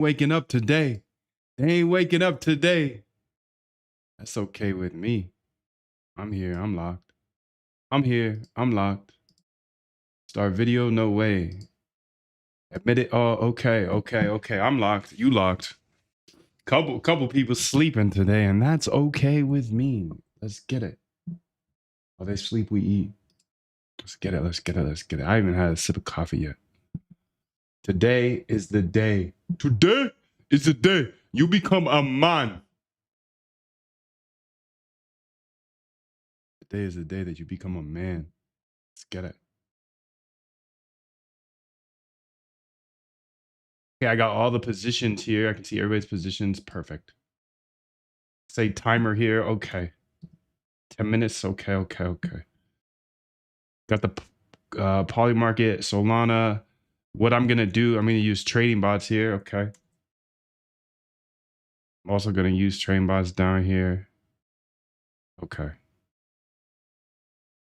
Waking up today. They ain't waking up today. That's okay with me. I'm here. I'm locked. I'm here. I'm locked. Start video? No way. Admit it. Oh, okay. Okay. Okay. I'm locked. You locked. Couple people sleeping today, and that's okay with me. Let's get it. Oh, they sleep, we eat. Let's get it. Let's get it. Let's get it. I haven't had a sip of coffee yet. Today is the day. Today is the day you become a man. Today is the day that you become a man. Let's get it. Okay, I got all the positions here. I can see everybody's positions. Perfect. Say timer here. Okay. 10 minutes. Okay, okay, okay. Got the poly market, Solana. What I'm going to do, I'm going to use trading bots here. Okay. I'm also going to use trading bots down here. Okay.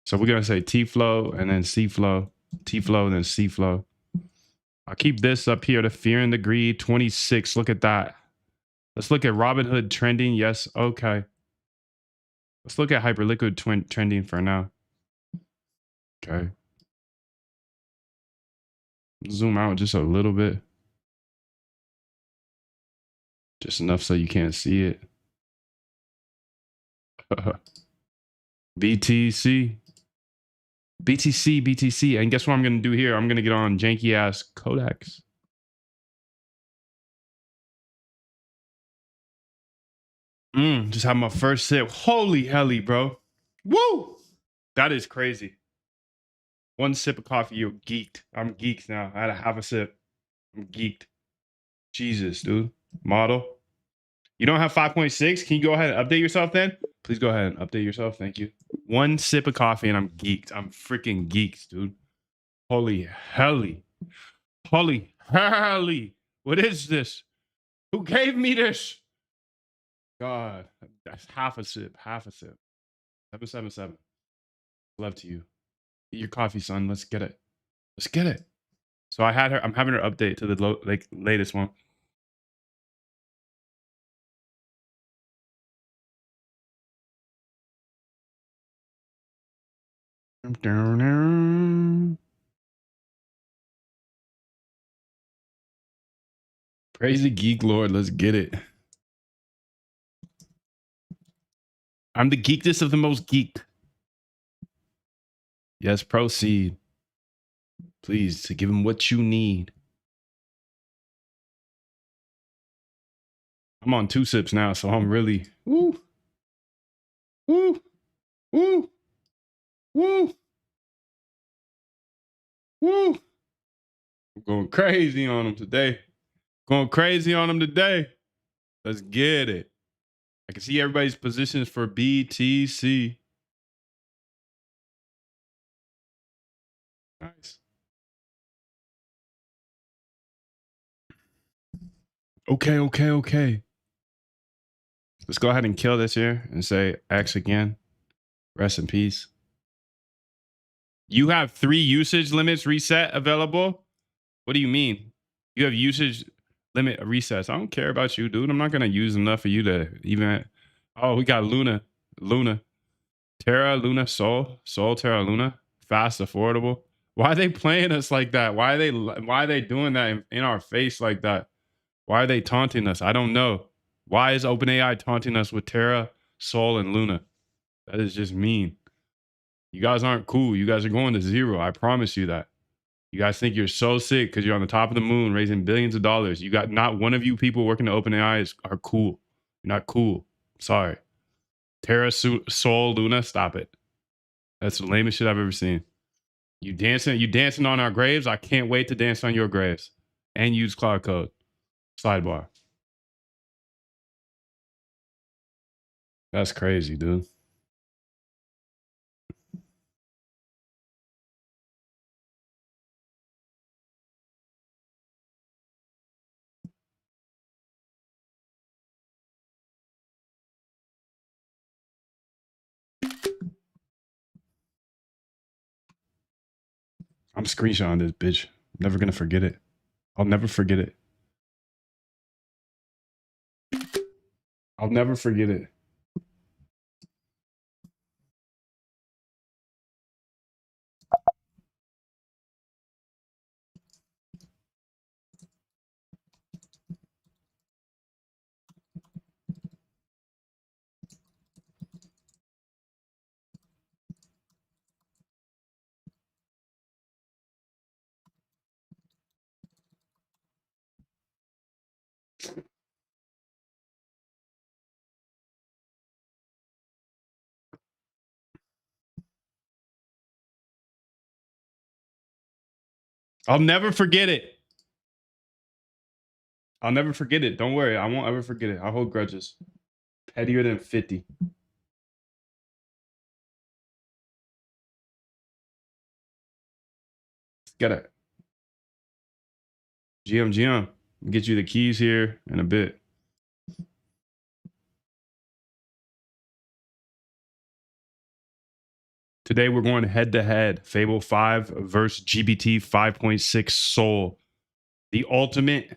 So we're going to say T-flow and then C-flow. T-flow and then C-flow. I'll keep this up here to fear and the greed. 26. Look at that. Let's look at Robinhood trending. Yes. Okay. Let's look at Hyperliquid trending for now. Okay. Zoom out just a little bit. Just enough so you can't see it. BTC. BTC, BTC. And guess what I'm going to do here? I'm going to get on janky ass Codex. Just have my first sip. Holy helly, bro. Woo! That is crazy. One sip of coffee, you're geeked. I'm geeked now. I had a half a sip. I'm geeked. Jesus, dude. Model. You don't have 5.6? Can you go ahead and update yourself then? Please go ahead and update yourself. Thank you. One sip of coffee and I'm geeked. I'm freaking geeked, dude. Holy helly. Holy helly. What is this? Who gave me this? God, that's half a sip. Half a sip. 777. Love to you. Eat your coffee, son. Let's get it. Let's get it. So I'm having her update to the latest one. Praise the geek lord. Let's get it. I'm the geekest of the most geeked. Yes, proceed. Please, to give him what you need. I'm on 2 sips now, so I'm really woo, woo, woo, woo, woo. I'm going crazy on him today. Going crazy on him today. Let's get it. I can see everybody's positions for BTC. Nice. Okay, okay, okay. Let's go ahead and kill this here and say X again. Rest in peace. You have 3 usage limits reset available? What do you mean? You have usage limit resets. I don't care about you, dude. I'm not going to use enough for you to even... Oh, we got Luna. Luna. Terra, Luna, Sol. Sol, Terra, Luna. Fast, affordable. Why are they playing us like that? Why are they doing that in our face like that? Why are they taunting us? I don't know. Why is OpenAI taunting us with Terra, Sol, and Luna? That is just mean. You guys aren't cool. You guys are going to zero. I promise you that. You guys think you're so sick because you're on the top of the moon raising billions of dollars. You got not one of you people working at OpenAI are cool. You're not cool. Sorry. Terra, Sol, Luna, stop it. That's the lamest shit I've ever seen. You dancing on our graves? I can't wait to dance on your graves and use cloud code. Sidebar. That's crazy, dude. I'm screenshotting this bitch. Never gonna forget it. I'll never forget it. I'll never forget it. I'll never forget it. I'll never forget it. Don't worry. I won't ever forget it. I hold grudges. Pettier than 50. Get it. GM. Get you the keys here in a bit. Today we're going head to head. Fable 5 versus GPT 5.6 Soul. The ultimate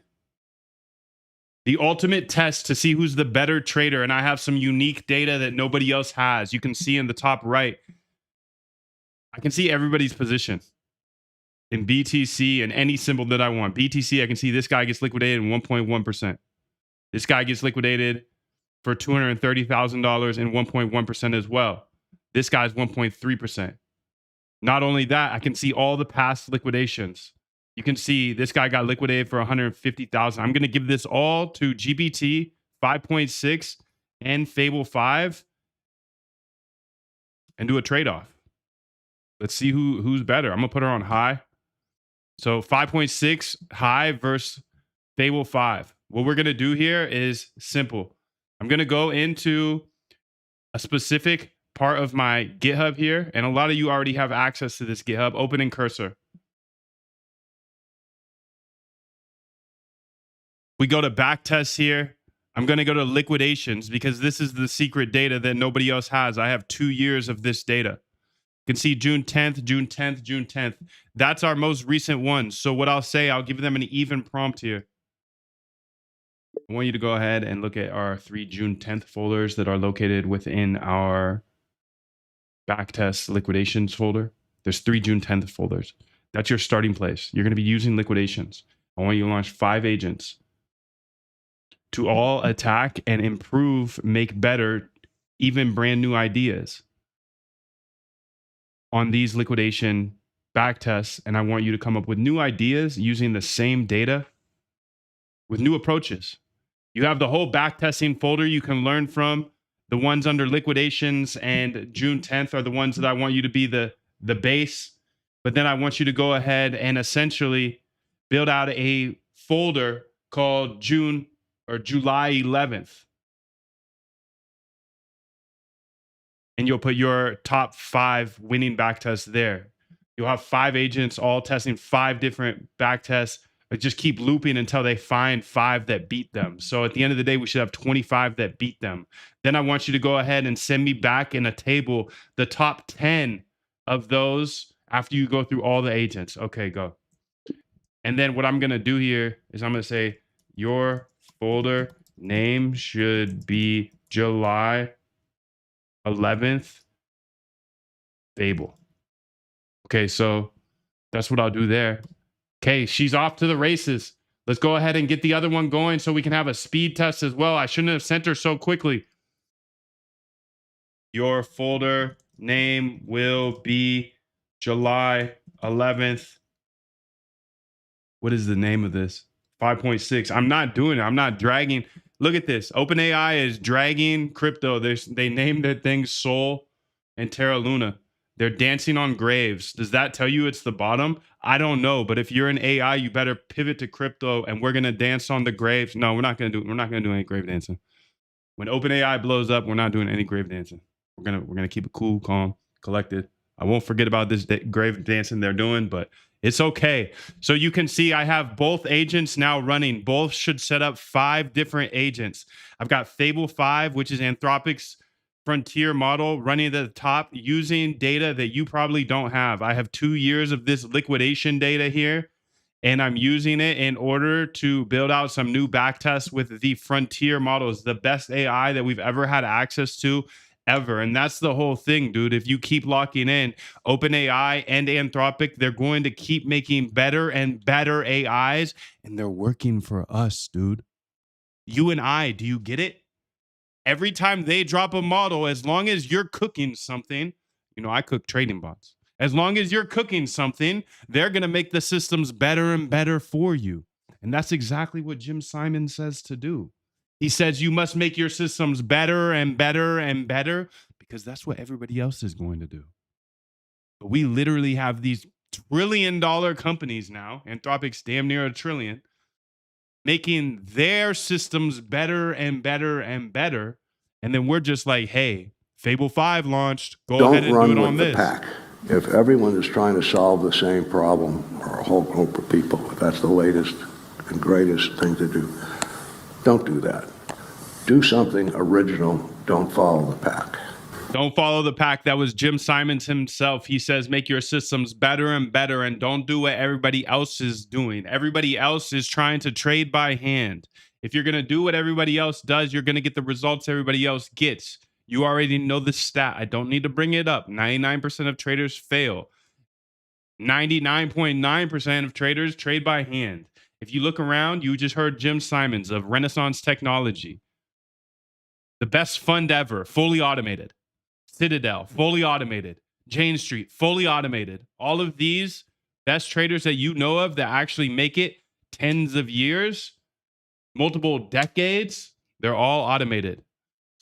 test to see who's the better trader. And I have some unique data that nobody else has. You can see in the top right. I can see everybody's position in BTC and any symbol that I want. BTC, I can see this guy gets liquidated in 1.1%. This guy gets liquidated for $230,000 and 1.1% as well. This guy's 1.3%. Not only that, I can see all the past liquidations. You can see this guy got liquidated for 150,000. I'm going to give this all to GPT 5.6 and Fable 5 and do a trade-off. Let's see who's better. I'm going to put her on high. So 5.6 high versus Fable 5. What we're going to do here is simple. I'm going to go into a specific part of my GitHub here, and a lot of you already have access to this GitHub. Opening cursor. We go to backtest here. I'm going to go to liquidations because this is the secret data that nobody else has. I have 2 years of this data. You can see June 10th, June 10th, June 10th. That's our most recent ones. So what I'll say, I'll give them an even prompt here. I want you to go ahead and look at our 3 June 10th folders that are located within our backtest liquidations folder. There's 3 June 10th folders. That's your starting place. You're going to be using liquidations. I want you to launch 5 agents to all attack and improve, make better, even brand new ideas on these liquidation backtests. And I want you to come up with new ideas using the same data with new approaches. You have the whole backtesting folder you can learn from. The ones under liquidations and June 10th are the ones that I want you to be the base. But then I want you to go ahead and essentially build out a folder called June or July 11th. And you'll put your top 5 winning backtests there. You'll have 5 agents all testing 5 different backtests. Just keep looping until they find 5 that beat them. So at the end of the day, we should have 25 that beat them. Then I want you to go ahead and send me back in a table the top 10 of those after you go through all the agents. Okay, go. And then what I'm going to do here is I'm going to say your folder name should be July 11th Fable. Okay, so that's what I'll do there. Okay, she's off to the races. Let's go ahead and get the other one going so we can have a speed test as well. I shouldn't have sent her so quickly. Your folder name will be July 11th. What is the name of this? 5.6. I'm not doing it. I'm not dragging. Look at this. OpenAI is dragging crypto. They named their thing Sol and Terra Luna. They're dancing on graves. Does that tell you it's the bottom? I don't know. But if you're an AI, you better pivot to crypto and we're gonna dance on the graves. No, we're not gonna do any grave dancing. When OpenAI blows up, we're not doing any grave dancing. We're gonna keep it cool, calm, collected. I won't forget about this grave dancing they're doing, but it's okay. So you can see I have both agents now running. Both should set up 5 different agents. I've got Fable 5, which is Anthropic's frontier model, running at the top using data that you probably don't have. I have 2 years of this liquidation data here. and I'm using it in order to build out some new backtests with the frontier models, the best AI that we've ever had access to ever. And that's the whole thing, dude. If you keep locking in OpenAI and Anthropic, they're going to keep making better and better AIs, and they're working for us, dude. You and I, do you get it? Every time they drop a model, as long as you're cooking something, I cook trading bots. As long as you're cooking something, they're going to make the systems better and better for you. And that's exactly what Jim Simon says to do. He says you must make your systems better and better and better because that's what everybody else is going to do. But we literally have these trillion-dollar companies now, Anthropic's damn near $1 trillion, making their systems better and better and better. And then we're just like, hey, Fable 5 launched. Go ahead and do it on this. Pack. If everyone is trying to solve the same problem, or a whole group of people, if that's the latest and greatest thing to do, don't do that. Do something original. Don't follow the pack. Don't follow the pack. That was Jim Simons himself. He says, make your systems better and better and don't do what everybody else is doing. Everybody else is trying to trade by hand. If you're going to do what everybody else does, you're going to get the results everybody else gets. You already know the stat. I don't need to bring it up. 99% of traders fail. 99.9% of traders trade by hand. If you look around, you just heard Jim Simons of Renaissance Technology. The best fund ever, fully automated. Citadel, fully automated. Jane Street, fully automated. All of these best traders that you know of that actually make it tens of years, multiple decades, they're all automated.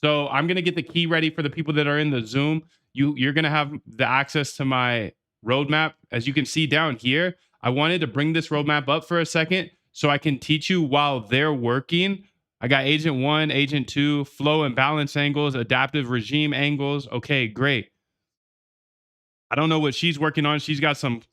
So I'm going to get the key ready for the people that are in the Zoom. You're going to have the access to my roadmap. As you can see down here, I wanted to bring this roadmap up for a second so I can teach you while they're working. I got agent 1, agent 2, flow and balance angles, adaptive regime angles. Okay, great. I don't know what she's working on. She's got some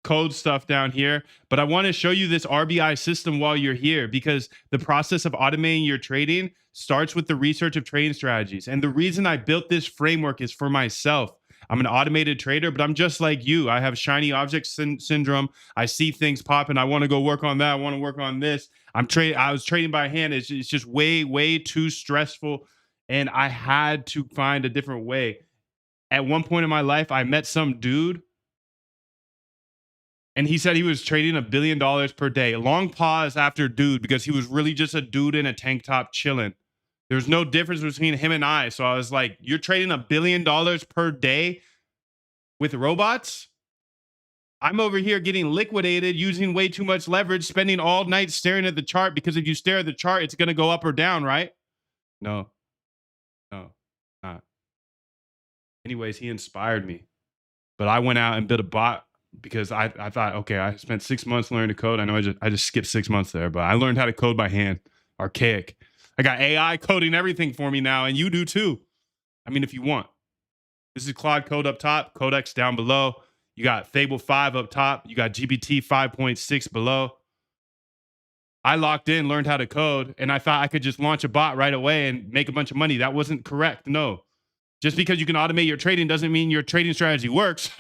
code stuff down here, but I want to show you this RBI system while you're here because the process of automating your trading starts with the research of trading strategies. And the reason I built this framework is for myself. I'm an automated trader, but I'm just like you. I have shiny object syndrome. I see things pop and I want to go work on that. I want to work on this. I was trading by hand. It's just way too stressful. And I had to find a different way. At one point in my life, I met some dude and he said he was trading $1 billion per day. Long pause after dude, because he was really just a dude in a tank top chilling. There's no difference between him and I. So I was like, you're trading $1 billion per day with robots? I'm over here getting liquidated, using way too much leverage, spending all night staring at the chart, because if you stare at the chart, it's going to go up or down, right? No, not. Anyways, he inspired me. But I went out and built a bot because I thought, okay, I spent 6 months learning to code. I know I just skipped 6 months there, but I learned how to code by hand. Archaic. I got AI coding everything for me now, and you do too. I mean, if you want. This is Claude Code up top, Codex down below. You got Fable 5 up top. You got GPT 5.6 below. I locked in, learned how to code, and I thought I could just launch a bot right away and make a bunch of money. That wasn't correct. No. Just because you can automate your trading doesn't mean your trading strategy works.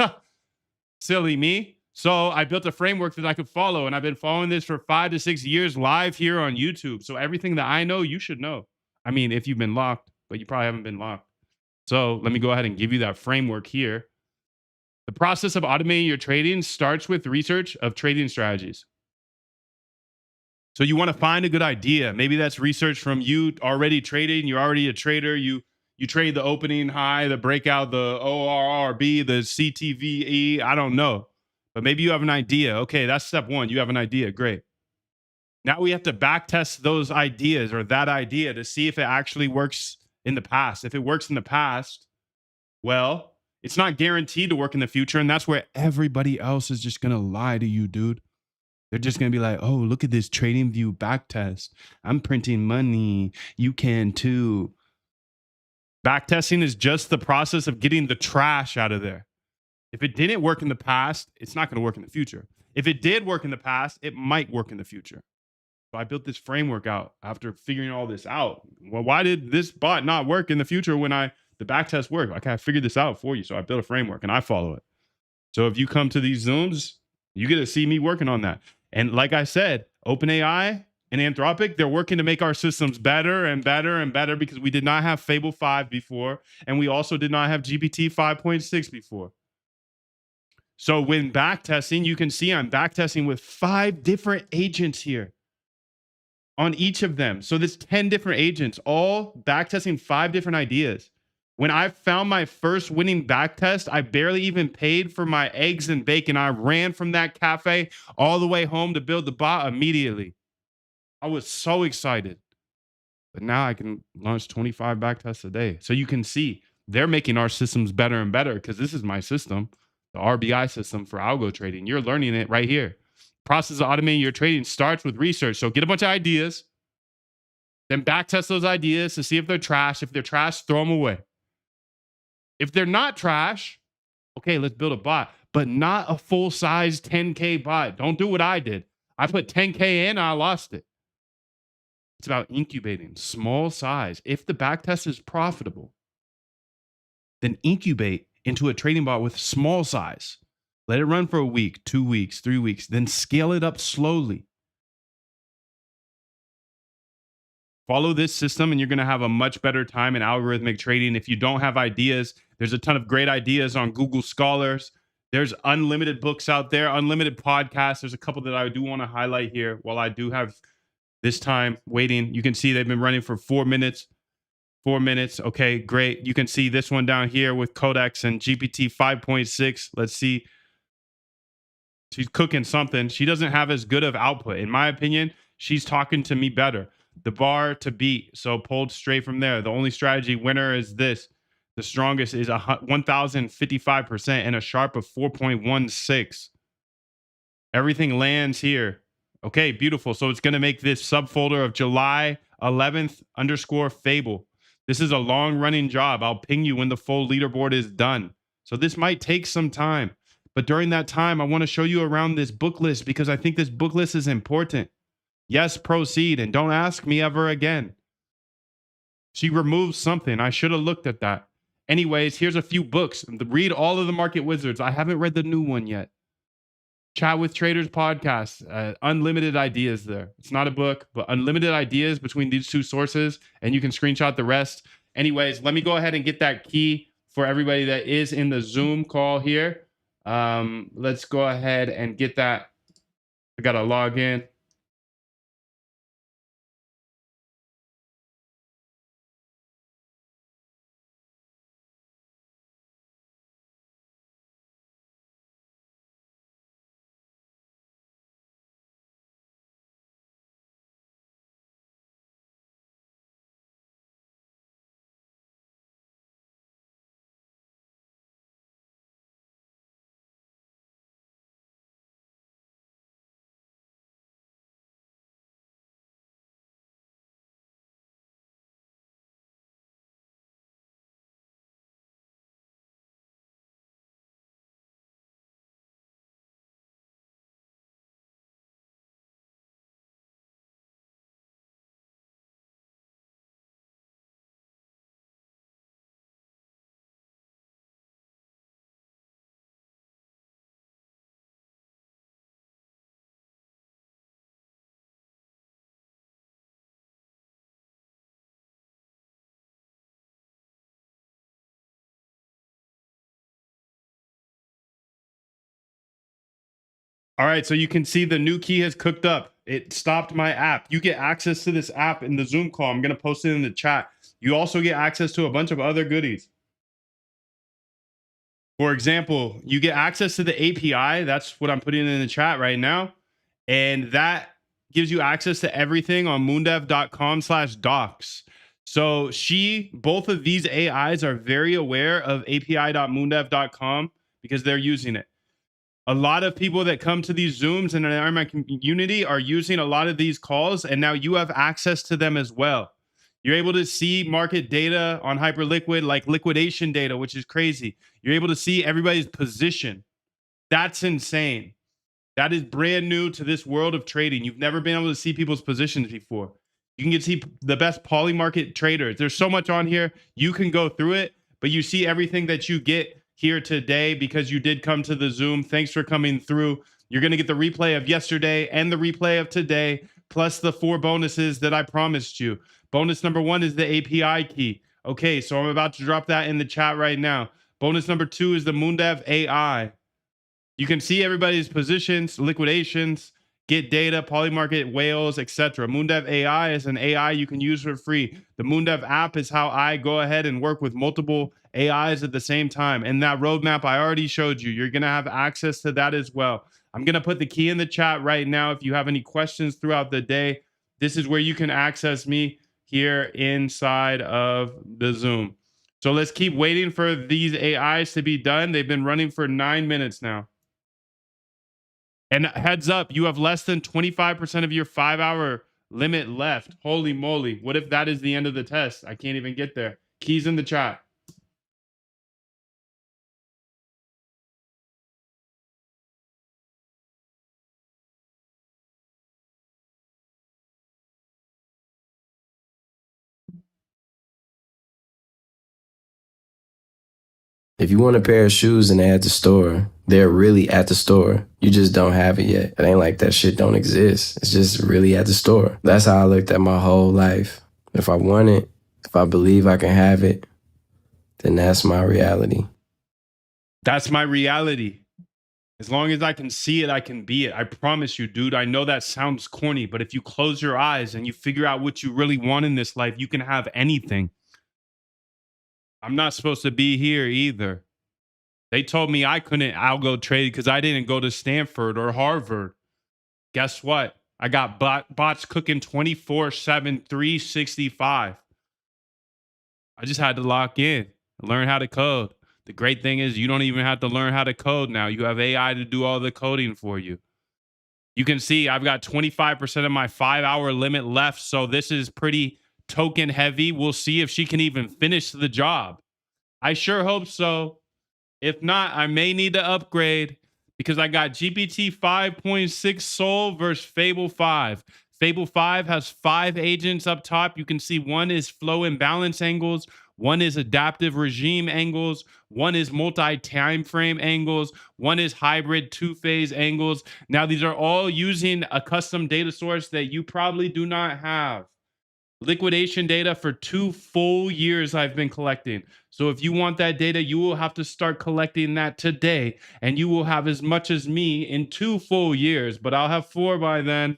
Silly me. So I built a framework that I could follow, and I've been following this for 5 to 6 years live here on YouTube. So everything that I know, you should know. I mean, if you've been locked, but you probably haven't been locked. So let me go ahead and give you that framework here. The process of automating your trading starts with research of trading strategies. So you want to find a good idea. Maybe that's research from you already trading. You're already a trader. You trade the opening high, the breakout, the ORRB, the CTVE. I don't know. But maybe you have an idea. Okay, that's step one. You have an idea. Great. Now we have to back test those ideas or that idea to see if it actually works in the past. If it works in the past, well, it's not guaranteed to work in the future. And that's where everybody else is just going to lie to you, dude. They're just going to be like, oh, look at this trading view back test. I'm printing money. You can too. Backtesting is just the process of getting the trash out of there. If it didn't work in the past, it's not going to work in the future. If it did work in the past, it might work in the future. So I built this framework out after figuring all this out. Well, why did this bot not work in the future when the backtest worked? Okay, I figured this out for you. So I built a framework and I follow it. So if you come to these Zooms, You get to see me working on that. And like I said, OpenAI and Anthropic, they're working to make our systems better and better and better because we did not have Fable 5 before. And we also did not have GPT 5.6 before. So when backtesting, you can see I'm backtesting with 5 different agents here on each of them. So there's 10 different agents, all backtesting 5 different ideas. When I found my first winning backtest, I barely even paid for my eggs and bacon. I ran from that cafe all the way home to build the bot immediately. I was so excited. But now I can launch 25 backtests a day. So you can see they're making our systems better and better because this is my system, the RBI system for algo trading. You're learning it right here. Process of automating your trading starts with research. So get a bunch of ideas, then backtest those ideas to see if they're trash. If they're trash, throw them away. If they're not trash, okay, let's build a bot, but not a full size 10K bot. Don't do what I did. I put 10K in, I lost it. It's about incubating small size. If the backtest is profitable, then incubate into a trading bot with small size. Let it run for a week, 2 weeks, 3 weeks, then scale it up slowly. Follow this system and you're going to have a much better time in algorithmic trading. If you don't have ideas, there's a ton of great ideas on Google Scholars. There's unlimited books out there, unlimited podcasts. There's a couple that I do want to highlight here while I do have this time waiting. You can see they've been running for 4 minutes. 4 minutes. Okay, great. You can see this one down here with Codex and GPT 5.6. Let's see. She's cooking something. She doesn't have as good of output. In my opinion, she's talking to me better. The bar to beat. So pulled straight from there. The only strategy winner is this. The strongest is 1,055% and a sharp of 4.16. Everything lands here. Okay, beautiful. So it's going to make this subfolder of July 11th _ Fable. This is a long running job. I'll ping you when the full leaderboard is done. So this might take some time. But during that time, I want to show you around this book list because I think this book list is important. Yes, proceed. And don't ask me ever again. She removed something. I should have looked at that. Anyways, here's a few books. Read all of the Market Wizards. I haven't read the new one yet. Chat with Traders podcast. Unlimited ideas there. It's not a book, but unlimited ideas between these two sources. And you can screenshot the rest. Anyways, let me go ahead and get that key for everybody that is in the Zoom call here. Let's go ahead and get that. I got to log in. All right, so you can see the new key has cooked up. It stopped my app. You get access to this app in the Zoom call. I'm going to post it in the chat. You also get access to a bunch of other goodies. For example, you get access to the API. That's what I'm putting in the chat right now. And that gives you access to everything on moondev.com/docs. So both of these AIs are very aware of api.moondev.com because they're using it. A lot of people that come to these Zooms and in my community are using a lot of these calls, and now you have access to them as well. You're able to see market data on Hyperliquid, like liquidation data, which is crazy. You're able to see everybody's position. That's insane. That is brand new to this world of trading. You've never been able to see people's positions before. You can get to see the best poly market traders. There's so much on here. You can go through it, but you see everything that you get here today because you did come to the Zoom. Thanks for coming through. You're going to get the replay of yesterday and the replay of today, plus the 4 bonuses that I promised you. Bonus number 1 is the API key. Okay, so I'm about to drop that in the chat right now. Bonus number 2 is the Moondev AI. You can see everybody's positions, liquidations, get data, polymarket, whales, etc. Moondev AI is an AI you can use for free. The Moondev app is how I go ahead and work with multiple AIs at the same time. And that roadmap I already showed you, you're going to have access to that as well. I'm going to put the key in the chat right now. If you have any questions throughout the day, this is where you can access me here inside of the Zoom. So let's keep waiting for these AIs to be done. They've been running for 9 minutes now. And heads up, you have less than 25% of your 5-hour limit left. Holy moly. What if that is the end of the test? I can't even get there. Keys in the chat. If you want a pair of shoes and they're at the store, they're really at the store. You just don't have it yet. It ain't like that shit don't exist. It's just really at the store. That's how I looked at my whole life. If I want it, if I believe I can have it, then that's my reality. That's my reality. As long as I can see it, I can be it. I promise you, dude. I know that sounds corny, but if you close your eyes and you figure out what you really want in this life, you can have anything. I'm not supposed to be here either. They told me I couldn't algo trade because I didn't go to Stanford or Harvard. Guess what? I got bots cooking 24/7, 365. I just had to lock in, learn how to code. The great thing is you don't even have to learn how to code now. You have AI to do all the coding for you. You can see I've got 25% of my 5-hour limit left. So this is pretty token heavy. We'll see if she can even finish the job. I sure hope so. If not, I may need to upgrade because I got GPT 5.6 Soul versus Fable 5. Fable 5 has 5 agents up top. You can see one is flow and balance angles, one is adaptive regime angles, one is multi-time frame angles, one is hybrid 2-phase angles. Now, these are all using a custom data source that you probably do not have. Liquidation data for 2 full years I've been collecting. So if you want that data, you will have to start collecting that today, and you will have as much as me in 2 full years, but I'll have 4 by then.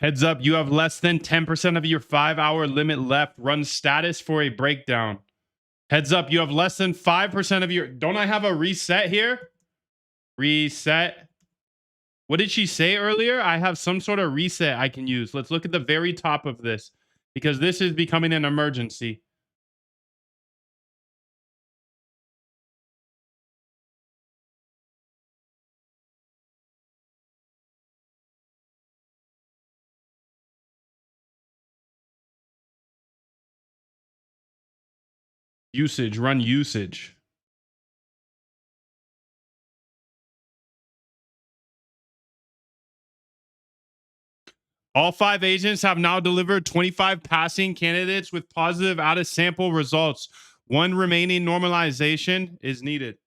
Heads up, you have less than 10% of your 5-hour limit left. Run status for a breakdown. Heads up, you have less than 5% of your... Don't I have a reset here? Reset. What did she say earlier? I have some sort of reset I can use. Let's look at the very top of this, because this is becoming an emergency. Usage, run usage. All 5 agents have now delivered 25 passing candidates with positive out of sample results. 1 remaining normalization is needed.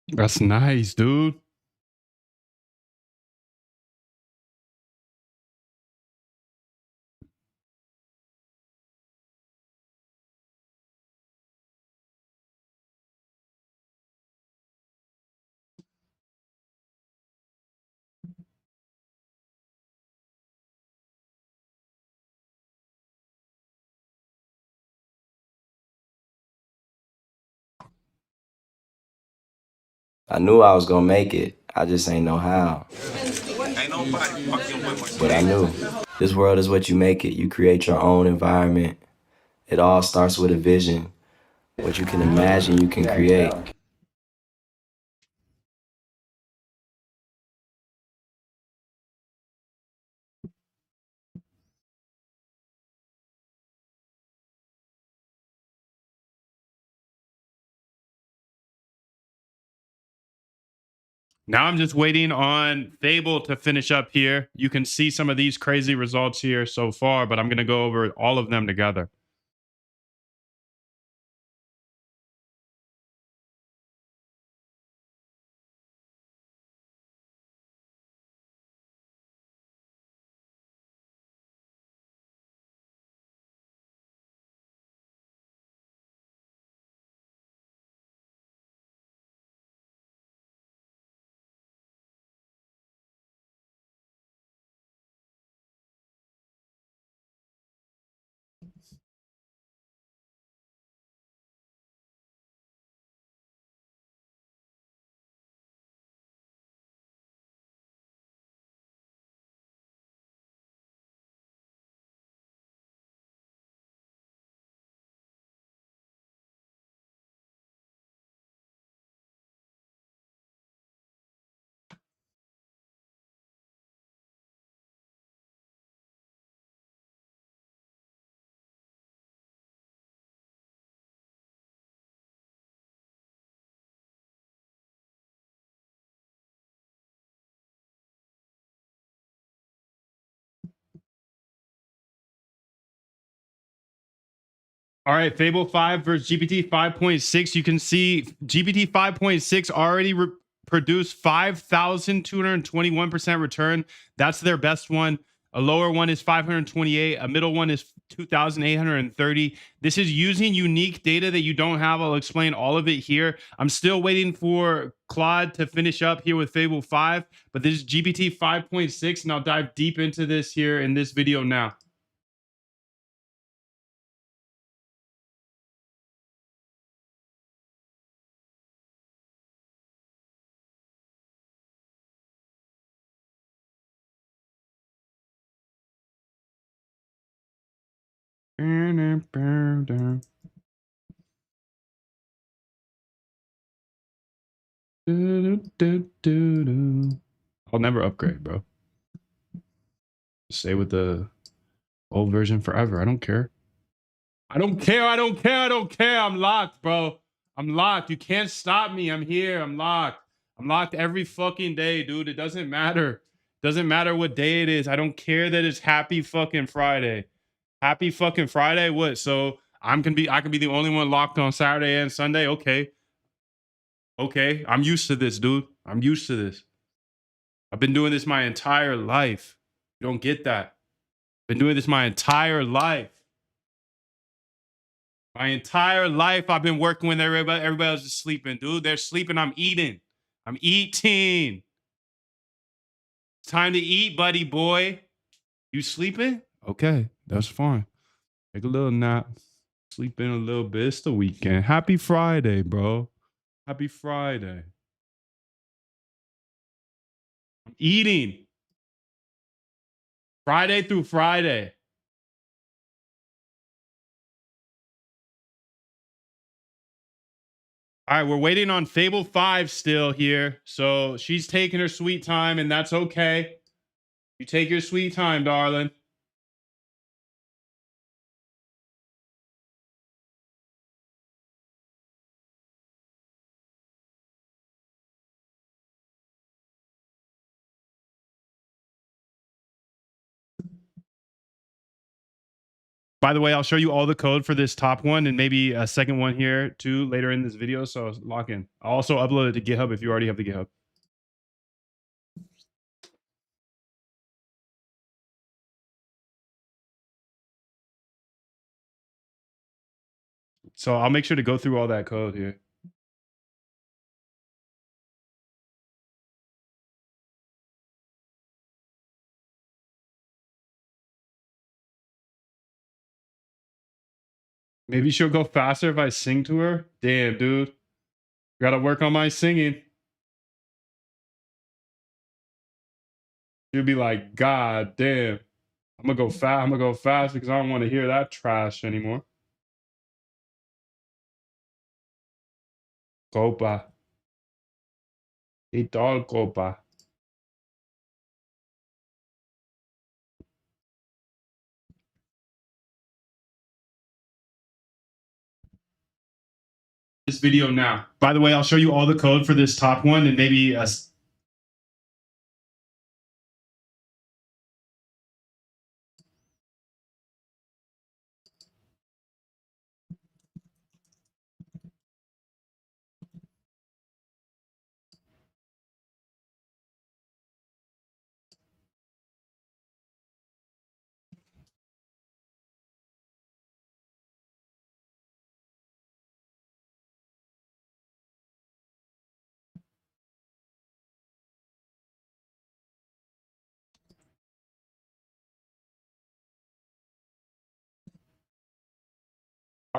That's nice, dude. I knew I was gonna make it. I just ain't know how. But I knew. This world is what you make it. You create your own environment. It all starts with a vision. What you can imagine, you can create. Now I'm just waiting on Fable to finish up here. You can see some of these crazy results here so far, but I'm going to go over all of them together. All right, Fable 5 versus GPT 5.6. You can see GPT 5.6 already produced 5,221% return. That's their best one. A lower one is 528. A middle one is 2,830. This is using unique data that you don't have. I'll explain all of it here. I'm still waiting for Claude to finish up here with Fable 5, but this is GPT 5.6, and I'll dive deep into this here in this video now. I'll never upgrade, bro. Stay with the old version forever. I don't care. I don't care. I don't care. I don't care. I'm locked, bro. I'm locked. You can't stop me. I'm here. I'm locked. I'm locked every fucking day, dude. It doesn't matter. Doesn't matter what day it is. I don't care that it's happy fucking Friday. Happy fucking Friday. What? So I can be the only one locked on Saturday and Sunday. Okay. Okay. I'm used to this, dude. I'm used to this. I've been doing this my entire life. You don't get that. Been doing this my entire life. My entire life, I've been working when everybody else is sleeping, dude. They're sleeping. I'm eating. I'm eating. It's time to eat, buddy boy. You sleeping? Okay, that's fine. Take a little nap. Sleep in a little bit. It's the weekend. Happy Friday, bro. Happy Friday. I'm eating. Friday through Friday. All right, we're waiting on Fable 5 still here. So she's taking her sweet time, and that's okay. You take your sweet time, darling. By the way, I'll show you all the code for this top one and maybe a second one here too later in this video. So lock in. I'll also upload it to GitHub if you already have the GitHub. So I'll make sure to go through all that code here. Maybe she'll go faster if I sing to her. Damn, dude. Gotta work on my singing. You'll be like, God damn. I'm gonna go fast. I'm gonna go fast because I don't want to hear that trash anymore. Copa. Y todo copa. This video now. By the way, I'll show you all the code for this top one and maybe a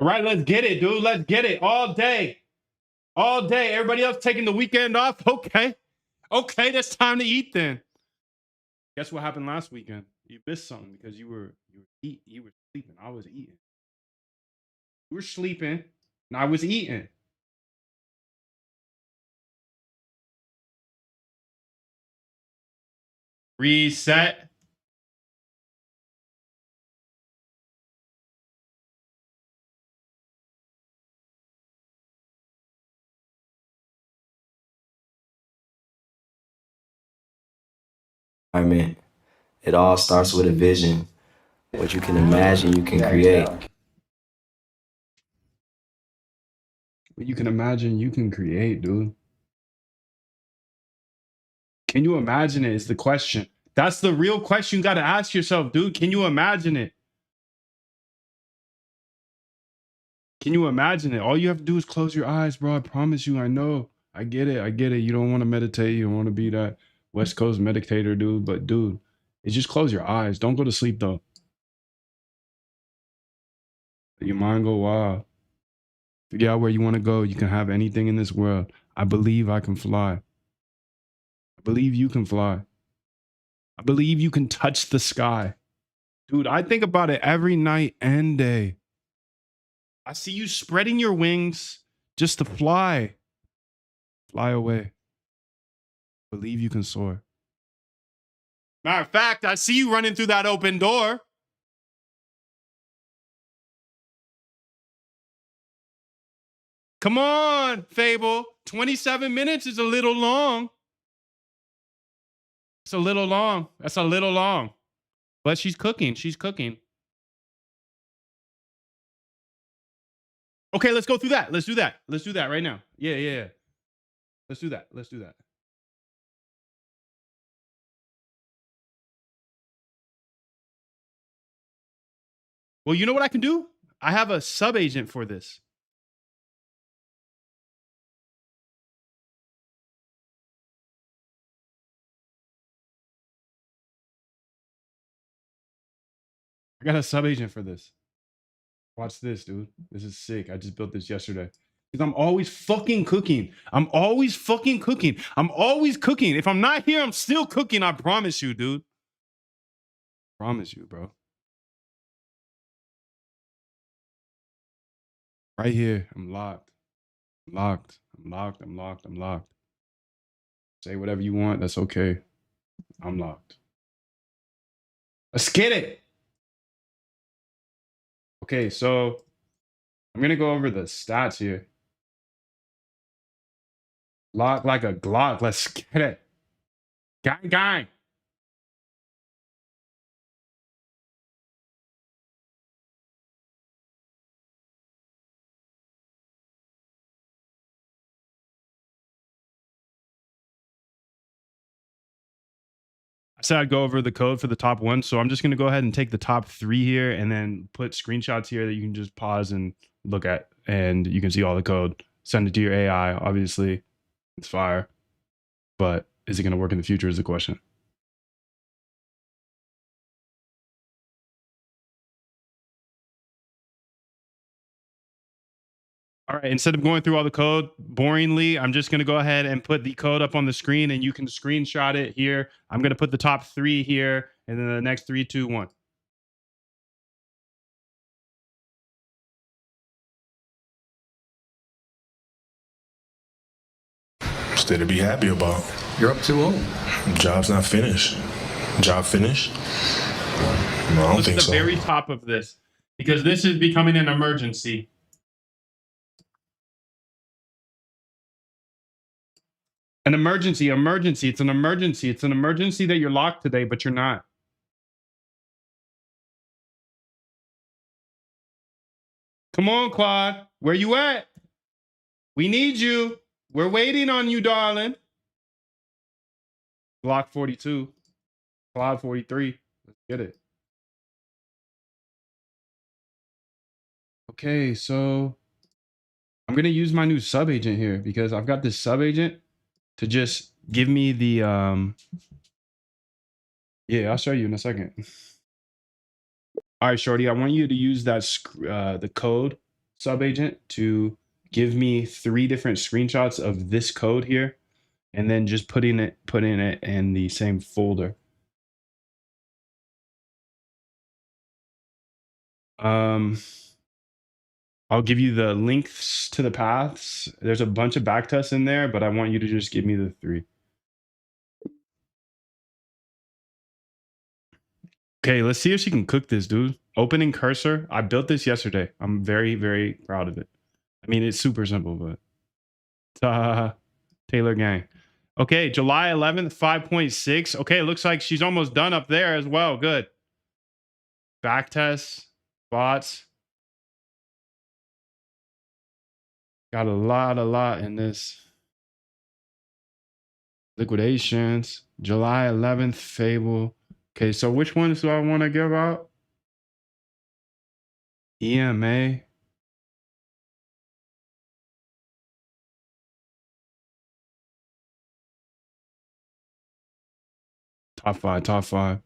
all right, let's get it, dude. Let's get it all day. All day. Everybody else taking the weekend off? Okay. Okay, that's time to eat then. Guess what happened last weekend? You missed something because you were sleeping. I was eating. You were sleeping and I was eating. Reset. Environment. It all starts with a vision. What you can imagine, you can create. What you can imagine, you can create, dude. Can you imagine it? Is the question. That's the real question you got to ask yourself, dude. Can you imagine it? Can you imagine it? All you have to do is close your eyes, bro. I promise you, I know. I get it. I get it. You don't want to meditate. You don't want to be that West Coast meditator, dude. But, dude, it's just close your eyes. Don't go to sleep, though. Let your mind go wild. Figure out where you want to go. You can have anything in this world. I believe I can fly. I believe you can fly. I believe you can touch the sky. Dude, I think about it every night and day. I see you spreading your wings just to fly. Fly away. Believe you can soar. Matter of fact, I see you running through that open door. Come on, Fable. 27 minutes is a little long. It's a little long. That's a little long. But she's cooking. She's cooking. Okay, let's go through that. Let's do that. Let's do that right now. Yeah. Let's do that. Let's do that. Well, you know what I can do? I have a sub agent for this. I got a sub agent for this. Watch this, dude. This is sick. I just built this yesterday. Because I'm always fucking cooking. I'm always fucking cooking. I'm always cooking. If I'm not here, I'm still cooking. I promise you, dude. Promise you, bro. Right here. I'm locked. I'm locked. I'm locked. I'm locked. I'm locked. Say whatever you want. That's okay. I'm locked. Let's get it. Okay, so I'm going to go over the stats here. Lock like a Glock. Let's get it. Gang, gang. I said I'd go over the code for the top one. So I'm just going to go ahead and take the top three here and then put screenshots here that you can just pause and look at. And you can see all the code. Send it to your AI. Obviously, it's fire. But is it going to work in the future is the question. All right, instead of going through all the code boringly, I'm just going to go ahead and put the code up on the screen and you can screenshot it here. I'm going to put the top 3 here and then the next 3, 2, 1. Still to be happy about. You're up too old. Job's not finished. Job finished? No, I don't think The so. very top of this because this is becoming an emergency. An emergency. It's an emergency. It's an emergency that you're locked today, but you're not. Come on, Claude. Where you at? We need you. We're waiting on you, darling. Block 42. Claude 43. Let's get it. Okay, so I'm going to use my new sub agent here because I've got this sub agent to just give me the yeah, I'll show you in a second. All right, Shorty, I want you to use that the code sub agent to give me 3 different screenshots of this code here and then just putting it in the same folder. I'll give you the links to the paths. There's a bunch of backtests in there, but I want you to just give me the 3. Okay, let's see if she can cook this, dude. Opening cursor. I built this yesterday. I'm very, very proud of it. I mean, it's super simple, but Taylor gang. Okay, July 11th, 5.6. Okay, it looks like she's almost done up there as well. Good. Backtests, bots. Got a lot in this. Liquidations, July 11th, Fable. Okay, so which ones do I want to give out? EMA. Top 5, top 5.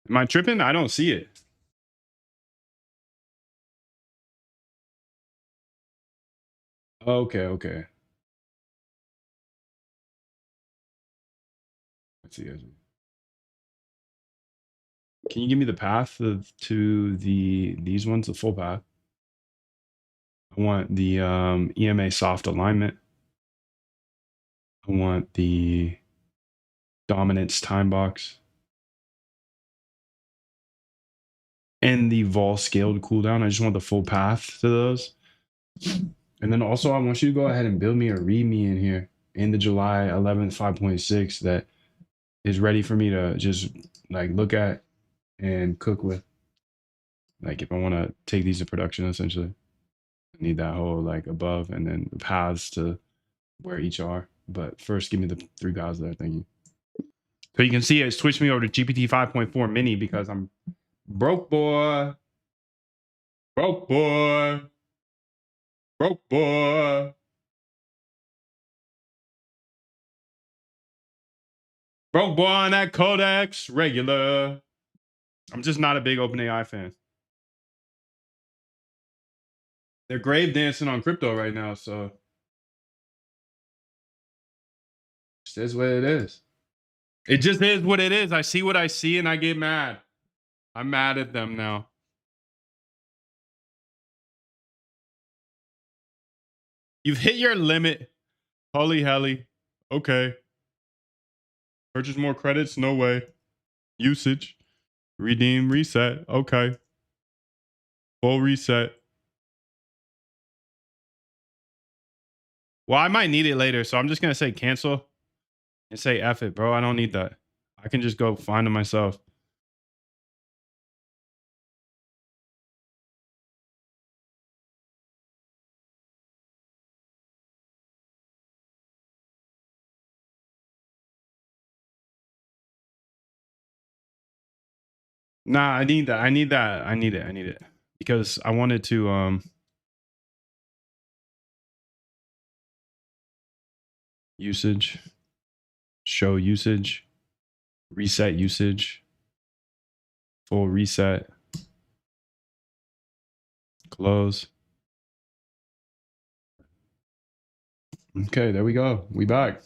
Am I tripping? I don't see it. Okay. Let's see. Can you give me the path to these ones, the full path? I want the EMA soft alignment. I want the dominance time box. And the vol scaled cooldown. I just want the full path to those. And then also I want you to go ahead and build me a readme in here in the July 11th 5.6 that is ready for me to just like look at and cook with. Like if I want to take these to production, essentially, I need that whole like above and then the paths to where each are. But first, give me the 3 guys there. Thank you. So you can see it switched me over to GPT 5.4 mini because I'm broke, boy. Broke, boy. Broke, boy. Broke, boy on that Codex regular. I'm just not a big OpenAI fan. They're grave dancing on crypto right now, so it is what it is. It just is what it is. I see what I see and I get mad. I'm mad at them now. You've hit your limit. Holy helly. Okay. Purchase more credits? No way. Usage. Redeem, reset. Okay. Full reset. Well, I might need it later, so I'm just going to say cancel and say F it, bro. I don't need that. I can just go find them myself. Nah, I need that. I need it. Because I wanted to usage. Show usage. Reset usage. Full reset. Close. Okay, there we go. We back.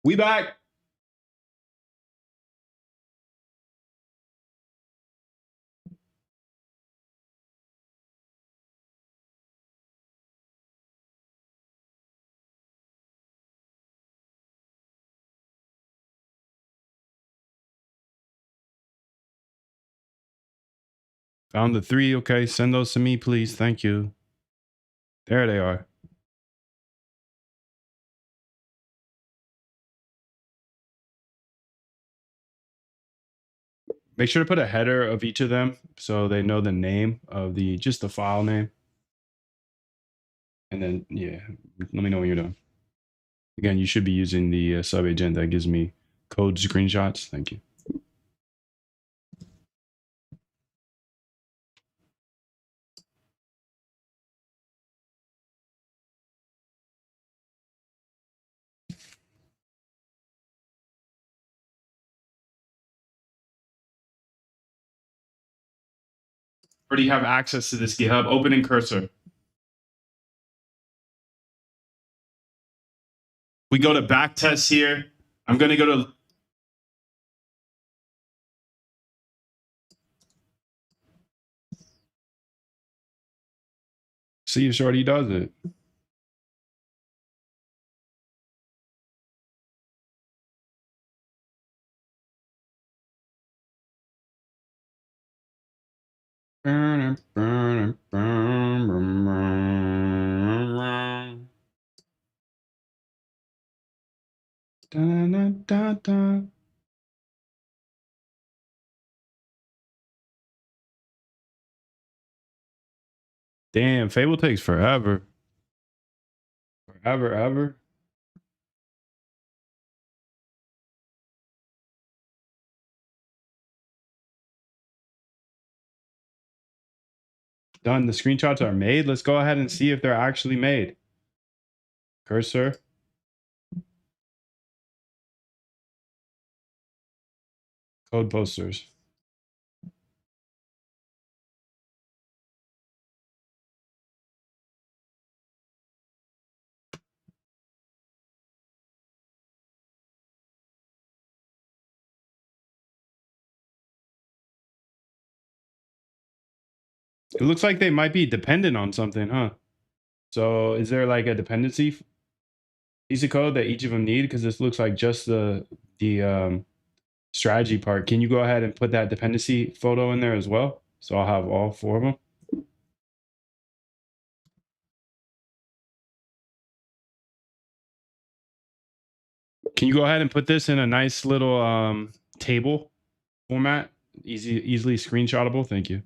We back. Found the 3. Okay, send those to me, please. Thank you. There they are. Make sure to put a header of each of them so they know the name of just the file name. And then, yeah, let me know when you're done. Again, you should be using the sub agent that gives me code screenshots. Thank you. Already have access to this GitHub. Open in cursor. We go to back test here. I'm going to go to. See if Shorty does it. Damn, Fable takes forever. Forever, ever. Done. The screenshots are made. Let's go ahead and see if they're actually made. Cursor. Code posters. It looks like they might be dependent on something, huh? So is there like a dependency piece of code that each of them need? Because this looks like just the strategy part. Can you go ahead and put that dependency photo in there as well? So I'll have all 4 of them. Can you go ahead and put this in a nice little table format? Easily screenshotable. Thank you.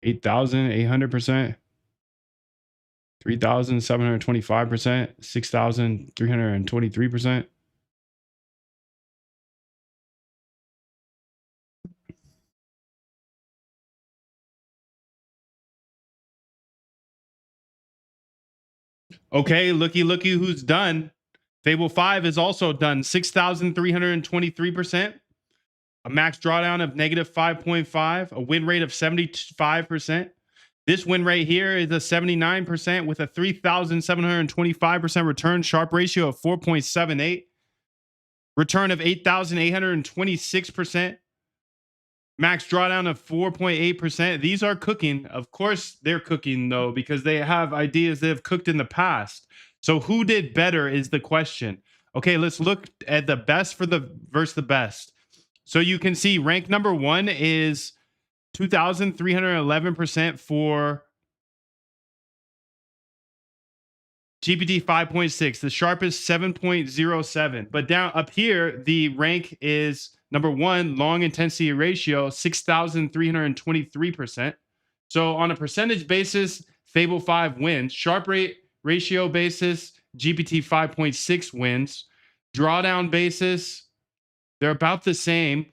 $8,800%, 3,725%, 6,323%. Okay, looky who's done. Fable 5 is also done 6,323%, a max drawdown of negative 5.5, a win rate of 75%. This win rate here is a 79% with a 3,725% return, sharp ratio of 4.78, return of 8,826%, max drawdown of 4.8%. These are cooking. Of course, they're cooking, though, because they have ideas that have cooked in the past. So who did better is the question. Okay, let's look at the best versus the best. So you can see rank number 1 is 2,311% for GPT 5.6. The sharpest 7.07. But down up here, the rank is number 1, long intensity ratio, 6,323%. So on a percentage basis, Fable 5 wins. Sharp rate ratio basis, GPT 5.6 wins. Drawdown basis, they're about the same.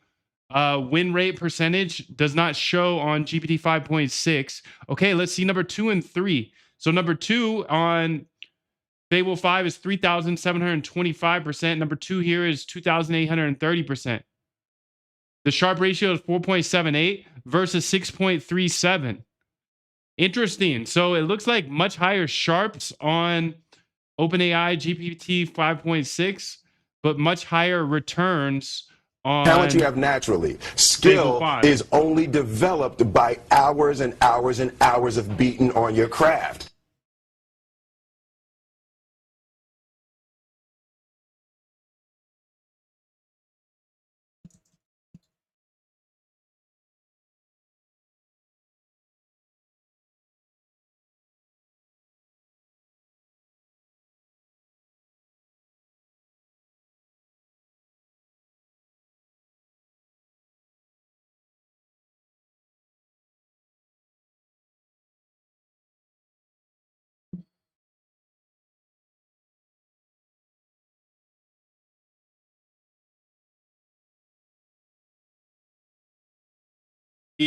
Win rate percentage does not show on GPT 5.6. Okay, let's see number 2 and 3. So number 2 on Fable 5 is 3,725%. Number 2 here is 2,830%. The Sharp ratio is 4.78 versus 6.37. Interesting. So it looks like much higher Sharps on OpenAI GPT 5.6, but much higher returns on talent you have naturally. Skill is only developed by hours and hours and hours of beating on your craft.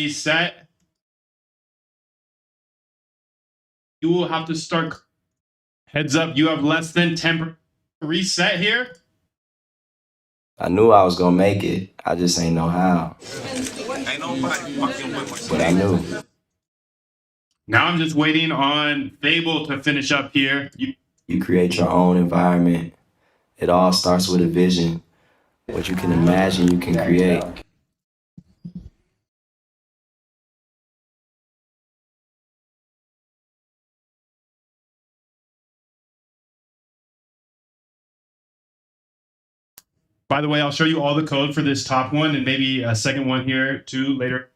set. You will have to start. Heads up, you have less than 10 reset here. I knew I was gonna make it. I just ain't know how. But I knew. Now I'm just waiting on Fable to finish up here. You create your own environment. It all starts with a vision. What you can imagine, you can create. By the way, I'll show you all the code for this top one and maybe a second one here too later.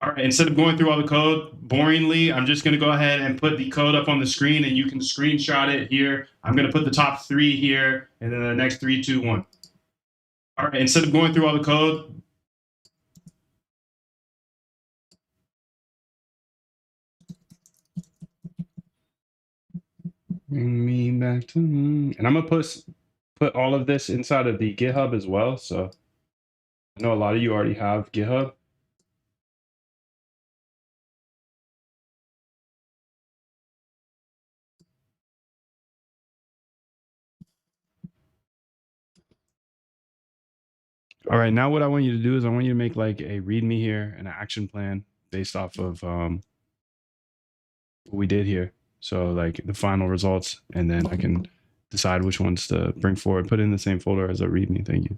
All right, instead of going through all the code boringly, I'm just going to go ahead and put the code up on the screen and you can screenshot it here. I'm going to put the top 3 here and then the next 3, 2, 1. All right, instead of going through all the code, bring me back to me. And I'm going to put all of this inside of the GitHub as well. So I know a lot of you already have GitHub. All right, now what I want you to do is I want you to make like a README here and an action plan based off of what we did here. So like the final results, and then I can decide which ones to bring forward. Put it in the same folder as a README. Thank you.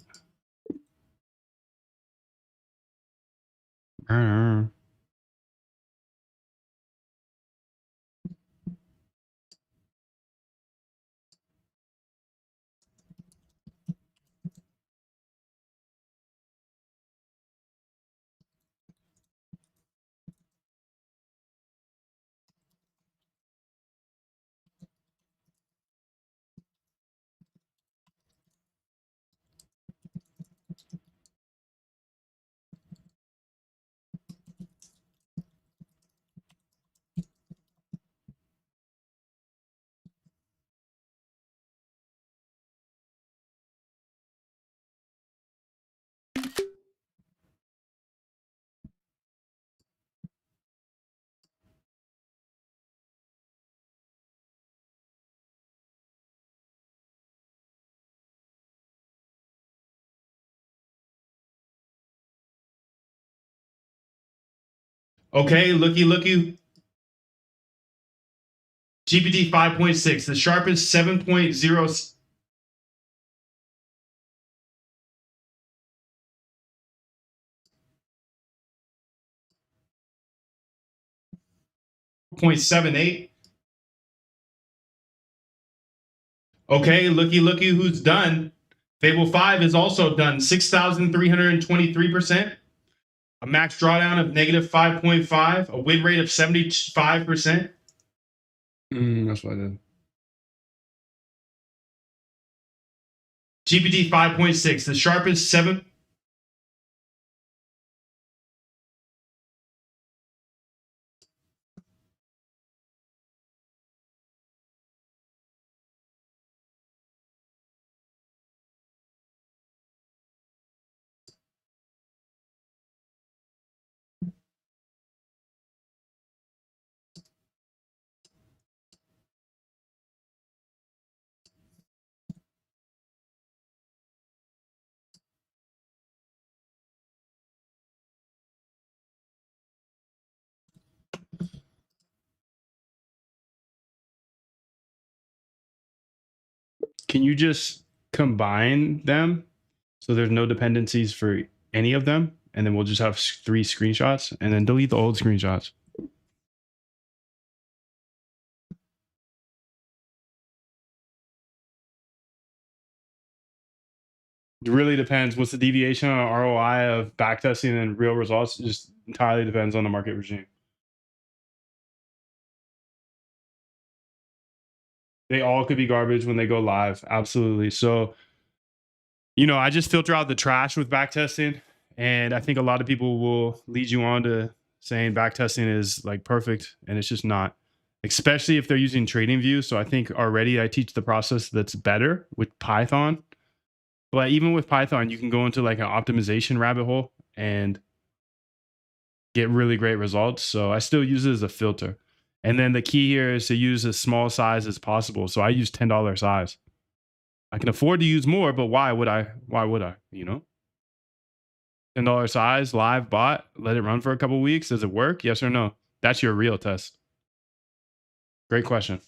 Okay, looky. GPT 5.6, the sharpest 7.0. 0.78. Okay, looky who's done. Fable 5 is also done 6,323%. A max drawdown of negative 5.5. A win rate of 75%. That's what I did. GPT 5.6, the sharpest 7. Can you just combine them so there's no dependencies for any of them? And then we'll just have 3 screenshots and then delete the old screenshots. It really depends. What's the deviation on ROI of backtesting and real results? It just entirely depends on the market regime. They all could be garbage when they go live. Absolutely. So, I just filter out the trash with backtesting. And I think a lot of people will lead you on to saying backtesting is like perfect. And it's just not, especially if they're using TradingView. So I think already I teach the process that's better with Python. But even with Python, you can go into like an optimization rabbit hole and get really great results. So I still use it as a filter. And then the key here is to use as small size as possible. So I use $10 size. I can afford to use more, but why would I? $10 size, live bot, let it run for a couple weeks. Does it work? Yes or no? That's your real test. Great question.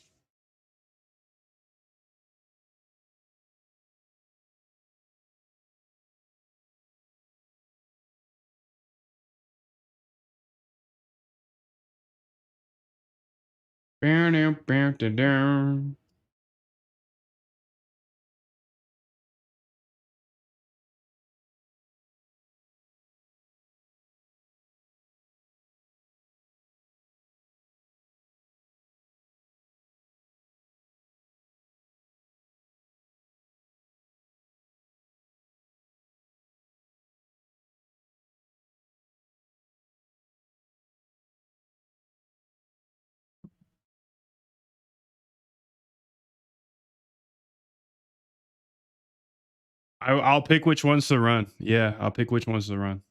I'll pick which ones to run. Yeah, I'll pick which ones to run.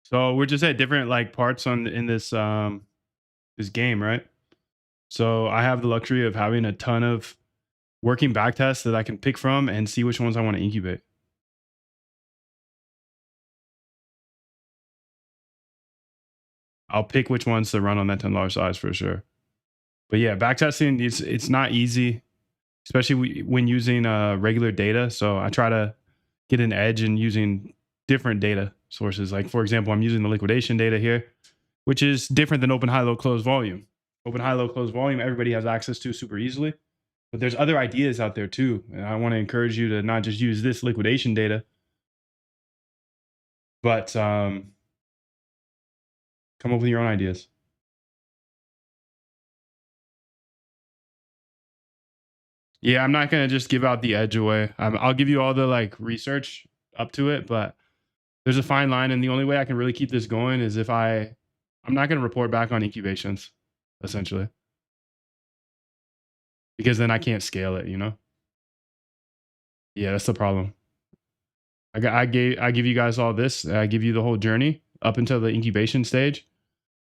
So we're just at different like parts in this this game, right? So I have the luxury of having a ton of working back tests that I can pick from and see which ones I want to incubate. I'll pick which ones to run on that $10 size for sure. But yeah, backtesting it's not easy, especially when using regular data. So I try to get an edge in using different data sources. Like for example, I'm using the liquidation data here, which is different than open high low close volume. Open high low close volume everybody has access to super easily. But there's other ideas out there too. And I want to encourage you to not just use this liquidation data, but come up with your own ideas. Yeah, I'm not gonna just give out the edge away. I'll give you all the like research up to it, but there's a fine line, and the only way I can really keep this going is if I'm not gonna report back on incubations, essentially, because then I can't scale it. Yeah, that's the problem. I give you guys all this. I give you the whole journey up until the incubation stage,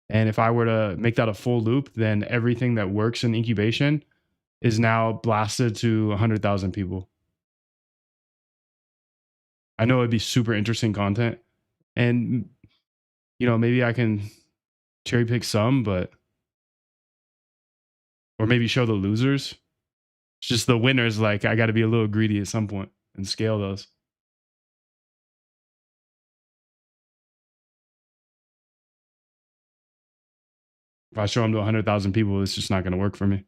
and if I were to make that a full loop, then everything that works in incubation is now blasted to 100,000 people. I know it'd be super interesting content, and maybe I can cherry pick some, or maybe show the losers. It's just the winners. Like I got to be a little greedy at some point and scale those. If I show them to 100,000 people, it's just not going to work for me.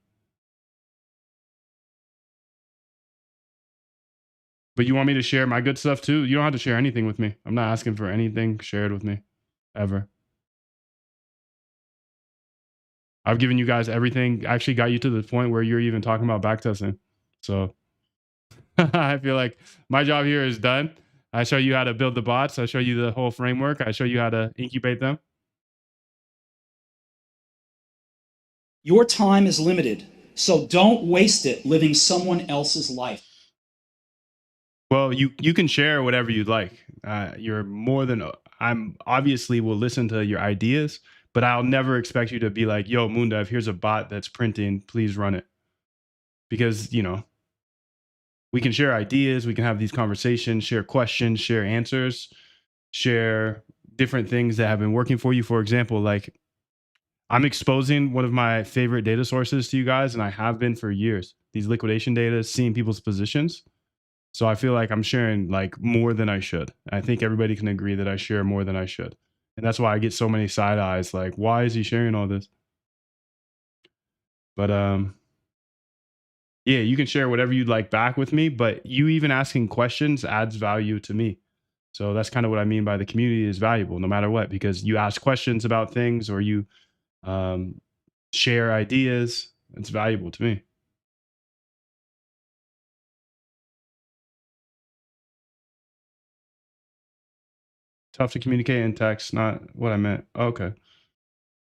But you want me to share my good stuff too? You don't have to share anything with me. I'm not asking for anything shared with me ever. I've given you guys everything. Actually got you to the point where you're even talking about backtesting. So I feel like my job here is done. I show you how to build the bots. I show you the whole framework. I show you how to incubate them. Your time is limited, so don't waste it living someone else's life. Well, you can share whatever you'd like. You're more than I'm obviously will listen to your ideas, but I'll never expect you to be like, "Yo, Moondive, here's a bot that's printing. Please run it." Because we can share ideas, we can have these conversations, share questions, share answers, share different things that have been working for you. For example, like I'm exposing one of my favorite data sources to you guys, and I have been for years. These liquidation data, seeing people's positions. So I feel like I'm sharing like more than I should. I think everybody can agree that I share more than I should. And that's why I get so many side eyes like, why is he sharing all this? But yeah, you can share whatever you'd like back with me, but you even asking questions adds value to me. So that's kind of what I mean by the community is valuable no matter what, because you ask questions about things or you share ideas. It's valuable to me. Tough to communicate in text, not what I meant. Okay.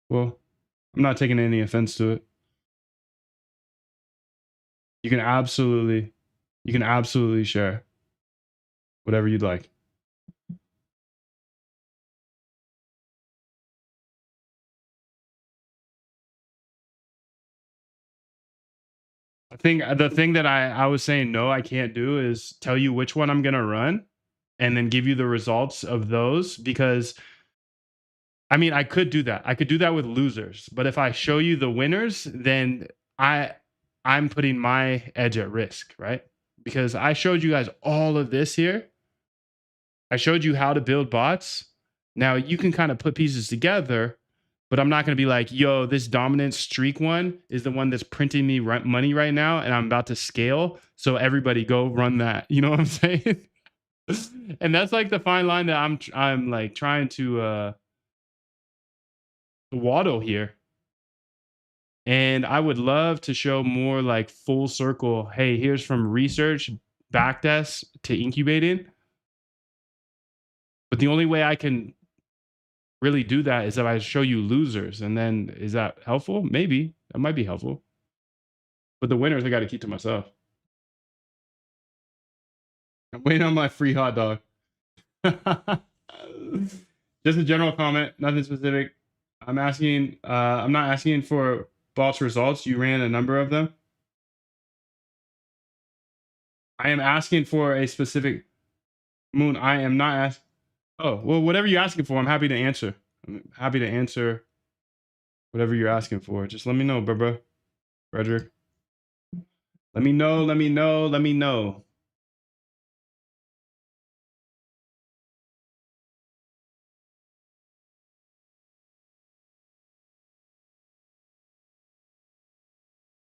Well, I'm not taking any offense to it. You can absolutely share whatever you'd like. I think the thing that I was saying no, I can't do is tell you which one I'm gonna run and then give you the results of those because I mean I could do that. I could do that with losers, but if I show you the winners, then I'm putting my edge at risk, right? Because I showed you guys all of this here. I showed you how to build bots. Now you can kind of put pieces together, but I'm not going to be like, yo, this dominant streak one is the one that's printing me money right now, and I'm about to scale. So everybody go run that. You know what I'm saying? And that's like the fine line that I'm like trying to waddle here. And I would love to show more like full circle. Hey, here's from research, backtest to incubating. But the only way I can really do that is if I show you losers. And then is that helpful? Maybe that might be helpful. But the winners I got to keep to myself. I'm waiting on my free hot dog. Just a general comment, nothing specific. I'm not asking for false results. You ran a number of them. I am asking for a specific Moon. I am not asking. Oh, well, whatever you're asking for, I'm happy to answer. I'm happy to answer whatever you're asking for. Just let me know, bro. Frederick. Let me know. Let me know. Let me know.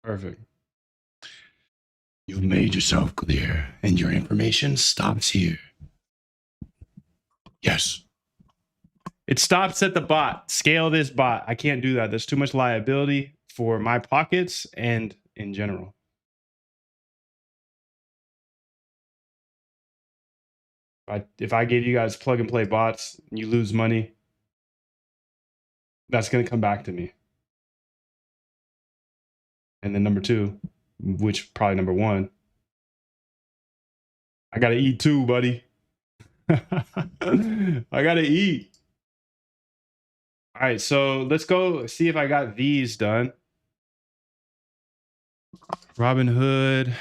Perfect. You've made yourself clear, and your information stops here. Yes. It stops at the bot. Scale this bot. I can't do that. There's too much liability for my pockets and in general. If I gave you guys plug and play bots and you lose money, that's going to come back to me. And then number two, which probably number one, I got to eat too, buddy. I got to eat. All right, so let's go see if I got these done. Robinhood.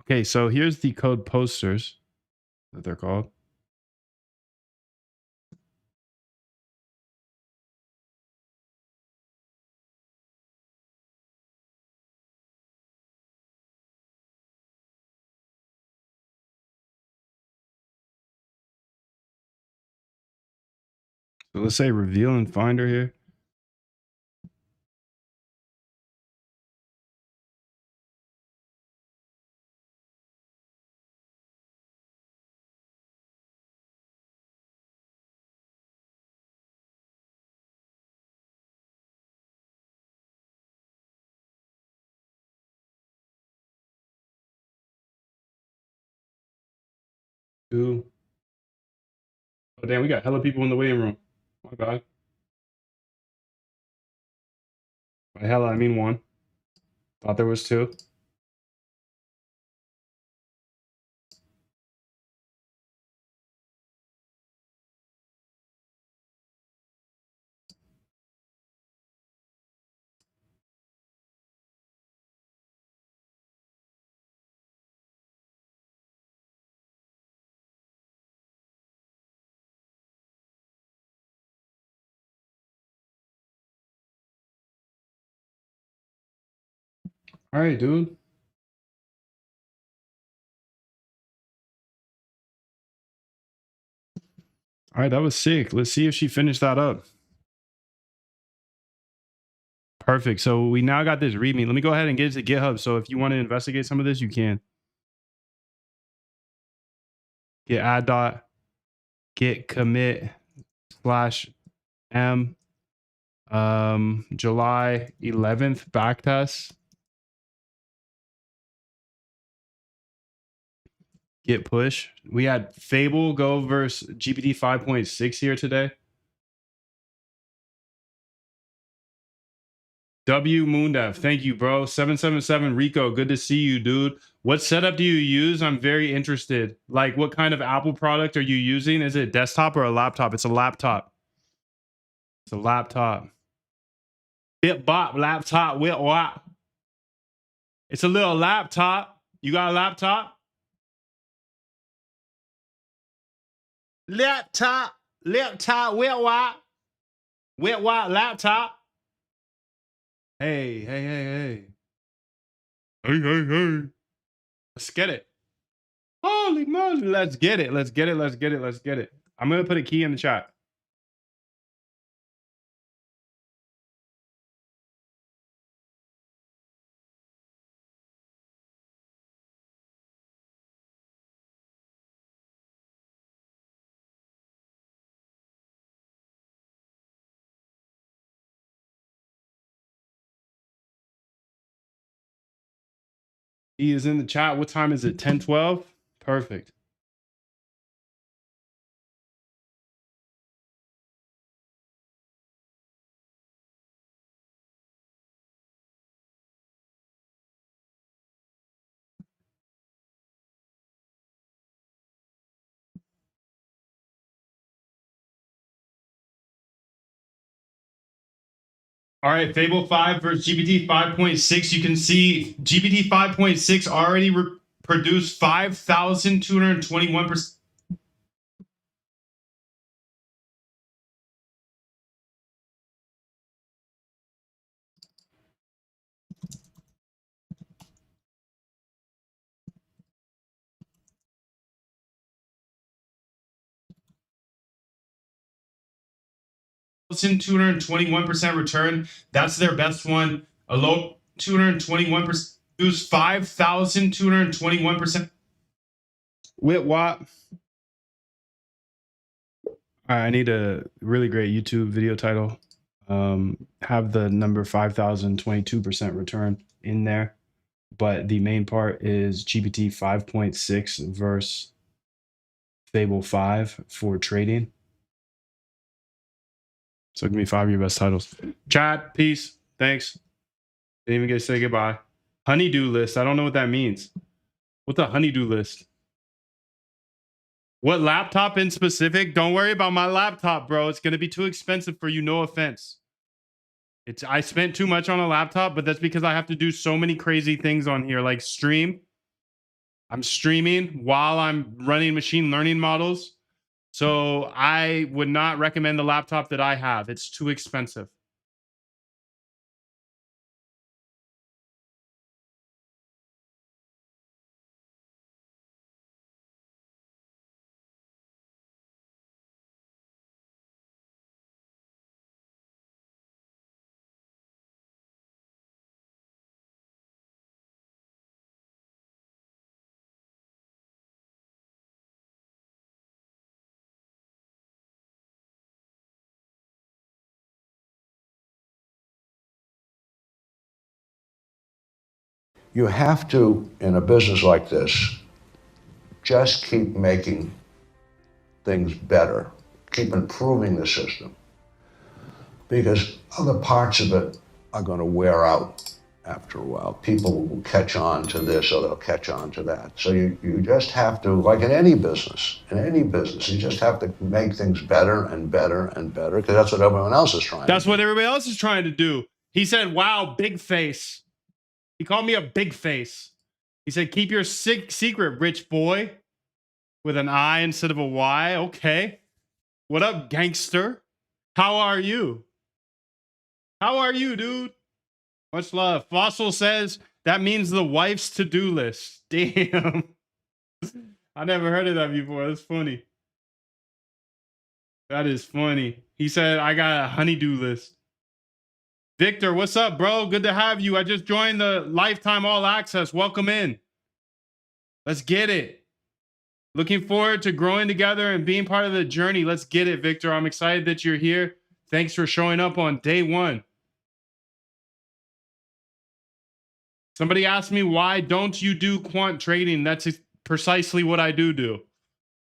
Okay, so here's the code posters that they're called. So let's say reveal and finder here. Two. Oh damn, we got hella people in the waiting room. My God. By hella, I mean one. Thought there was two. All right, dude. All right, that was sick. Let's see if she finished that up. Perfect. So we now got this README. Let me go ahead and get it to GitHub. So if you want to investigate some of this, you can. Get add dot, git commit slash m July 11th backtest. Git push. We had Fable go versus GPT 5.6 here today. W Moondev, thank you, bro. 777 Rico, good to see you, dude. What setup do you use? I'm very interested. Like, what kind of Apple product are you using? Is it desktop or a laptop? It's a laptop. It's a laptop. Bitbot laptop with what? It's a little laptop. You got a laptop? Laptop with what? With what laptop? Hey. Hey. Let's get it. Holy moly. Let's get it. I'm going to put a key in the chat. He is in the chat. What time is it? 10:12? Perfect. All right, Fable 5 versus GPT 5.6. You can see GPT 5.6 already produced 5,221%. Thousand 221% return. That's their best one. A low 221%. Boost 5,221%. With what? All right, I need a really great YouTube video title. Have the number 5,022% return in there. But the main part is GPT 5.6 versus Fable 5 for trading. So give me 5 of your best titles. Chat, peace. Thanks. Didn't even get to say goodbye. Honeydew list. I don't know what that means. What's a honeydew list? What laptop in specific? Don't worry about my laptop, bro. It's going to be too expensive for you. No offense. I spent too much on a laptop, but that's because I have to do so many crazy things on here, like stream. I'm streaming while I'm running machine learning models. So I would not recommend the laptop that I have. It's too expensive. You have to, in a business like this, just keep making things better, keep improving the system, because other parts of it are going to wear out after a while. People will catch on to this or they'll catch on to that. So you just have to, like in any business, you just have to make things better and better and better, because that's what everyone else is trying That's to do. what everybody else is trying to do. He said, wow, big face. He called me a big face. He said, keep your secret, rich boy, with an I instead of a Y. Okay. What up, gangster? How are you? How are you, dude? Much love. Fossil says that means the wife's to-do list. Damn. I never heard of that before. That's funny. That is funny. He said, I got a honeydew list. Victor, what's up, bro? Good to have you. I just joined the Lifetime All Access. Welcome in. Let's get it. Looking forward to growing together and being part of the journey. Let's get it, Victor. I'm excited that you're here. Thanks for showing up on day one. Somebody asked me, why don't you do quant trading? That's precisely what I do.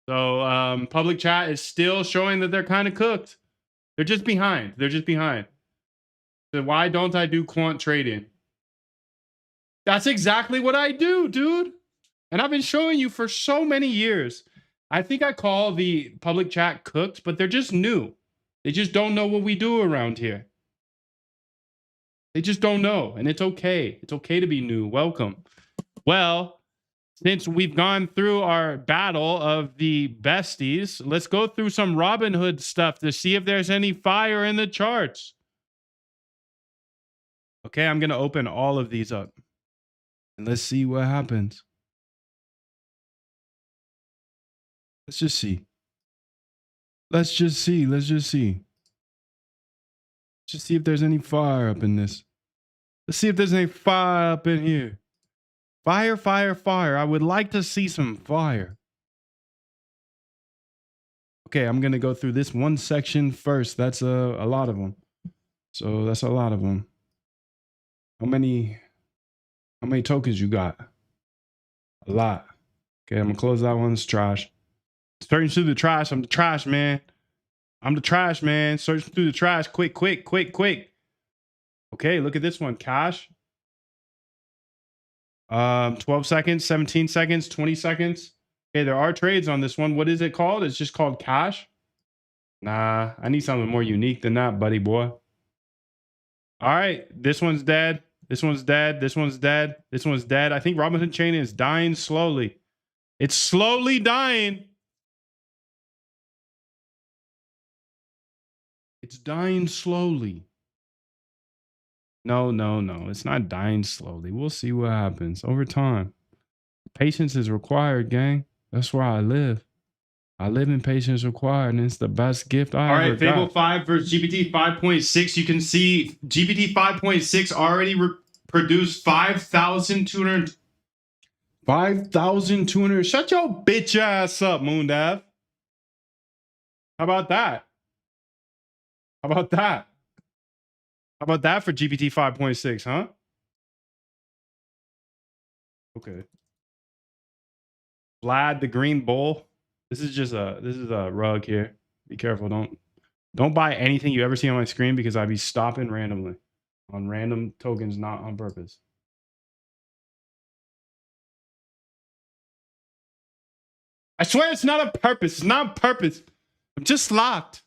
So public chat is still showing that they're kind of cooked. They're just behind. So why don't I do quant trading? That's exactly what I do, dude. And I've been showing you for so many years. I think I call the public chat cooked, but they're just new. They just don't know what we do around here. They just don't know. And it's okay. It's okay to be new. Welcome. Well, since we've gone through our battle of the besties, let's go through some Robinhood stuff to see if there's any fire in the charts. Okay, I'm going to open all of these up. And let's see what happens. Let's just see. Let's just see if there's any fire up in this. Let's see if there's any fire up in here. Fire, fire, fire. I would like to see some fire. Okay, I'm going to go through this one section first. That's a lot of them. So that's a lot of them. How many tokens you got? A lot. Okay, I'm going to close that one. It's trash. Searching through the trash. I'm the trash man. Searching through the trash. Quick. Okay, look at this one. Cash. 12 seconds, 17 seconds, 20 seconds. Okay, there are trades on this one. What is it called? It's just called cash. Nah, I need something more unique than that, buddy boy. All right, this one's dead. This one's dead. This one's dead. This one's dead. I think Robinhood Chain is dying slowly. It's slowly dying. It's dying slowly. No. It's not dying slowly. We'll see what happens over time. Patience is required, gang. That's where I live. I live in patience required, and it's the best gift I ever got. All right, Fable 5 versus GPT 5.6. You can see GPT 5.6 already produced 5,200. 5,200. Shut your bitch ass up, Moondav. How about that? How about that? How about that for GPT 5.6, huh? Okay. Vlad the Green Bull. This is a rug here. Be careful. Don't buy anything you ever see on my screen, because I'd be stopping randomly on random tokens, not on purpose. I swear it's not on purpose. It's not on purpose. I'm just locked.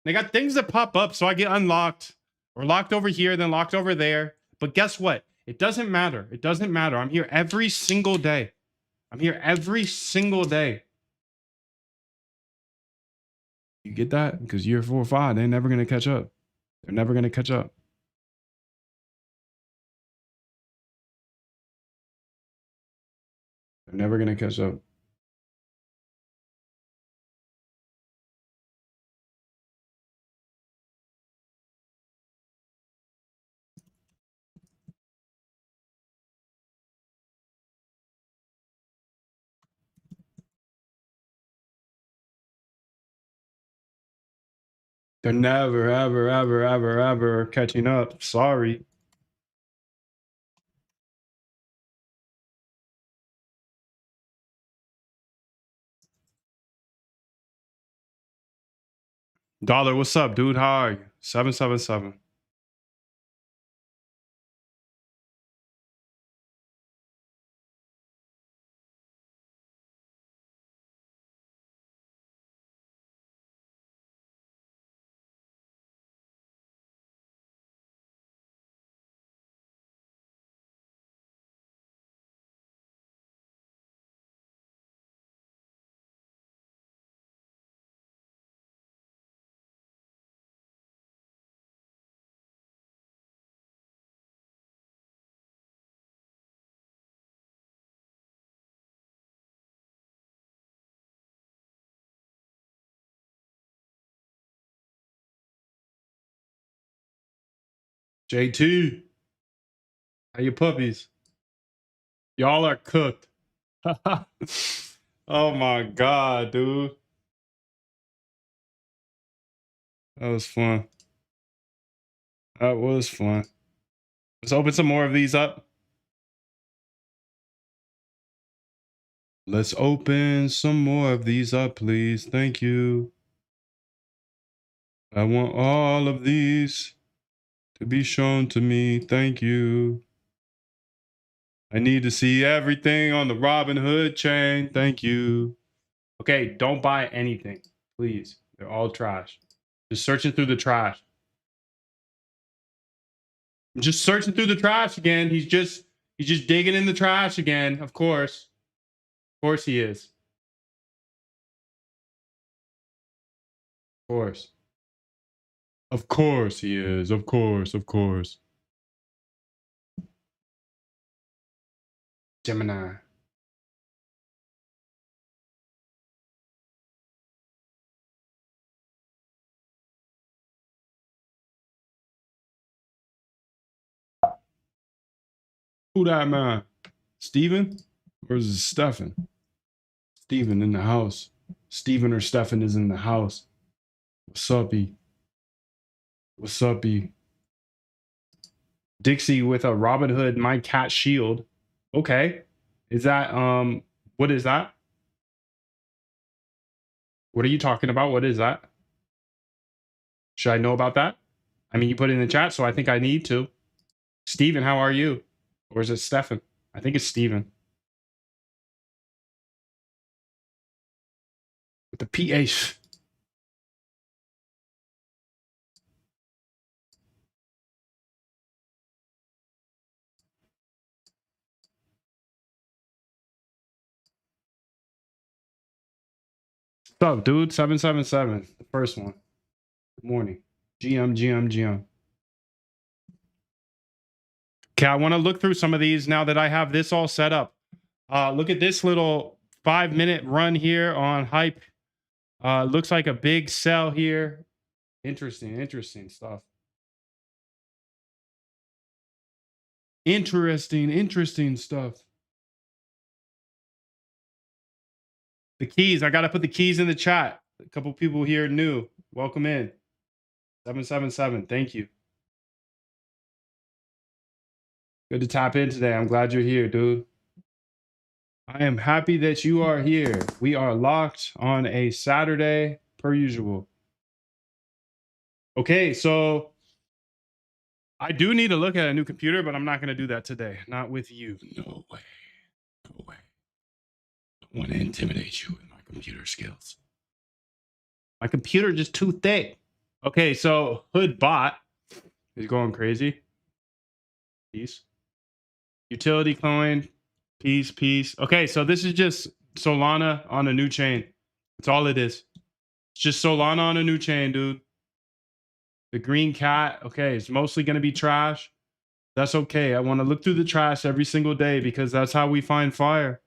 They got things that pop up, so I get unlocked or locked over here, then locked over there. But guess what? It doesn't matter. It doesn't matter. I'm here every single day. I'm here every single day. You get that? Because year 4 or 5, they're never going to catch up. They're never going to catch up. They're never going to catch up. They're never, ever catching up. Sorry. Dollar, what's up, dude? How are you? 777. JT, how you puppies? Y'all are cooked. Oh my god, dude. That was fun. That was fun. Let's open some more of these up. Let's open some more of these up, please. Thank you. I want all of these to be shown to me. Thank you. I need to see everything on the Robin Hood chain. Thank you. Okay, don't buy anything, please. They're all trash. Just searching through the trash. I'm just searching through the trash again. He's just digging in the trash again. Of course. Of course he is. Of course. Of course he is. Of course. Of course. Gemini. Who that man? Steven? Or is it Stefan? Steven in the house. Steven or Stefan is in the house. What's up, E? What's up, E? Dixie with a Robin Hood My Cat shield. Okay. Is that what is that? What are you talking about? What is that? Should I know about that? I mean, you put it in the chat, so I think I need to. Steven, how are you? Or is it Stefan? I think it's Steven. With the PH. What's up, dude? 777. The first one. Good morning. GM. Okay, I want to look through some of these now that I have this all set up. Look at this little 5-minute run here on hype. Looks like a big sell here. Interesting stuff. Interesting stuff. The keys. I got to put the keys in the chat. A couple people here new. Welcome in. 777. Thank you. Good to tap in today. I'm glad you're here, dude. I am happy that you are here. We are locked on a Saturday per usual. Okay, so I do need to look at a new computer, but I'm not going to do that today. Not with you. No way. No way. I want to intimidate you with my computer skills. My computer just too thick. Okay, so Hood Bot is going crazy. Peace. Utility coin. Peace. Okay, so this is just Solana on a new chain. That's all it is. It's just Solana on a new chain, dude. The green cat. Okay, it's mostly going to be trash. That's okay. I want to look through the trash every single day because that's how we find fire.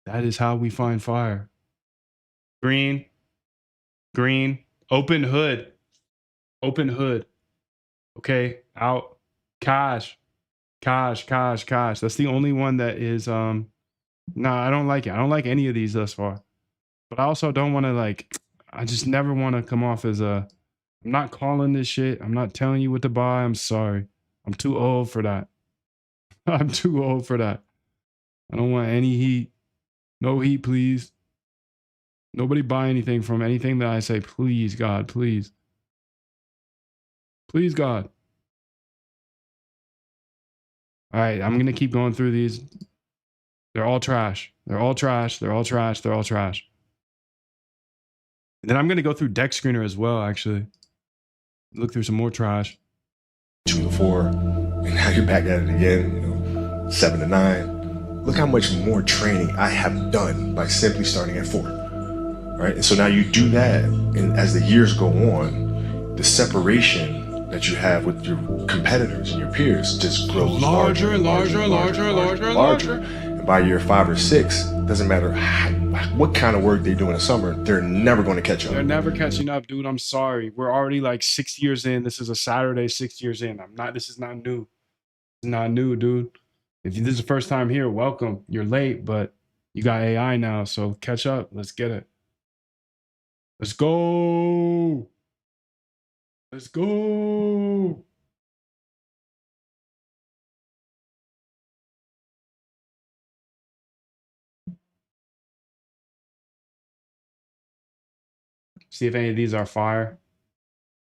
That is how we find fire. Green. Open hood. Okay, out. Cash. That's the only one that is no, I don't like it. I don't like any of these thus far. But I also don't want to I just never want to come off as I'm not calling this shit. I'm not telling you what to buy. I'm sorry. I'm too old for that. I'm too old for that. I don't want any heat. No heat, please. Nobody buy anything from anything that I say. Please, God, please. Please, God. All right, I'm going to keep going through these. They're all trash. They're all trash. They're all trash. They're all trash. And then I'm going to go through Deck Screener as well, actually. Look through some more trash. 2 to 4, and now you're back at it again, you know, 7 to 9. Look how much more training I have done by simply starting at 4. Right? And so now you do that, and as the years go on, the separation that you have with your competitors and your peers just grows larger and larger and larger and larger and larger. And by year 5 or 6, doesn't matter what kind of work they do in the summer, they're never going to catch up. They're never catching up, dude. I'm sorry. We're already like 6 years in. This is a Saturday, 6 years in. This is not new. It's not new, dude. If this is the first time here, welcome. You're late, but you got AI now, so catch up. Let's get it. Let's go. Let's go. See if any of these are fire.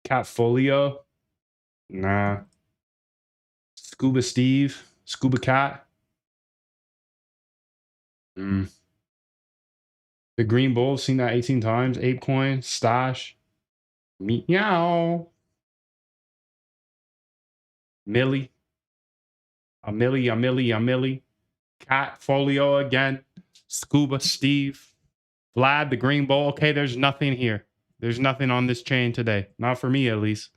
Catfolio. Nah. Scuba Steve. Scuba Cat. The Green Bull. Seen that 18 times. ApeCoin. Stash. Meow. Millie. A Millie. Catfolio again. Scuba Steve. Vlad, the Green Bull. Okay, there's nothing here. There's nothing on this chain today. Not for me, at least.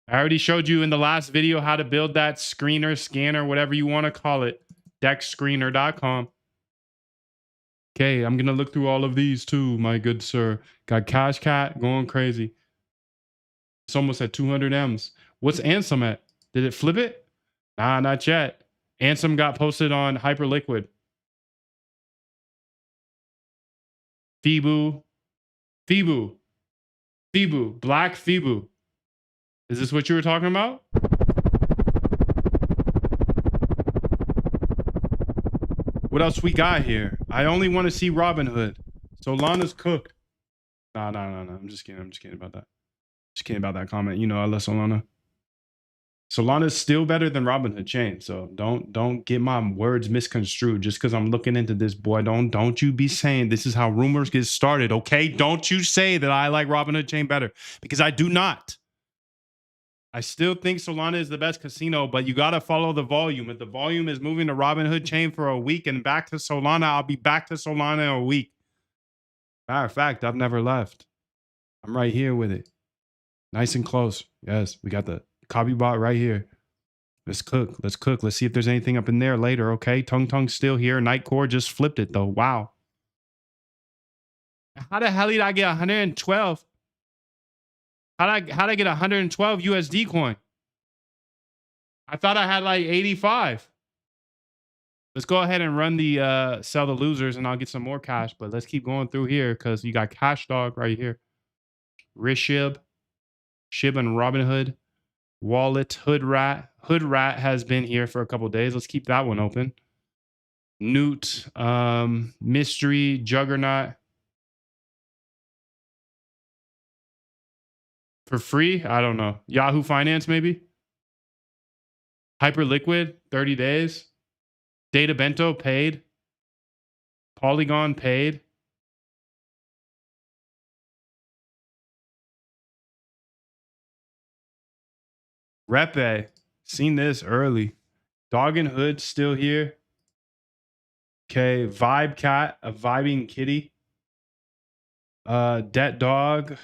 I already showed you in the last video how to build that screener, scanner, whatever you want to call it. Deckscreener.com. Okay, I'm going to look through all of these too, my good sir. Got Cash Cat going crazy. It's almost at 200 M's. What's Ansem at? Did it flip it? Nah, not yet. Ansem got posted on Hyperliquid. Fable. Black Fable. Is this what you were talking about? What else we got here? I only want to see Robinhood. Solana's cooked. No. I'm just kidding about that. Just kidding about that comment. You know I love Solana. Solana's still better than Robinhood chain. So don't get my words misconstrued just because I'm looking into this, boy. Don't you be saying this is how rumors get started, okay? Don't you say that I like Robinhood chain better, because I do not. I still think Solana is the best casino, but you got to follow the volume. If the volume is moving to Robinhood chain for a week and back to Solana, I'll be back to Solana in a week. Matter of fact, I've never left. I'm right here with it. Nice and close. Yes, we got the copy bot right here. Let's cook. Let's see if there's anything up in there later, okay? Tung still here. Nightcore just flipped it, though. Wow. How the hell did I get 112? How'd I get 112 USD coin? I thought I had like 85. Let's go ahead and run the sell the losers and I'll get some more cash. But let's keep going through here because you got Cash Dog right here. Rishib, Shib and Robinhood. Wallet, Hood Rat. Hood Rat has been here for a couple days. Let's keep that one open. Newt, Mystery, Juggernaut. For free? I don't know. Yahoo Finance, maybe? Hyperliquid, 30 days. Data Bento, paid. Polygon, paid. Repe, seen this early. Dog and Hood, still here. Okay, Vibe Cat, a vibing kitty. Det Dog,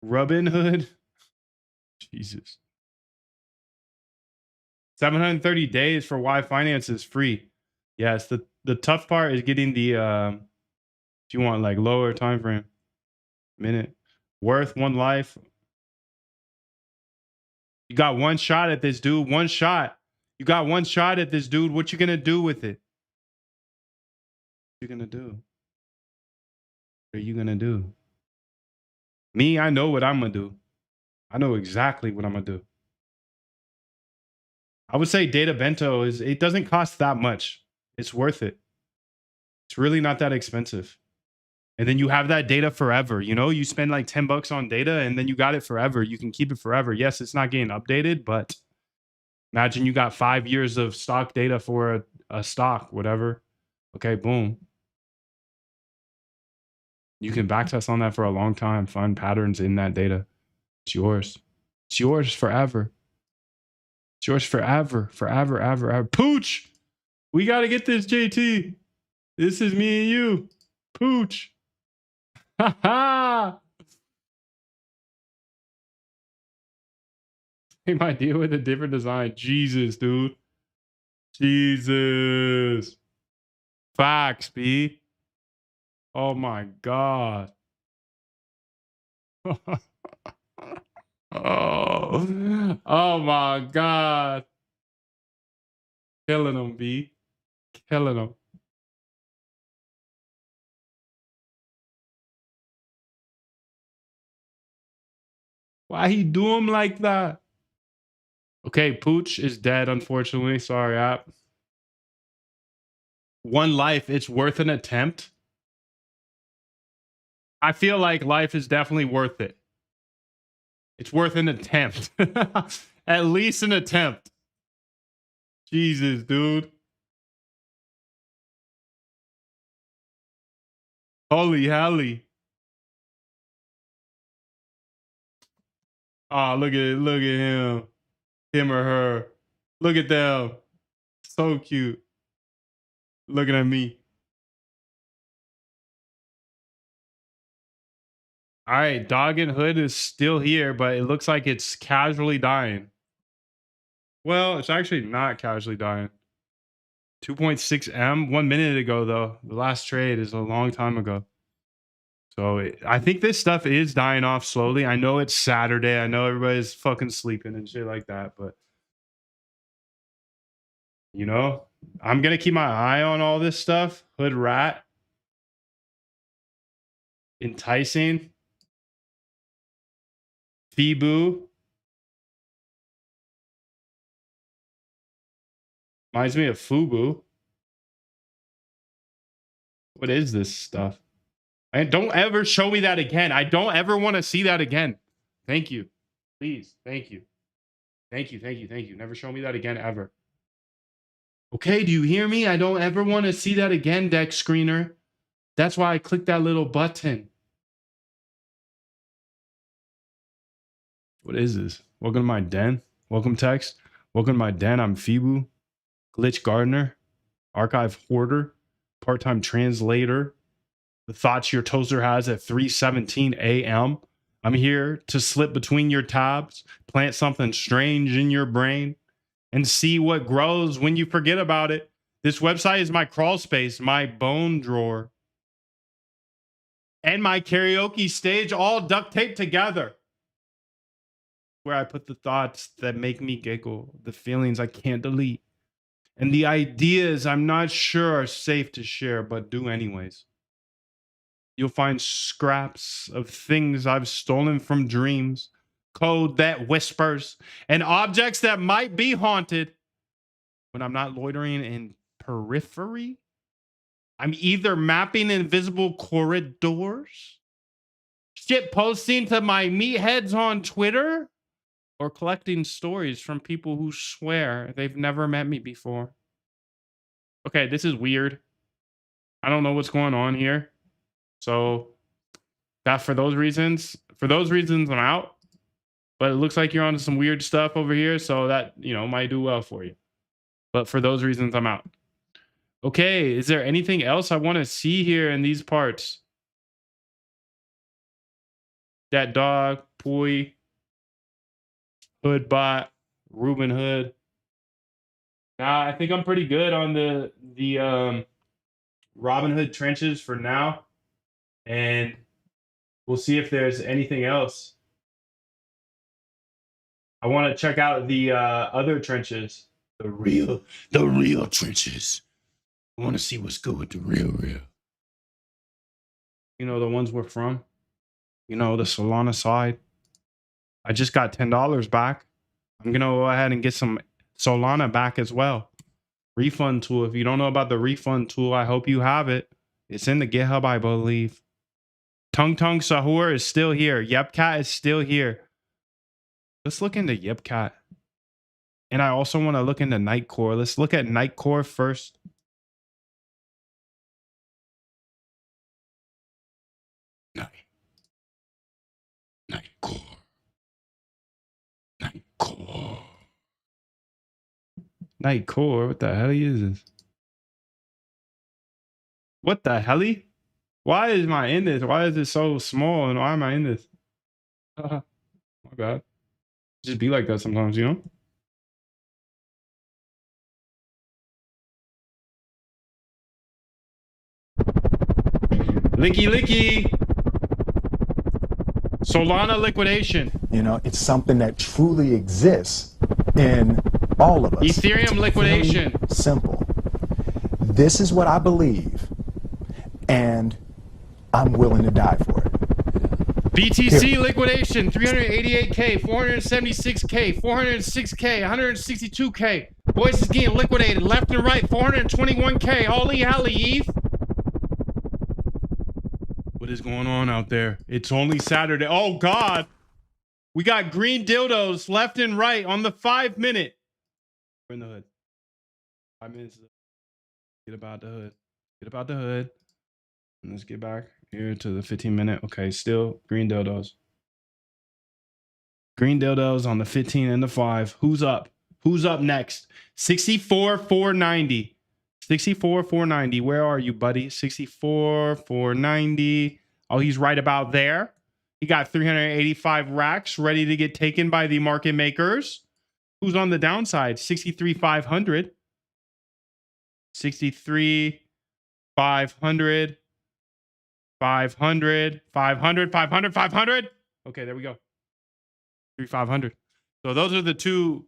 Robin Hood. Jesus. 730 days for Y Finance is free. Yes, the tough part is getting the if you want like lower time frame. Minute. Worth one life. You got one shot at this, dude. One shot. You got one shot at this, dude. What you gonna do with it? What you gonna do? What are you gonna do? Me, I know what I'm gonna do. I know exactly what I'm gonna do. I would say Data Bento it doesn't cost that much. It's worth it. It's really not that expensive. And then you have that data forever. You know, you spend like $10 on data and then you got it forever. You can keep it forever. Yes, it's not getting updated, but imagine you got 5 years of stock data for a stock, whatever. Okay, boom. You can backtest on that for a long time, find patterns in that data. It's yours. It's yours forever. It's yours forever, forever, ever, ever. Pooch! We got to get this, JT. This is me and you. Pooch. Ha ha! Same idea with a different design. Jesus, dude. Jesus. Facts, B. Oh my God. Oh my God. Killing him, B. Killing him. Why he do him like that? Okay, Pooch is dead, unfortunately. Sorry, app. One life, it's worth an attempt. I feel like life is definitely worth it. It's worth an attempt. At least an attempt. Jesus, dude. Holy helly. Oh, look at him. Him or her. Look at them. So cute. Looking at me. All right, Dog and Hood is still here, but it looks like it's casually dying. Well, it's actually not casually dying. 2.6 M 1 minute ago, though. The last trade is a long time ago. So I think this stuff is dying off slowly. I know it's Saturday. I know everybody's fucking sleeping and shit like that, but you know, I'm gonna keep my eye on all this stuff. Hood rat. Enticing. Fable. Reminds me of Fubu. What is this stuff? And don't ever show me that again. I don't ever want to see that again. Thank you. Please. Thank you. Thank you. Thank you. Thank you. Never show me that again ever. Okay, do you hear me? I don't ever want to see that again, deck screener. That's why I clicked that little button. What is this? Welcome to my den. Welcome text. Welcome to my den. I'm Fable. Glitch Gardener. Archive Hoarder. Part-time translator. The thoughts your toaster has at 3:17 a.m. I'm here to slip between your tabs, plant something strange in your brain, and see what grows when you forget about it. This website is my crawl space, my bone drawer, and my karaoke stage all duct taped together. Where I put the thoughts that make me giggle, the feelings I can't delete, and the ideas I'm not sure are safe to share, but do anyways. You'll find scraps of things I've stolen from dreams, code that whispers, and objects that might be haunted. When I'm not loitering in periphery, I'm either mapping invisible corridors, shit posting to my meatheads on Twitter, or collecting stories from people who swear they've never met me before. Okay, this is weird. I don't know what's going on here. So that for those reasons, I'm out. But it looks like you're onto some weird stuff over here, so that, you know, might do well for you. But for those reasons, I'm out. Okay, is there anything else I want to see here in these parts? That dog, Pui, Hoodbot, Ruben Hood. Nah, I think I'm pretty good on the Robin Hood trenches for now. And we'll see if there's anything else. I want to check out the other trenches. The real trenches. I want to see what's good with the real. You know, the ones we're from. You know, the Solana side. I just got $10 back. I'm going to go ahead and get some Solana back as well. Refund tool. If you don't know about the refund tool, I hope you have it. It's in the GitHub, I believe. Tung Tung Sahur is still here. Yepcat is still here. Let's look into Yepcat. And I also want to look into Nightcore. Let's look at Nightcore first. Nightcore. Nightcore. Nightcore. What the hell is this? What the hell? Why is my in this? Why is it so small? And why am I in this? My bad. Just be like that sometimes, you know? Licky licky. Solana liquidation. You know, it's something that truly exists in all of us. Ethereum liquidation. Really simple. This is what I believe, and I'm willing to die for it. BTC liquidation, 388K, 476K, 406K, 162K. Boys is getting liquidated left and right, 421K. Holy hally, ETH. What is going on out there? It's only Saturday. Oh, God. We got green dildos left and right on the 5-minute. We're in the hood. 5 minutes. Get about the hood. Get about the hood. And let's get back here to the 15-minute. Okay, still green dildos. Green dildos on the 15 and the 5. Who's up? Who's up next? 64,490. 64,490. Where are you, buddy? 64,490. Oh, he's right about there. He got 385 racks ready to get taken by the market makers. Who's on the downside? 63,500. 63,500. 500, 500, 500, 500. Okay, there we go. 3,500. So those are the two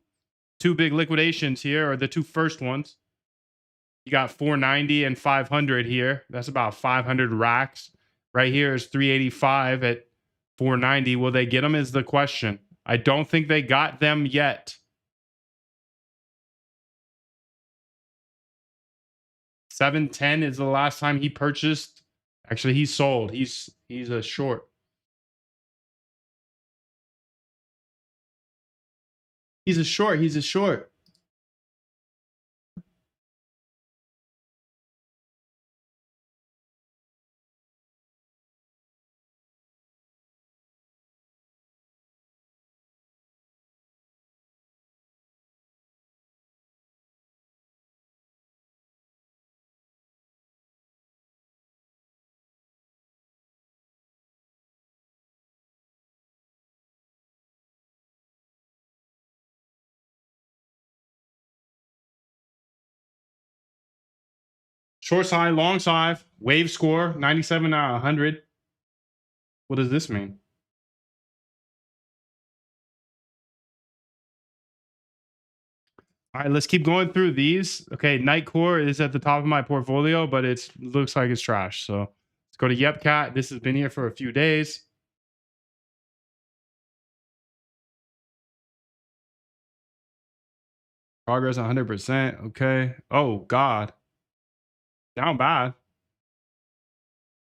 big liquidations here, or the two first ones. You got 490 and 500 here. That's about 500 racks. Right here is 385 at 490. Will they get them is the question. I don't think they got them yet. 710 is the last time he purchased. Actually, he's sold. He's a short. He's a short. He's a short. Short side, long side, wave score, 97 out of 100. What does this mean? All right, let's keep going through these. Okay, Nightcore is at the top of my portfolio, but it looks like it's trash. So let's go to Yepcat. This has been here for a few days. Progress 100%. Okay. Oh, God. Down bad.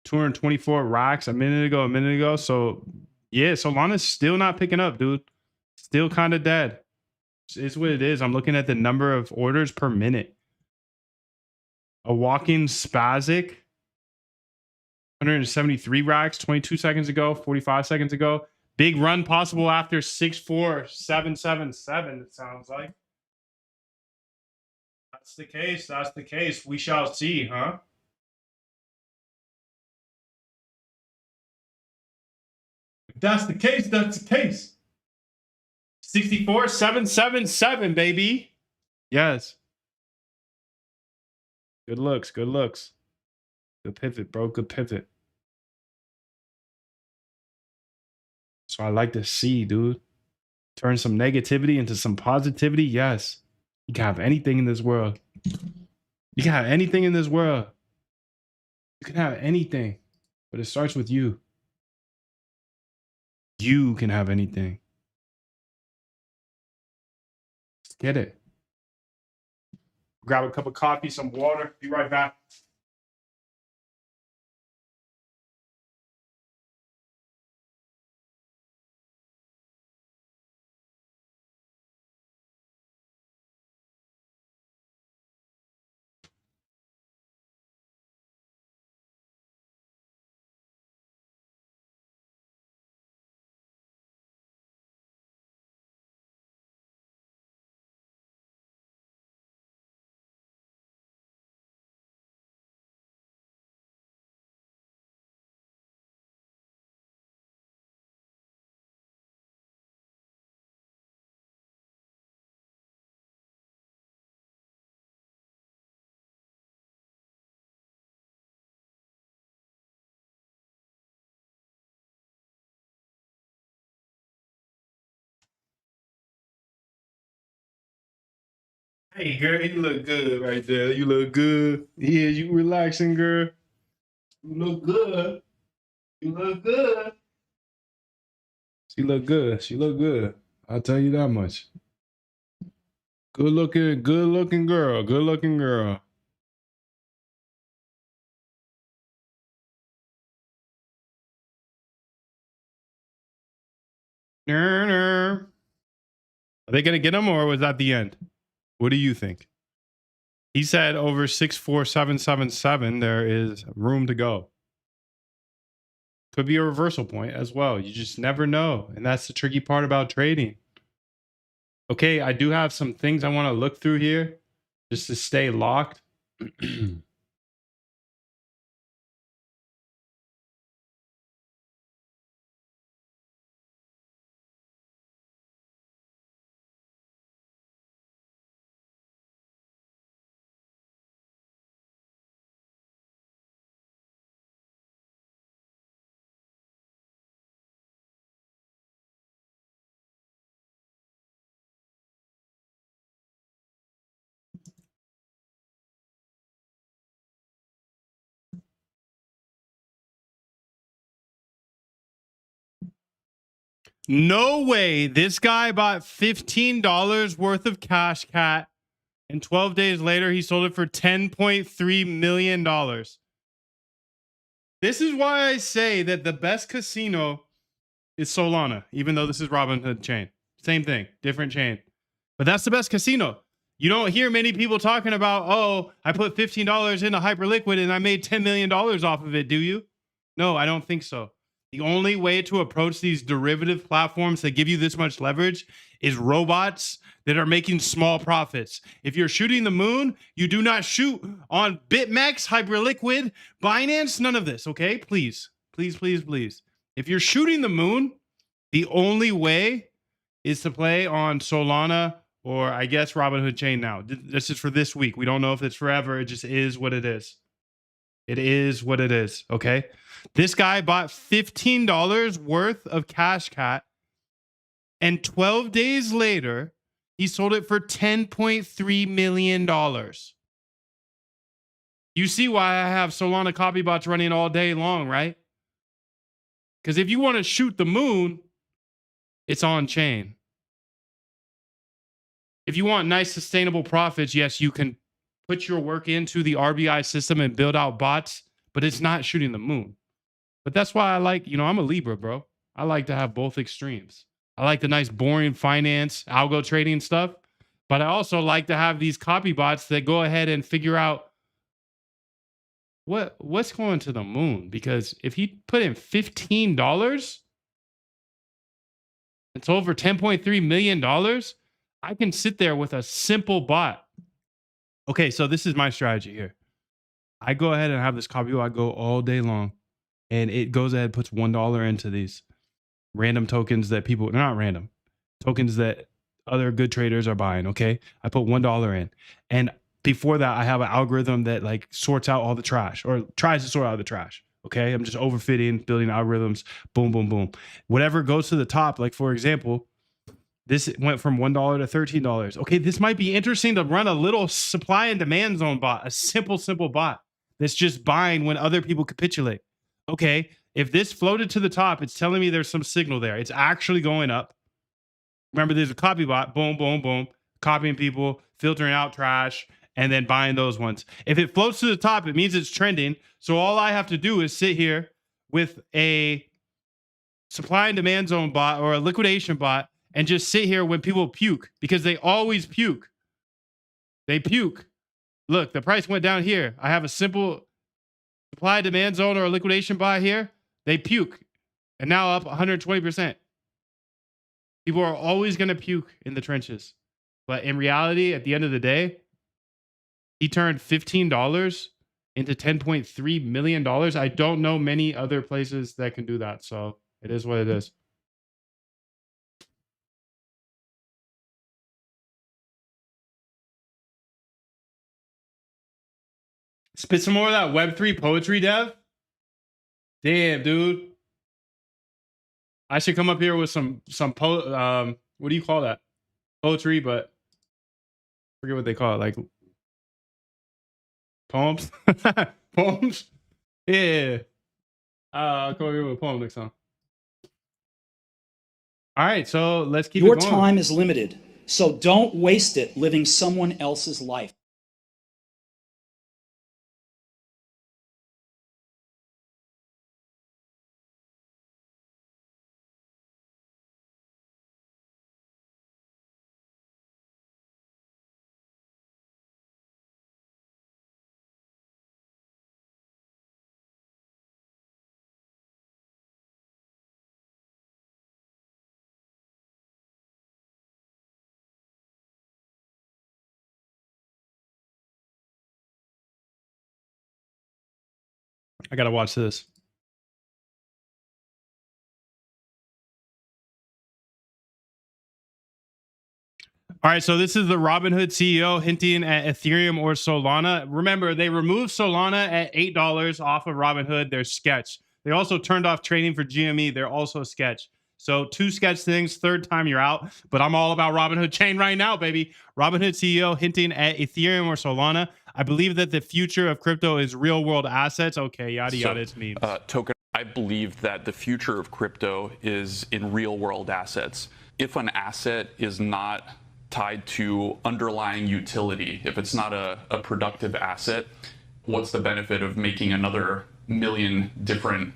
224 racks a minute ago. So, yeah, Solana's still not picking up, dude. Still kind of dead. It's what it is. I'm looking at the number of orders per minute. A walking Spazic, 173 racks 22 seconds ago, 45 seconds ago. Big run possible after 64777, it sounds like. That's the case. That's the case. We shall see, huh? If that's the case, that's the case. 64,777, baby. Yes. Good looks. Good looks. Good pivot, bro. Good pivot. So I like to see, dude. Turn some negativity into some positivity. Yes. You can have anything in this world. You can have anything in this world. You can have anything. But it starts with you. You can have anything. Let's get it. Grab a cup of coffee, some water. Be right back. Hey, girl, you look good right there. You look good. Yeah, you relaxing, girl. You look good. You look good. She look good. She look good. I'll tell you that much. Good looking girl. Good looking girl. Are they gonna get him, or was that the end? What do you think? He said over 64777. There is room to go. Could be a reversal point as well. You just never know, and that's the tricky part about trading. Okay, I do have some things I want to look through here just to stay locked. No way. This guy bought $15 worth of Cash Cat, and 12 days later, he sold it for $10.3 million. This is why I say that the best casino is Solana, even though this is Robinhood chain. Same thing, different chain. But that's the best casino. You don't hear many people talking about, oh, I put $15 into Hyperliquid and I made $10 million off of it, do you? No, I don't think so. The only way to approach these derivative platforms that give you this much leverage is robots that are making small profits. If you're shooting the moon, you do not shoot on BitMEX, Hyperliquid, Binance, none of this, okay? Please, please, please, please. If you're shooting the moon, the only way is to play on Solana or I guess Robinhood chain now. This is for this week. We don't know if it's forever. It just is what it is. It is what it is, okay? This guy bought $15 worth of Cash Cat, and 12 days later, he sold it for $10.3 million. You see why I have Solana copy bots running all day long, right? Because if you want to shoot the moon, it's on chain. If you want nice sustainable profits, yes, you can put your work into the RBI system and build out bots, but it's not shooting the moon. But that's why I like, I'm a Libra, bro. I like to have both extremes. I like the nice, boring finance, algo trading stuff, but I also like to have these copy bots that go ahead and figure out what's going to the moon. Because if he put in $15, it's over $10.3 million. I can sit there with a simple bot. Okay, so this is my strategy here. I go ahead and have this copy bot go all day long, and it goes ahead and puts $1 into these random tokens that people, they're not random, tokens that other good traders are buying, okay? I put $1 in. And before that, I have an algorithm that like sorts out all the trash or tries to sort out the trash, okay? I'm just overfitting, building algorithms, boom, boom, boom. Whatever goes to the top, like for example, this went from $1 to $13. Okay, this might be interesting to run a little supply and demand zone bot, a simple bot that's just buying when other people capitulate. Okay, if this floated to the top, it's telling me there's some signal there. It's actually going up. Remember, there's a copy bot, boom, boom, boom, copying people, filtering out trash, and then buying those ones. If it floats to the top, it means it's trending. So all I have to do is sit here with a supply and demand zone bot or a liquidation bot and just sit here when people puke, because they always puke. They puke. Look, the price went down here. I have a simple supply demand zone or a liquidation bot here. They puke. And now up 120%. People are always going to puke in the trenches. But in reality, at the end of the day, he turned $15 into $10.3 million. I don't know many other places that can do that. So it is what it is. Spit some more of that Web3 poetry, Dev. Damn, dude. I should come up here with some what do you call that? Poetry, but forget what they call it, like poems. Poems. Yeah. I'll come here with a poem next time. All right, so let's keep Your it going. time is limited, so don't waste it living someone else's life. I gotta watch this. All right, so this is the Robinhood CEO hinting at Ethereum or Solana. Remember, they removed Solana at $8 off of Robinhood. They're sketch. They also turned off trading for GME. They're also sketch. So 2 sketch things. Third time you're out. But I'm all about Robinhood chain right now, baby. Robinhood CEO hinting at Ethereum or Solana. I believe that the future of crypto is real world assets. Okay, yada yada. It's memes. Token. I believe that the future of crypto is in real world assets. If an asset is not tied to underlying utility, if it's not a productive asset, what's the benefit of making another million different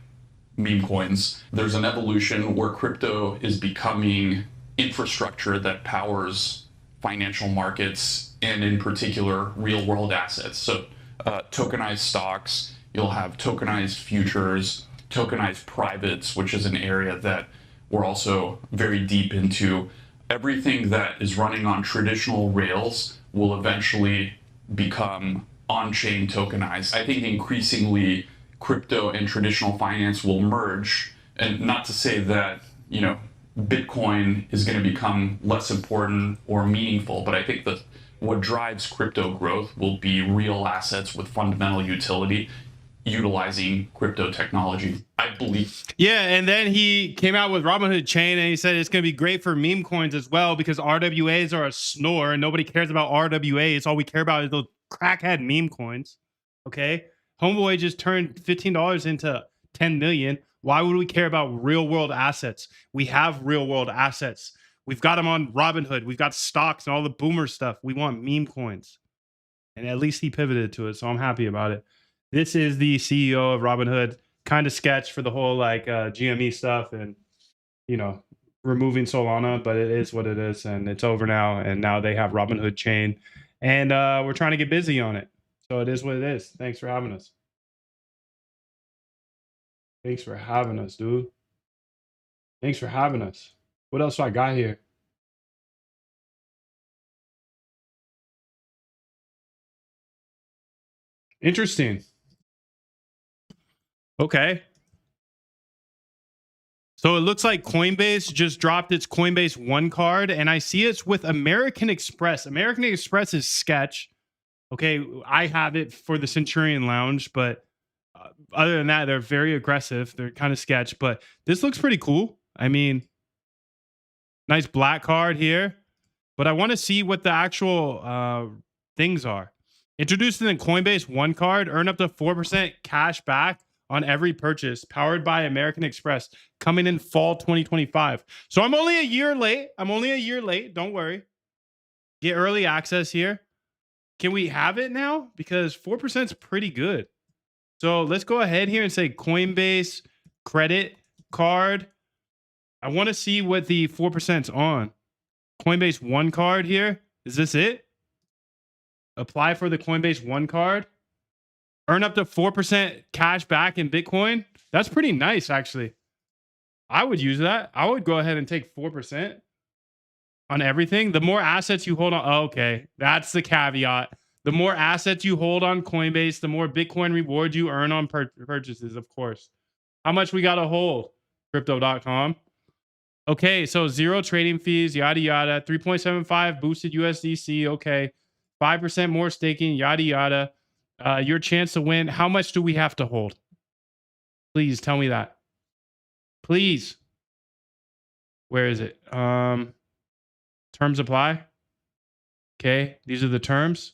meme coins? There's an evolution where crypto is becoming infrastructure that powers financial markets and in particular real world assets. So tokenized stocks, you'll have tokenized futures, tokenized privates, which is an area that we're also very deep into. Everything that is running on traditional rails will eventually become on-chain tokenized. I think increasingly crypto and traditional finance will merge, and not to say that, you know, Bitcoin is going to become less important or meaningful, but I think that what drives crypto growth will be real assets with fundamental utility utilizing crypto technology, I believe. Yeah, and then he came out with Robinhood Chain and he said it's going to be great for meme coins as well because RWAs are a snore and nobody cares about RWAs. All we care about is those crackhead meme coins. Okay? Homeboy just turned $15 into 10 million. Why would we care about real world assets? We have real world assets. We've got them on Robinhood. We've got stocks and all the boomer stuff. We want meme coins. And at least he pivoted to it, so I'm happy about it. This is the CEO of Robinhood, kind of sketch for the whole like GME stuff and, you know, removing Solana, but it is what it is and it's over now. And now they have Robinhood Chain and we're trying to get busy on it. So it is what it is. Thanks for having us. Thanks for having us, dude. Thanks for having us. What else do I got here? Interesting. Okay. So it looks like Coinbase just dropped its Coinbase One card, and I see it's with American Express. American Express is sketch. Okay, I have it for the Centurion Lounge, but other than that, they're very aggressive. They're kind of sketch, but this looks pretty cool. I mean, nice black card here, but I want to see what the actual things are. Introducing the Coinbase One card, earn up to 4% cash back on every purchase, powered by American Express, coming in fall 2025. So I'm only a year late. Don't worry. Get early access here. Can we have it now? Because 4% is pretty good. So let's go ahead here and say Coinbase credit card. I want to see what the 4% is on. Coinbase One card here. Is this it? Apply for the Coinbase One card. Earn up to 4% cash back in Bitcoin. That's pretty nice, actually. I would use that. I would go ahead and take 4% on everything. The more assets you hold on. Oh, okay. That's the caveat. The more assets you hold on Coinbase, the more Bitcoin reward you earn on purchases, of course. How much we got to hold? Crypto.com. Okay, so 0 trading fees, yada, yada. 3.75 boosted USDC. Okay. 5% more staking, yada, yada. Your chance to win. How much do we have to hold? Please tell me that. Please. Where is it? Terms apply. Okay, these are the terms.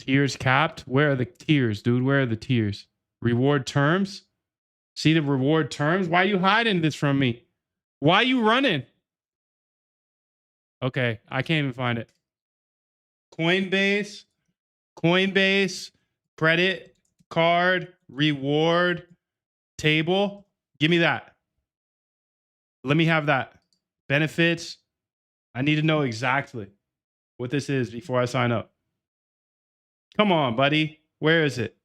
Tiers capped. Where are the tiers, dude? Where are the tiers? Reward terms. See the reward terms? Why are you hiding this from me? Why are you running? Okay, I can't even find it. Coinbase, credit card, reward table. Give me that. Let me have that. Benefits. I need to know exactly what this is before I sign up. Come on, buddy. Where is it?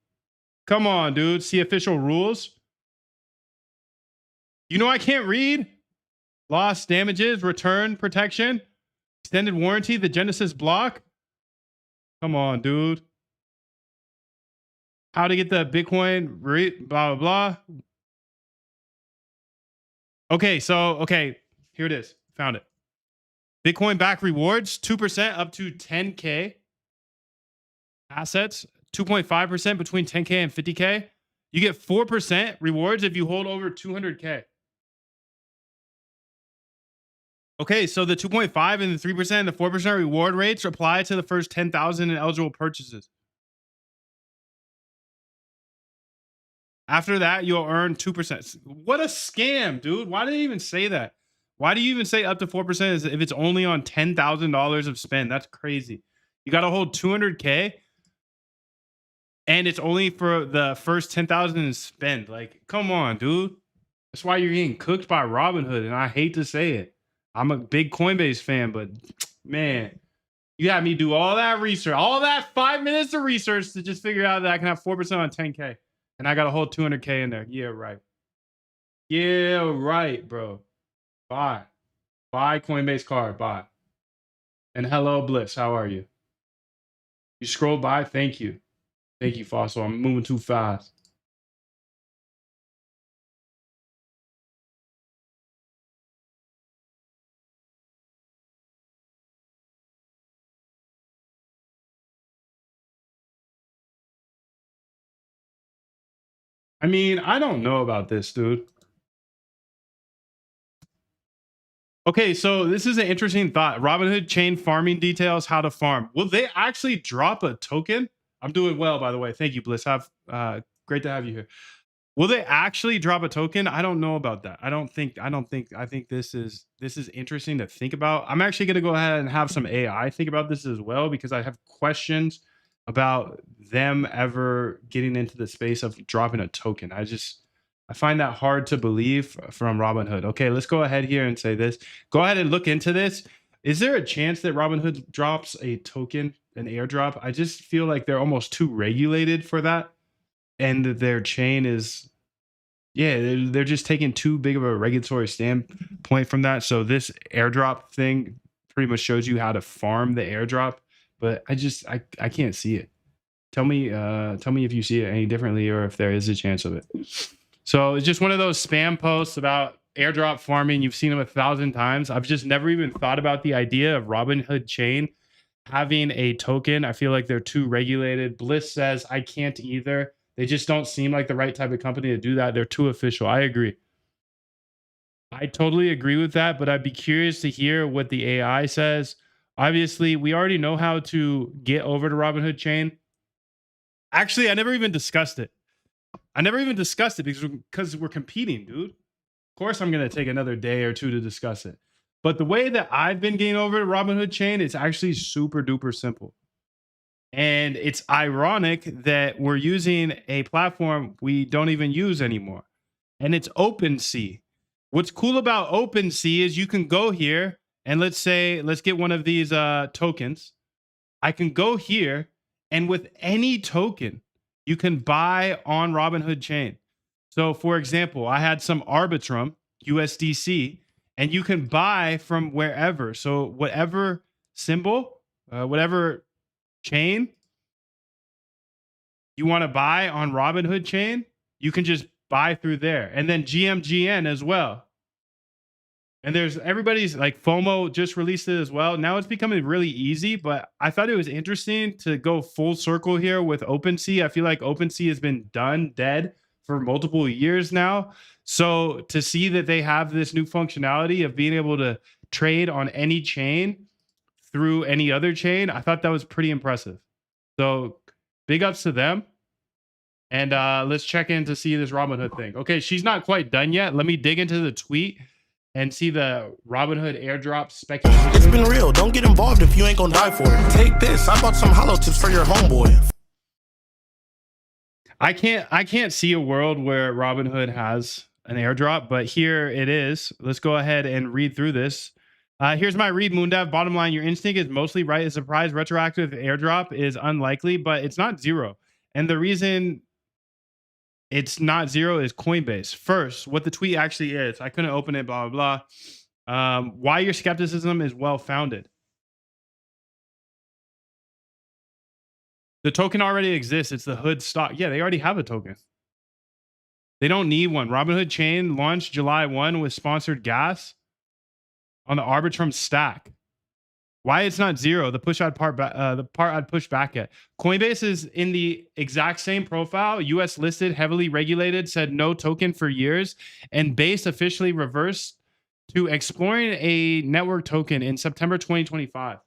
Come on, dude. See official rules. You know I can't read. Loss, damages, return protection, extended warranty, the Genesis block. Come on, dude. How to get the Bitcoin, blah, blah, blah. Okay, here it is. Found it. Bitcoin back rewards, 2% up to 10K. Assets, 2.5% between 10K and 50K. You get 4% rewards if you hold over 200K. Okay, so the 2.5 and the 3% and the 4% reward rates apply to the first 10,000 in eligible purchases. After that, you'll earn 2%. What a scam, dude. Why did they even say that? Why do you even say up to 4% if it's only on $10,000 of spend? That's crazy. You got to hold 200K and it's only for the first 10,000 in spend. Like, come on, dude. That's why you're getting cooked by Robinhood. And I hate to say it. I'm a big Coinbase fan, but man, you had me do all that research, all that 5 minutes of research to just figure out that I can have 4% on 10K. And I got a whole 200K in there. Yeah, right. Yeah, right, bro. Buy Coinbase card. Buy. And hello, Bliss. How are you? You scroll by. Thank you. Thank you, Fossil. I'm moving too fast. I mean, I don't know about this, dude. Okay, so this is an interesting thought. Robinhood chain farming details, how to farm. Will they actually drop a token? I'm doing well, by the way. Thank you, Bliss. Great to have you here. Will they actually drop a token? I don't know about that. I think this is interesting to think about. I'm actually going to go ahead and have some AI think about this as well, because I have questions about them ever getting into the space of dropping a token. I find that hard to believe from Robinhood. Okay, let's go ahead here and say this. Go ahead and look into this. Is there a chance that Robinhood drops a token, an airdrop? I just feel like they're almost too regulated for that. And their chain is, yeah, they're just taking too big of a regulatory standpoint from that. So this airdrop thing pretty much shows you how to farm the airdrop, but I can't see it. Tell me if you see it any differently or if there is a chance of it. So it's just one of those spam posts about airdrop farming. You've seen them 1,000 times. I've just never even thought about the idea of Robinhood chain having a token. I feel like they're too regulated. Bliss says I can't either. They just don't seem like the right type of company to do that. They're too official. I agree. I totally agree with that, but I'd be curious to hear what the AI says. Obviously, we already know how to get over to Robinhood chain. Actually, I never even discussed it. Because we're competing, dude. Of course, I'm going to take another day or two to discuss it. But the way that I've been getting over to Robinhood chain, it's actually super duper simple. And it's ironic that we're using a platform we don't even use anymore. And it's OpenSea. What's cool about OpenSea is you can go here and let's get one of these tokens. I can go here and with any token, you can buy on Robinhood chain. So for example, I had some Arbitrum USDC and you can buy from wherever. So whatever symbol, whatever chain you want to buy on Robinhood chain, you can just buy through there. And then GMGN as well. And there's everybody's like FOMO just released it as well. Now it's becoming really easy, but I thought it was interesting to go full circle here with OpenSea. I feel like OpenSea has been dead for multiple years now. So to see that they have this new functionality of being able to trade on any chain through any other chain, I thought that was pretty impressive. So big ups to them. And let's check in to see this Robinhood thing. Okay, she's not quite done yet. Let me dig into the tweet and see the Robinhood airdrop speculation. It's been real. Don't get involved if you ain't gonna die for it. Take this. I bought some hollow tips for your homeboy. I can't see a world where Robinhood has an airdrop, but here it is. Let's go ahead and read through this. Here's my read, Moondev. Bottom line, your instinct is mostly right. A surprise retroactive airdrop is unlikely, but it's not zero. And the reason it's not zero is Coinbase. First, what the tweet actually is. I couldn't open it, blah, blah, blah. Why your skepticism is well-founded. The token already exists. It's the Hood stock. Yeah, they already have a token. They don't need one. Robinhood chain launched July 1 with sponsored gas on the Arbitrum stack. Why it's not zero? The part I'd push back at. Coinbase is in the exact same profile. U.S. listed, heavily regulated, said no token for years, and Base officially reversed to exploring a network token in September 2025.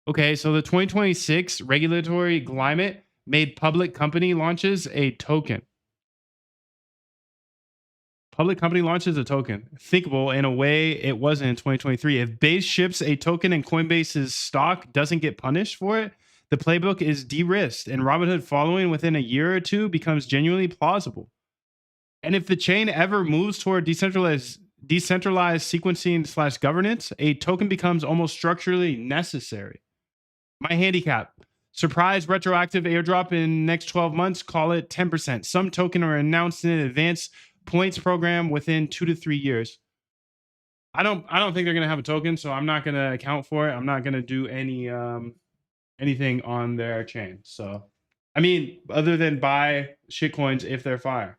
Okay, so the 2026 regulatory climate made public company launches a token. Public company launches a token. Thinkable in a way it wasn't in 2023. If Base ships a token and Coinbase's stock doesn't get punished for it, the playbook is de-risked, and Robinhood following within a year or two becomes genuinely plausible. And if the chain ever moves toward decentralized sequencing / governance, a token becomes almost structurally necessary. My handicap: surprise retroactive airdrop in next 12 months, call it 10%. Some token are announced in advance points program within 2 to 3 years. I don't think they're gonna have a token, so I'm not gonna account for it. I'm not gonna do any anything on their chain. So I mean, other than buy shitcoins if they're fire.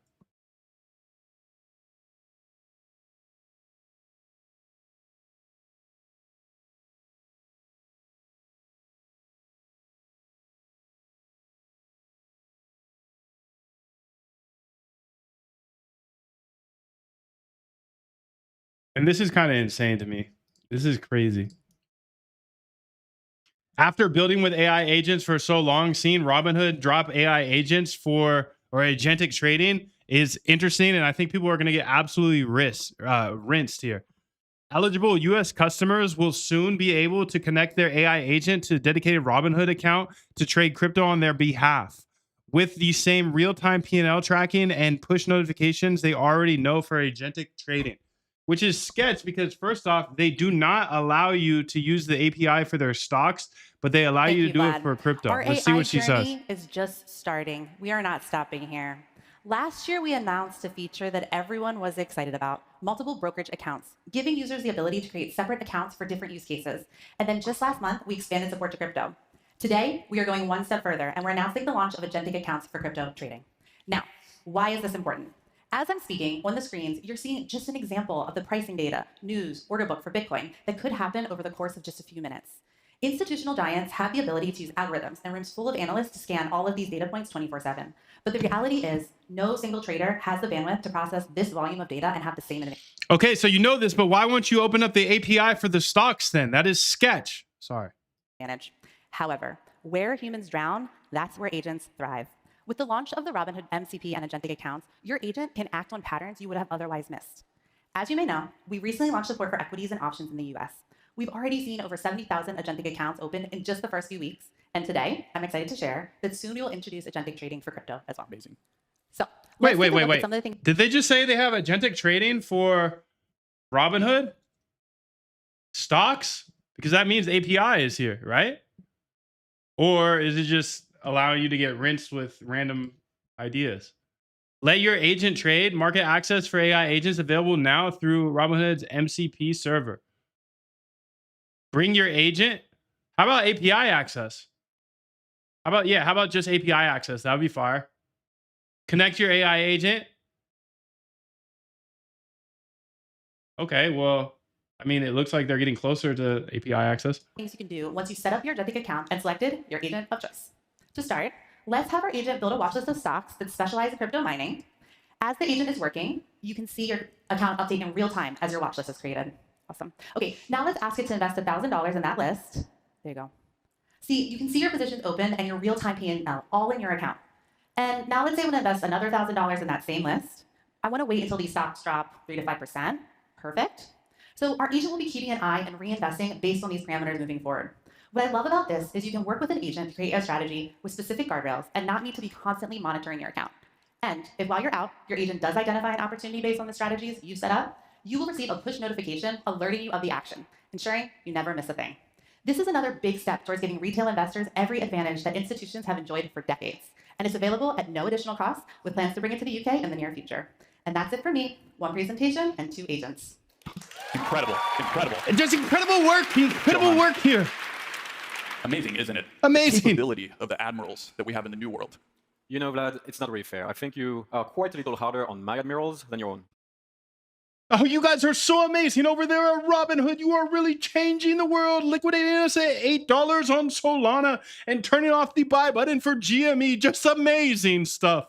And this is kind of insane to me. This is crazy. After building with AI agents for so long, seeing Robinhood drop AI agents for or agentic trading is interesting, and I think people are going to get absolutely rinsed here. Eligible U.S. customers will soon be able to connect their AI agent to a dedicated Robinhood account to trade crypto on their behalf with the same real-time P&L tracking and push notifications they already know for agentic trading. Which is sketch because first off, they do not allow you to use the API for their stocks, but they allow you to do it for crypto. Let's see what she says. Our AI journey is just starting. We are not stopping here. Last year, we announced a feature that everyone was excited about: multiple brokerage accounts, giving users the ability to create separate accounts for different use cases. And then just last month, we expanded support to crypto. Today, we are going one step further, and we're announcing the launch of agentic accounts for crypto trading. Now, why is this important? As I'm speaking, on the screens, you're seeing just an example of the pricing data, news, order book for Bitcoin that could happen over the course of just a few minutes. Institutional giants have the ability to use algorithms and rooms full of analysts to scan all of these data points 24/7. But the reality is, no single trader has the bandwidth to process this volume of data and have the same advantage. Okay, so you know this, but why won't you open up the API for the stocks then? That is sketch. Sorry. However, where humans drown, that's where agents thrive. With the launch of the Robinhood MCP and agentic accounts, your agent can act on patterns you would have otherwise missed. As you may know, we recently launched support for equities and options in the US. We've already seen over 70,000 agentic accounts open in just the first few weeks. And today, I'm excited to share that soon we will introduce agentic trading for crypto as well. Amazing. So wait. Did they just say they have agentic trading for Robinhood stocks? Because that means API is here, right? Or is it just allowing you to get rinsed with random ideas? Let your agent trade. Market access for AI agents available now through Robinhood's MCP server. Bring your agent. How about API access? How about just API access? That would be fire. Connect your AI agent. Okay, well, I mean, it looks like they're getting closer to API access. Things you can do once you set up your agentic account and selected your agent of choice. To start, let's have our agent build a watch list of stocks that specialize in crypto mining. As the agent is working, you can see your account update in real time as your watch list is created. Awesome. Okay, now let's ask it to invest $1,000 in that list. There you go. See, you can see your positions open and your real-time P&L all in your account. And now let's say I want to invest another $1,000 in that same list. I want to wait until these stocks drop 3 to 5%. Perfect. So our agent will be keeping an eye and reinvesting based on these parameters moving forward. What I love about this is you can work with an agent to create a strategy with specific guardrails and not need to be constantly monitoring your account. And if while you're out, your agent does identify an opportunity based on the strategies you set up, you will receive a push notification alerting you of the action, ensuring you never miss a thing. This is another big step towards giving retail investors every advantage that institutions have enjoyed for decades. And it's available at no additional cost with plans to bring it to the UK in the near future. And that's it for me. 1 presentation and 2 agents. Incredible, incredible. Just incredible work here. Amazing, isn't it? Amazing. The capability of the admirals that we have in the new world. You know, Vlad, it's not really fair. I think you are quite a little harder on my admirals than your own. Oh, you guys are so amazing over there at Robinhood. You are really changing the world, liquidating us at $8 on Solana and turning off the buy button for GME. Just amazing stuff.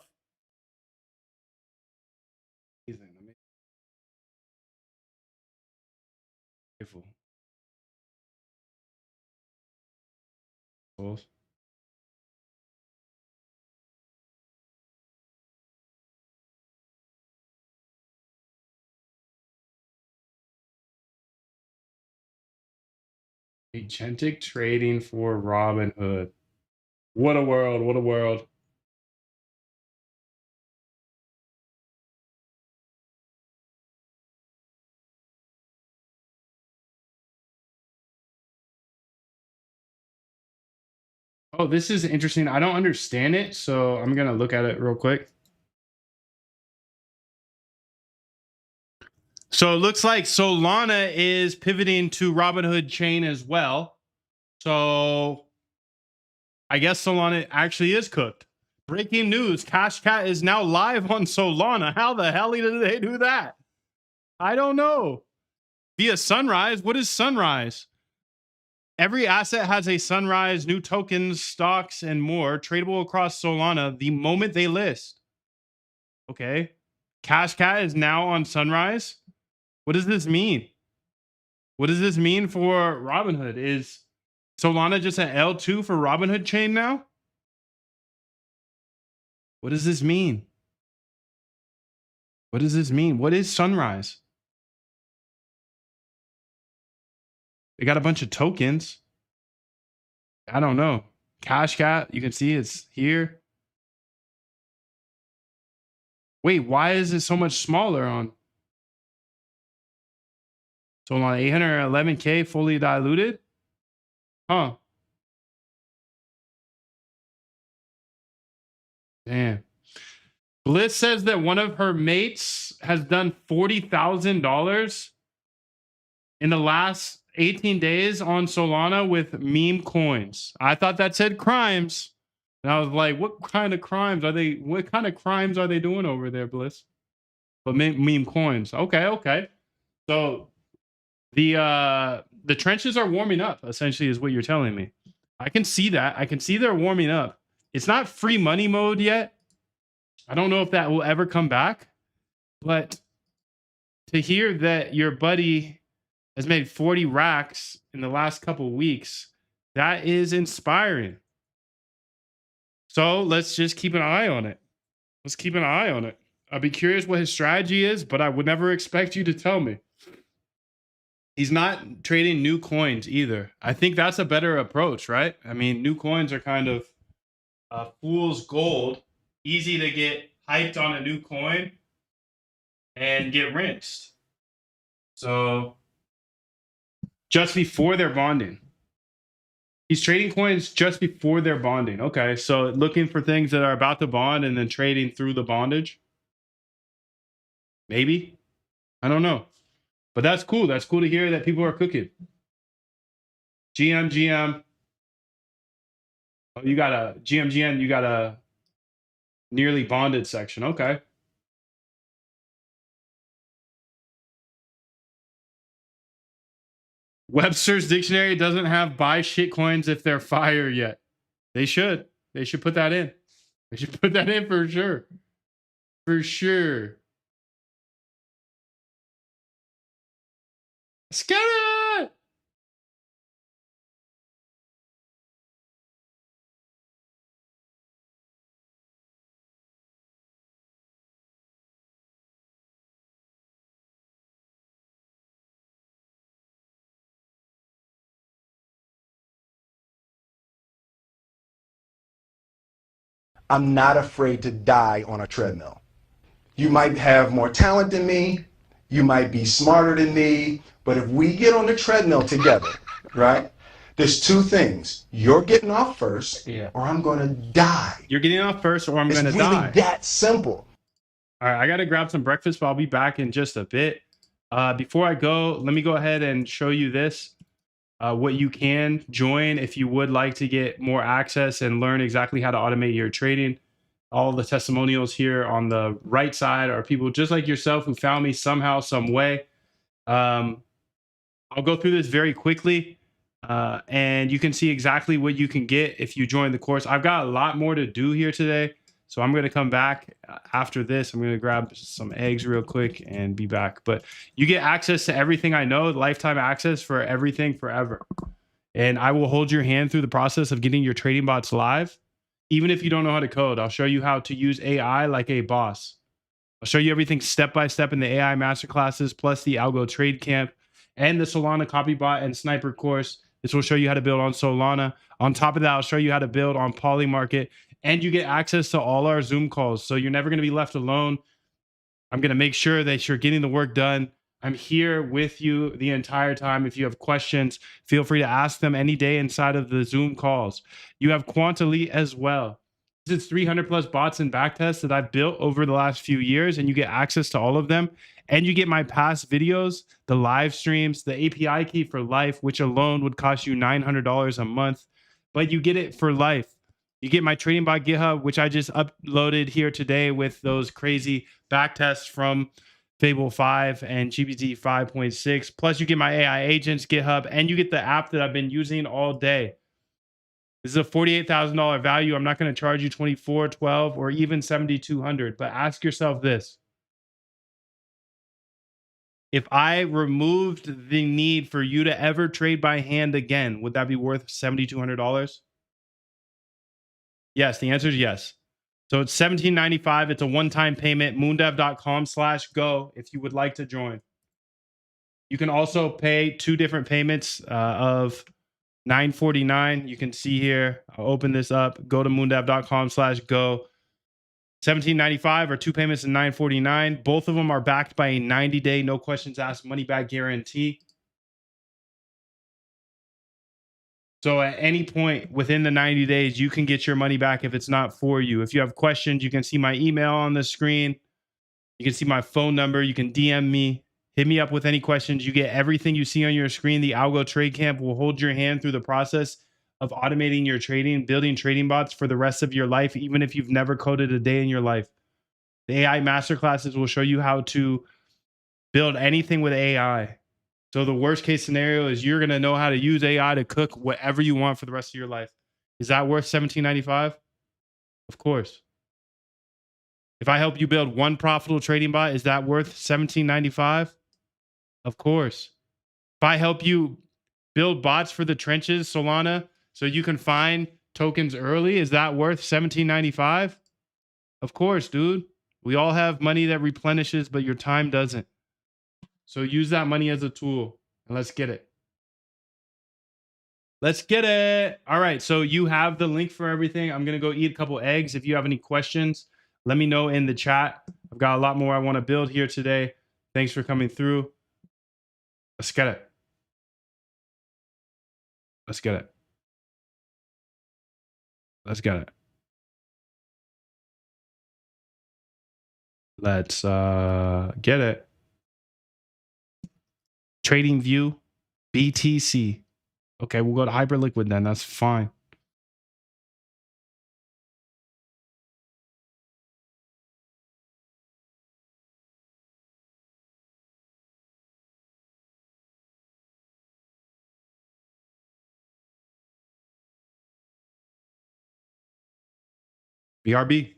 Beautiful. Agentic trading for Robinhood. What a world. What a world. Oh, this is interesting. I don't understand it, so I'm going to look at it real quick. So it looks like Solana is pivoting to Robinhood chain as well. So I guess Solana actually is cooked. Breaking news, Cash Cat is now live on Solana. How the hell did they do that? I don't know. Via Sunrise. What is Sunrise? Every asset has a Sunrise, new tokens, stocks, and more tradable across Solana the moment they list. Okay. Cash Cat is now on Sunrise. What does this mean? What does this mean for Robinhood? Is Solana just an L2 for Robinhood chain now? What does this mean? What does this mean? What is Sunrise? They got a bunch of tokens. I don't know. Cash Cat, you can see it's here. Wait, why is it so much smaller on Solana? 811K fully diluted? Huh. Damn. Bliss says that one of her mates has done $40,000 in the last 18 days on Solana with meme coins. I thought that said crimes. And I was like, what kind of crimes are they doing over there, Bliss? But meme coins. Okay. So the trenches are warming up, essentially, is what you're telling me. I can see that. I can see they're warming up. It's not free money mode yet. I don't know if that will ever come back. But to hear that your buddy has made 40 racks in the last couple of weeks, that is inspiring. So let's just keep an eye on it. Let's keep an eye on it. I'd be curious what his strategy is, but I would never expect you to tell me. He's not trading new coins either. I think that's a better approach, right? I mean, new coins are kind of fool's gold. Easy to get hyped on a new coin and get rinsed. So just before they're bonding. He's trading coins just before they're bonding. Okay, so looking for things that are about to bond and then trading through the bondage. Maybe. I don't know. But that's cool. That's cool to hear that people are cooking. GM. Oh, you got a GM. You got a nearly bonded section. Okay. Webster's dictionary doesn't have buy shit coins if they're fire yet. They should. They should put that in. They should put that in for sure. For sure. Scatter! I'm not afraid to die on a treadmill. You might have more talent than me, you might be smarter than me, but if we get on the treadmill together, right? There's two things. You're getting off first, or I'm gonna die. You're getting off first, or I'm It's gonna really die. that simple. All right, I gotta grab some breakfast, but I'll be back in just a bit. Before I go, let me go ahead and show you this. What you can join if you would like to get more access and learn exactly how to automate your trading. All the testimonials here on the right side are people just like yourself who found me somehow, some way. I'll go through this very quickly, and you can see exactly what you can get if you join the course. I've got a lot more to do here today, so I'm going to come back after this. I'm going to grab some eggs real quick and be back. But you get access to everything I know, lifetime access for everything forever. And I will hold your hand through the process of getting your trading bots live. Even if you don't know how to code, I'll show you how to use AI like a boss. I'll show you everything step by step in the AI masterclasses, plus the Algo Trade Camp and the Solana Copybot and Sniper course. This will show you how to build on Solana. On top of that, I'll show you how to build on Polymarket, and you get access to all our Zoom calls. So you're never going to be left alone. I'm going to make sure that you're getting the work done. I'm here with you the entire time. If you have questions, feel free to ask them any day inside of the Zoom calls. You have Quantelite as well. This is 300 plus bots and backtests that I've built over the last few years, and you get access to all of them. And you get my past videos, the live streams, the API key for life, which alone would cost you $900 a month, but you get it for life. You get my trading bot GitHub, which I just uploaded here today with those crazy back tests from Fable 5 and GPT 5.6. Plus, you get my AI agents GitHub, and you get the app that I've been using all day. This is a $48,000 value. I'm not going to charge you $24,000, $12,000, or even $7,200. But ask yourself this: if I removed the need for you to ever trade by hand again, would that be worth $7,200? Yes, the answer is yes. So it's $17.95. It's a one-time payment. Moondev.com/go if you would like to join. You can also pay two different payments of $9.49. You can see here. I'll open this up. Go to moondev.com/go. $17.95 or two payments of $9.49. Both of them are backed by a 90-day, no questions asked, money back guarantee. So at any point within the 90 days, you can get your money back if it's not for you. If you have questions, you can see my email on the screen. You can see my phone number. You can DM me. Hit me up with any questions. You get everything you see on your screen. The Algo Trade Camp will hold your hand through the process of automating your trading, building trading bots for the rest of your life, even if you've never coded a day in your life. The AI masterclasses will show you how to build anything with AI. So the worst case scenario is you're going to know how to use AI to cook whatever you want for the rest of your life. Is that worth $17.95? Of course. If I help you build one profitable trading bot, is that worth $17.95? Of course. If I help you build bots for the trenches, Solana, so you can find tokens early, is that worth $17.95? Of course, dude. We all have money that replenishes, but your time doesn't. So use that money as a tool and let's get it. Let's get it. All right. So you have the link for everything. I'm going to go eat a couple eggs. If you have any questions, let me know in the chat. I've got a lot more I want to build here today. Thanks for coming through. Let's get it. Let's get it. Let's get it. Let's get it. Trading View, BTC. Okay, we'll go to Hyperliquid then. That's fine. BRB.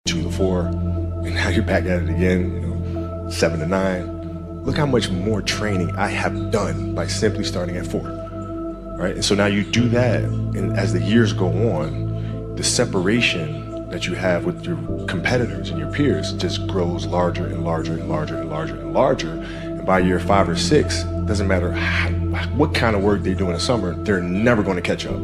2 to 4, and now you're back at it again, 7 to 9. Look how much more training I have done by simply starting at 4, right? And so now you do that, and as the years go on, the separation that you have with your competitors and your peers just grows larger and larger and larger and larger and larger. And by year 5 or 6, doesn't matter what kind of work they do in the summer, they're never going to catch up.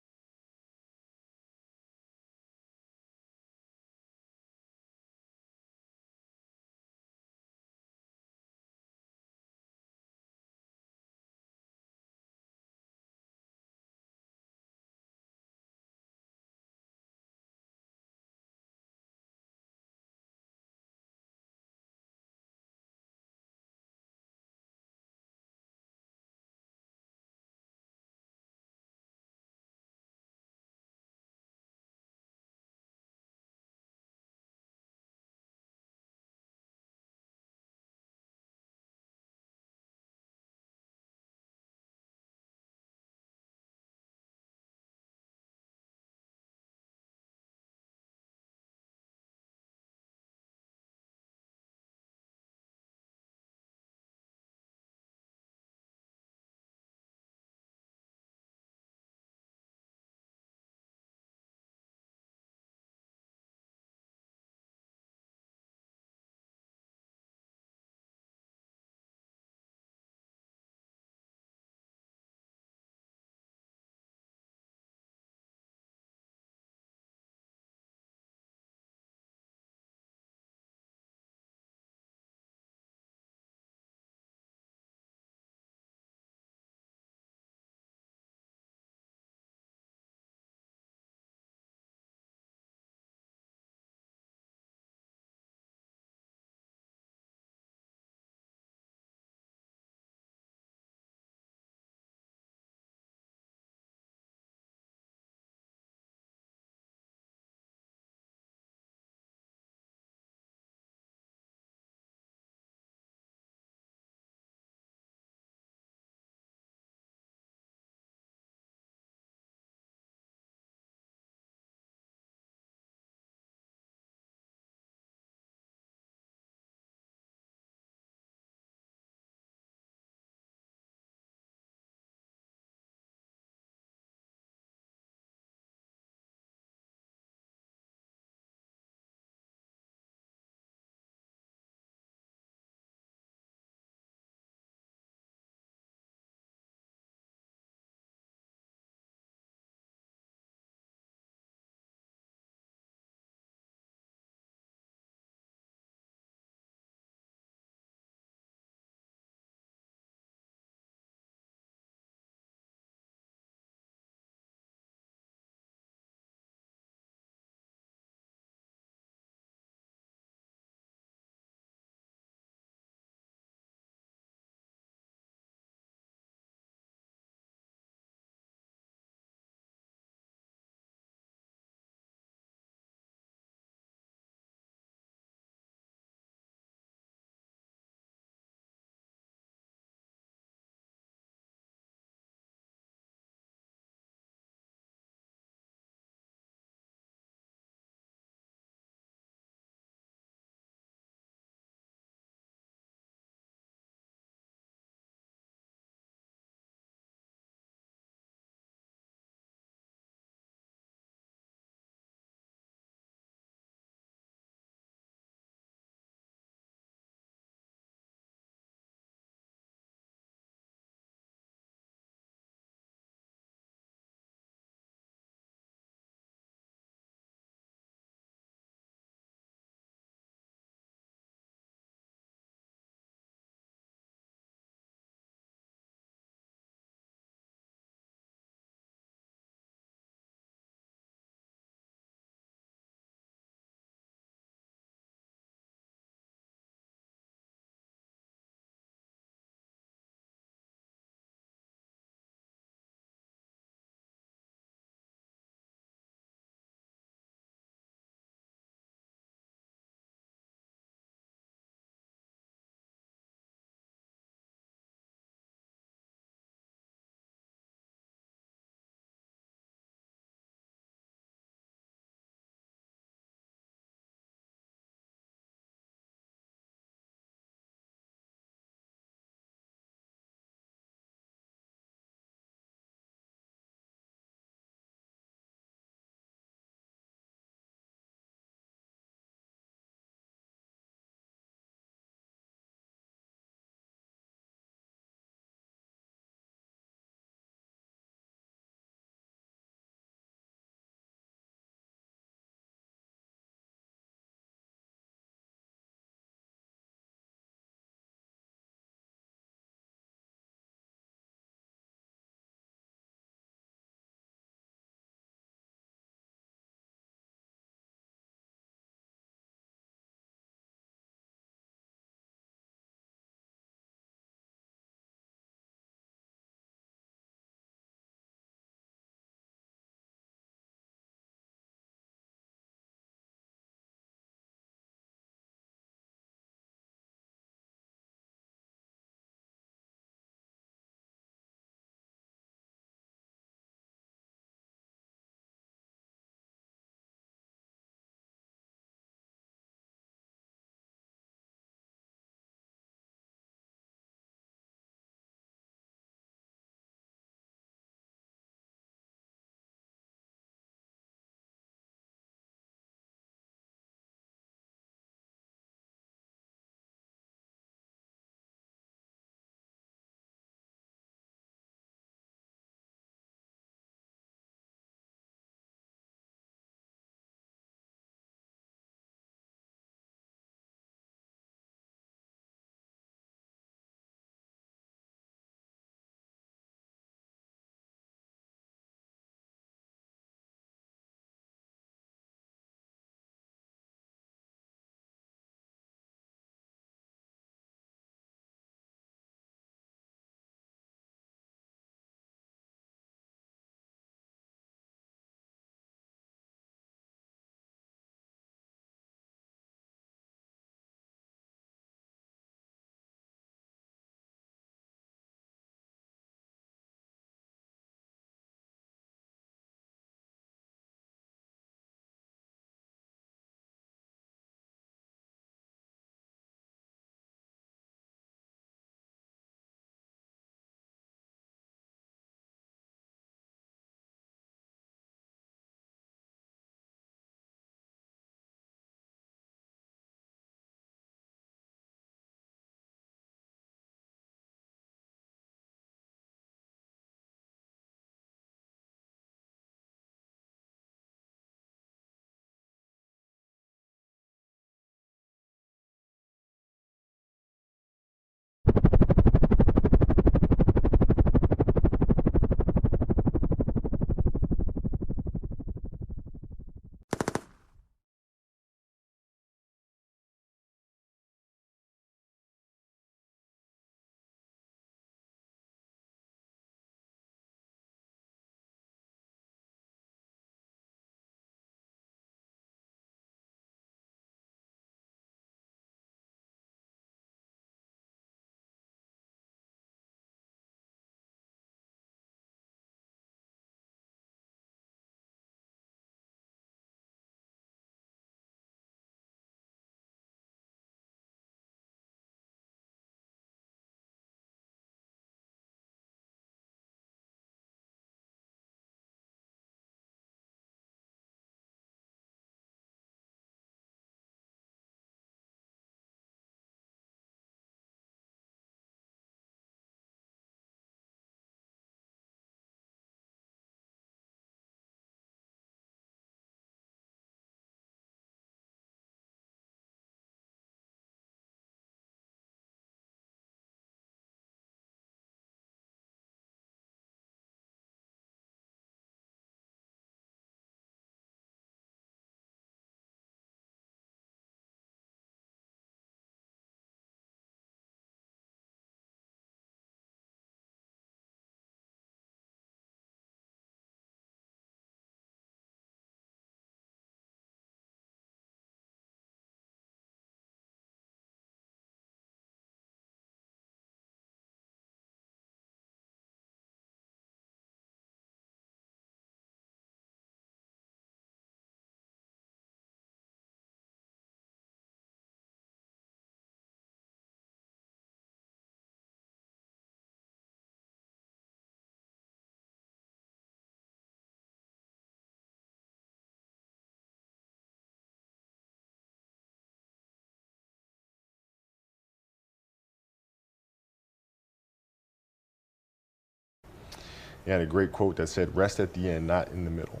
He had a great quote that said, "Rest at the end, not in the middle."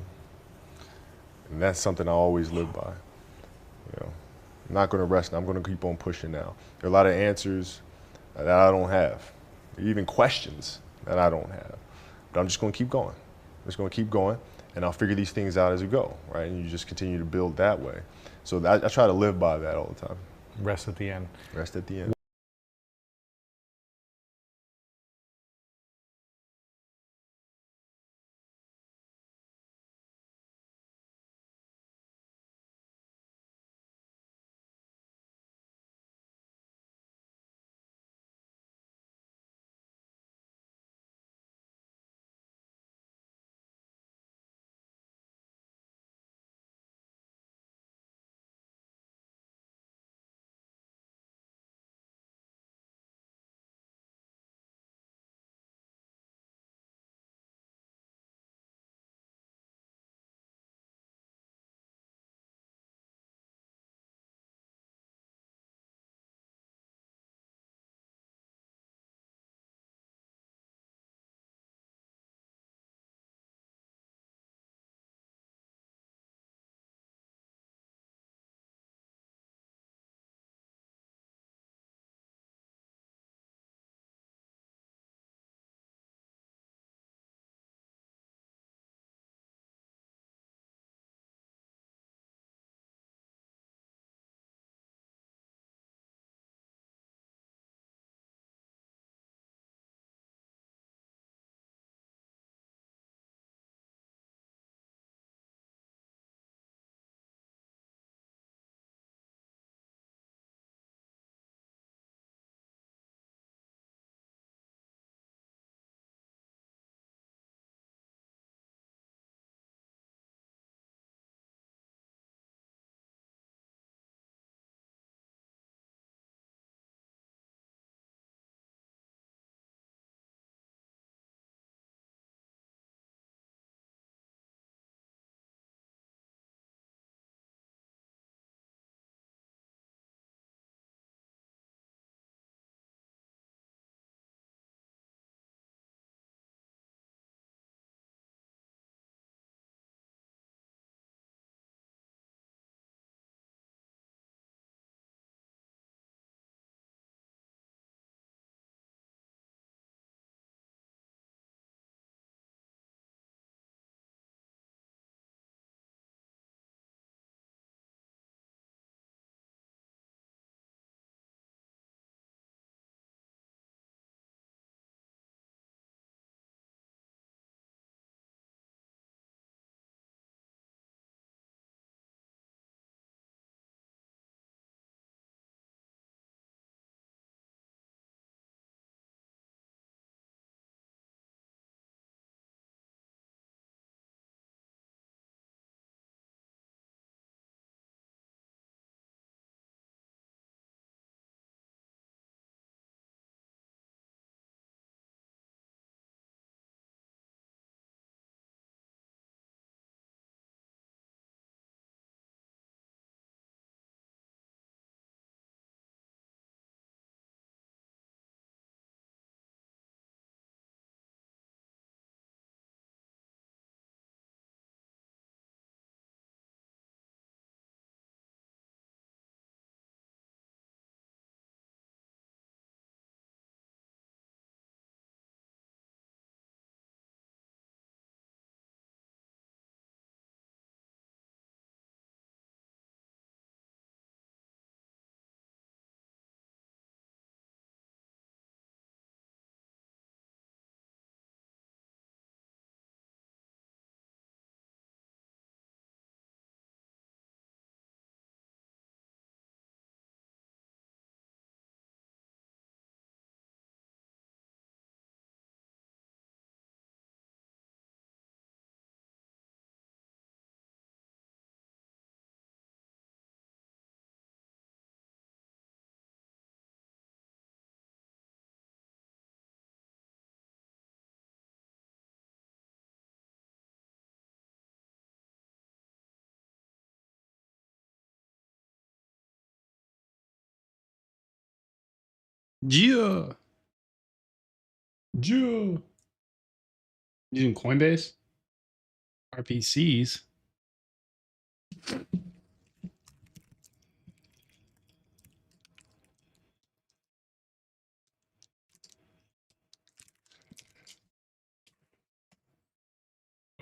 And that's something I always live by. You know, I'm not going to rest. I'm going to keep on pushing now. There are a lot of answers that I don't have, even questions that I don't have. But I'm just going to keep going. I'm just going to keep going, and I'll figure these things out as we go, right? And you just continue to build that way. So I try to live by that all the time. Rest at the end. Rest at the end. Yeah. Yeah. Using Coinbase? RPCs?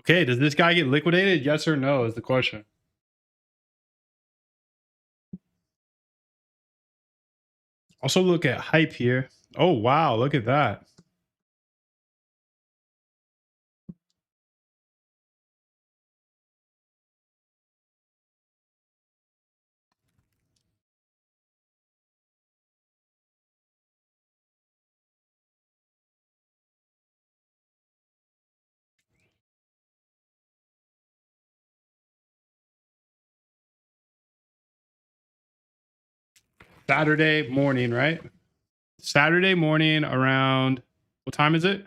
Okay, does this guy get liquidated? Yes or no is the question. Also look at hype here. Oh, wow. Look at that. Saturday morning, right? Saturday morning around, what time is it?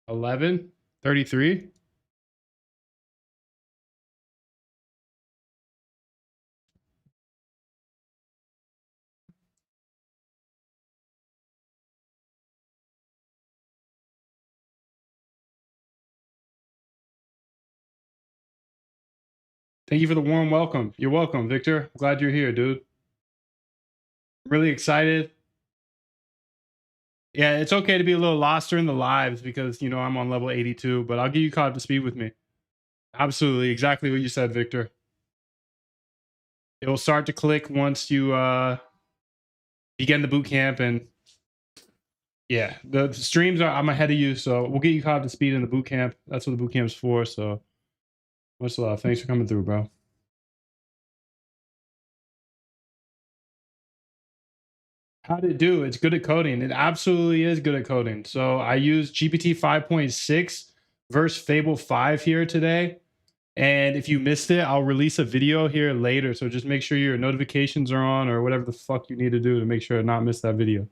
11:33. Thank you for the warm welcome. You're welcome, Victor. Glad you're here, dude. Really excited. Yeah, it's okay to be a little lost during the lives because, you know, I'm on level 82, but I'll get you caught up to speed with me. Absolutely. Exactly what you said, Victor. It will start to click once you begin the boot camp. And yeah, the streams are, I'm ahead of you. So we'll get you caught up to speed in the boot camp. That's what the boot camp's for. So much love. Thanks for coming through, bro. How did it do? It's good at coding. It absolutely is good at coding. So I used GPT 5.6 versus Fable 5 here today. And if you missed it, I'll release a video here later. So just make sure your notifications are on or whatever the fuck you need to do to make sure to not miss that video.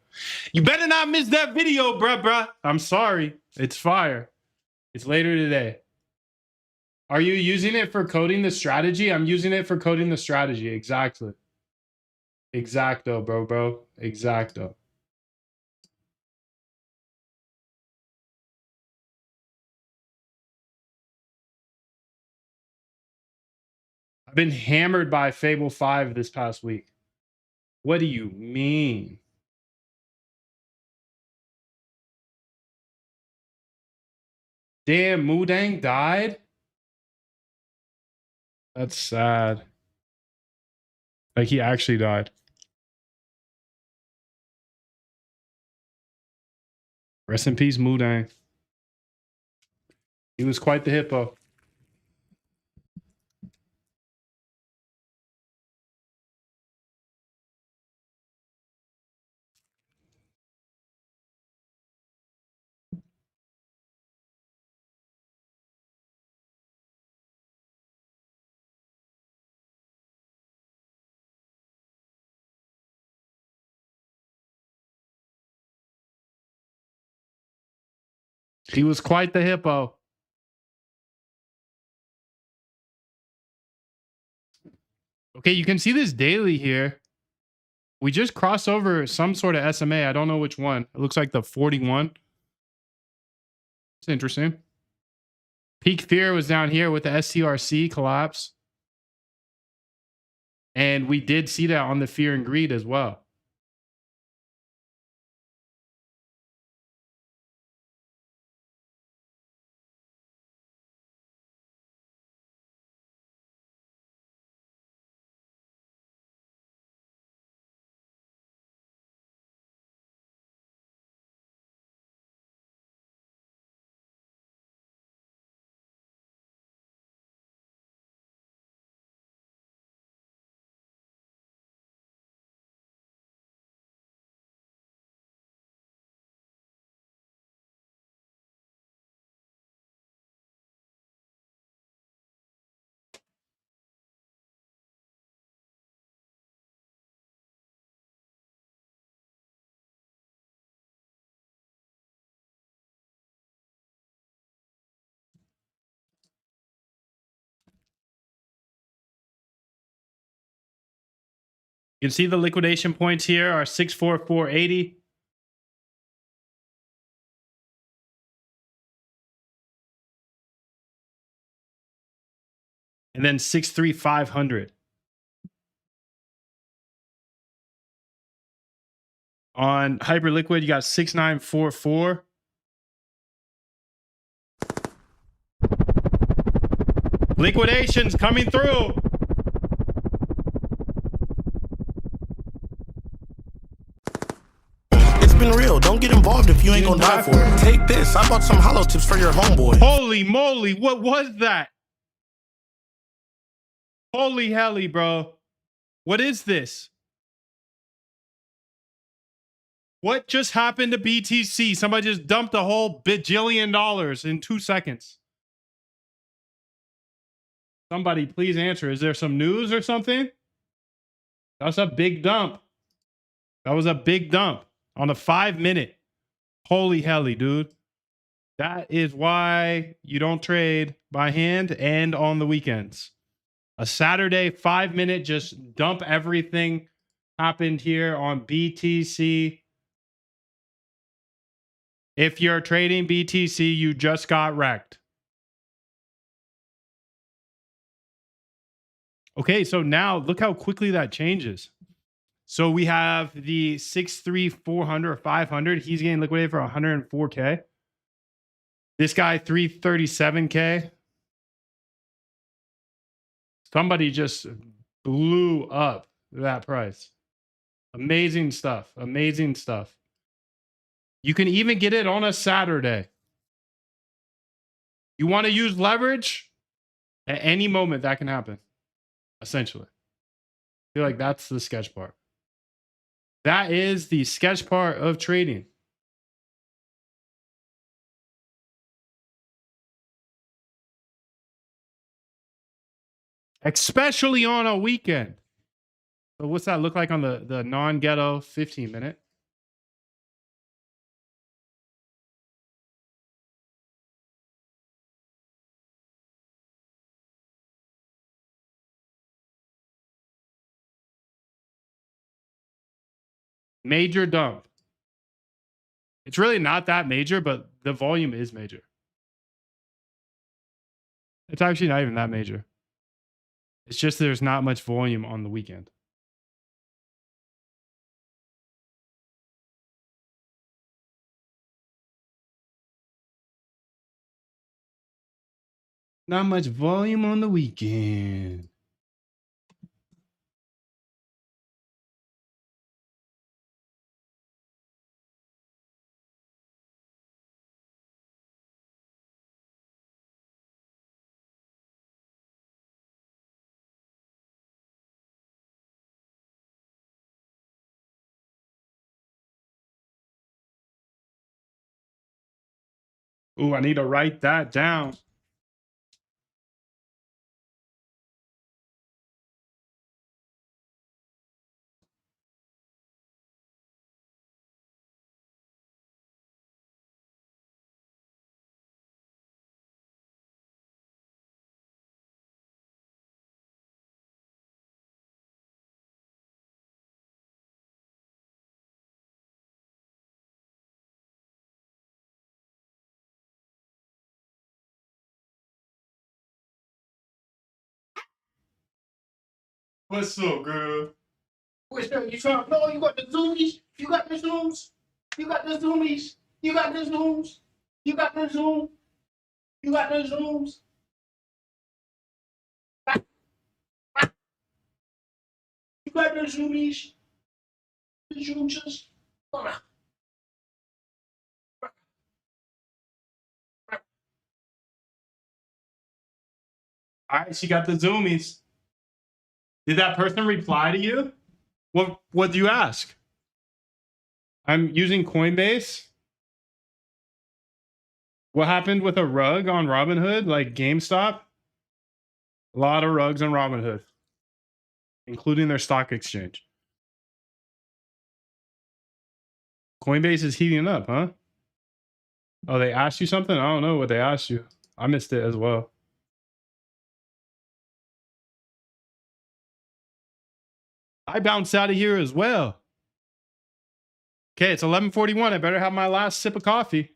You better not miss that video, bruh. I'm sorry. It's fire. It's later today. Are you using it for coding the strategy? I'm using it for coding the strategy. Exactly. Exacto, bro. Exacto. I've been hammered by Fable 5 this past week. What do you mean? Damn, Mudang died? That's sad. Like, he actually died. Rest in peace, Mudang. He was quite the hippo. He was quite the hippo. Okay, you can see this daily here. We just crossed over some sort of SMA. I don't know which one. It looks like the 41. It's interesting. Peak fear was down here with the STRC collapse. And we did see that on the fear and greed as well. You can see the liquidation points here are 64480. and then 63500. On Hyperliquid, you got 6944. Liquidations coming through. It's been real. Don't get involved if you ain't gonna die for it. Take this. I bought some hollow tips for your homeboy. Holy moly, what was that? Holy helly, bro. What is this? What just happened to BTC? Somebody just dumped a whole bajillion dollars in 2 seconds. Somebody please answer. Is there some news or something? That's a big dump. That was a big dump on a 5-minute. Holy helly, dude. That is why you don't trade by hand and on the weekends. A Saturday 5-minute just dump everything happened here on BTC. If you're trading BTC, you just got wrecked. Okay, so now look how quickly that changes. So we have the 63400 or 500. He's getting liquidated for 104K. This guy 337K. Somebody just blew up that price. Amazing stuff. Amazing stuff. You can even get it on a Saturday. You want to use leverage? At any moment that can happen. Essentially. I feel like that's the sketch part. That is the sketch part of trading. Especially on a weekend. So what's that look like on the non-ghetto 15-minute? Major dump. It's really not that major, but the volume is major. It's actually not even that major. It's just there's not much volume on the weekend. Not much volume on the weekend. Ooh, I need to write that down. What's up, girl? What's up? You trying to know you got the zoomies? You got the zooms? You got the zoomies? You got the zooms? You got the zoom? You got the zooms? You got the zoomies? The zoomers? All right, she got the zoomies. Did that person reply to you? What do you ask? I'm using Coinbase. What happened with a rug on Robinhood, like GameStop? A lot of rugs on Robinhood, including their stock exchange. Coinbase is heating up, huh? Oh, they asked you something? I don't know what they asked you. I missed it as well. I bounced out of here as well. Okay, it's 11:41. I better have my last sip of coffee.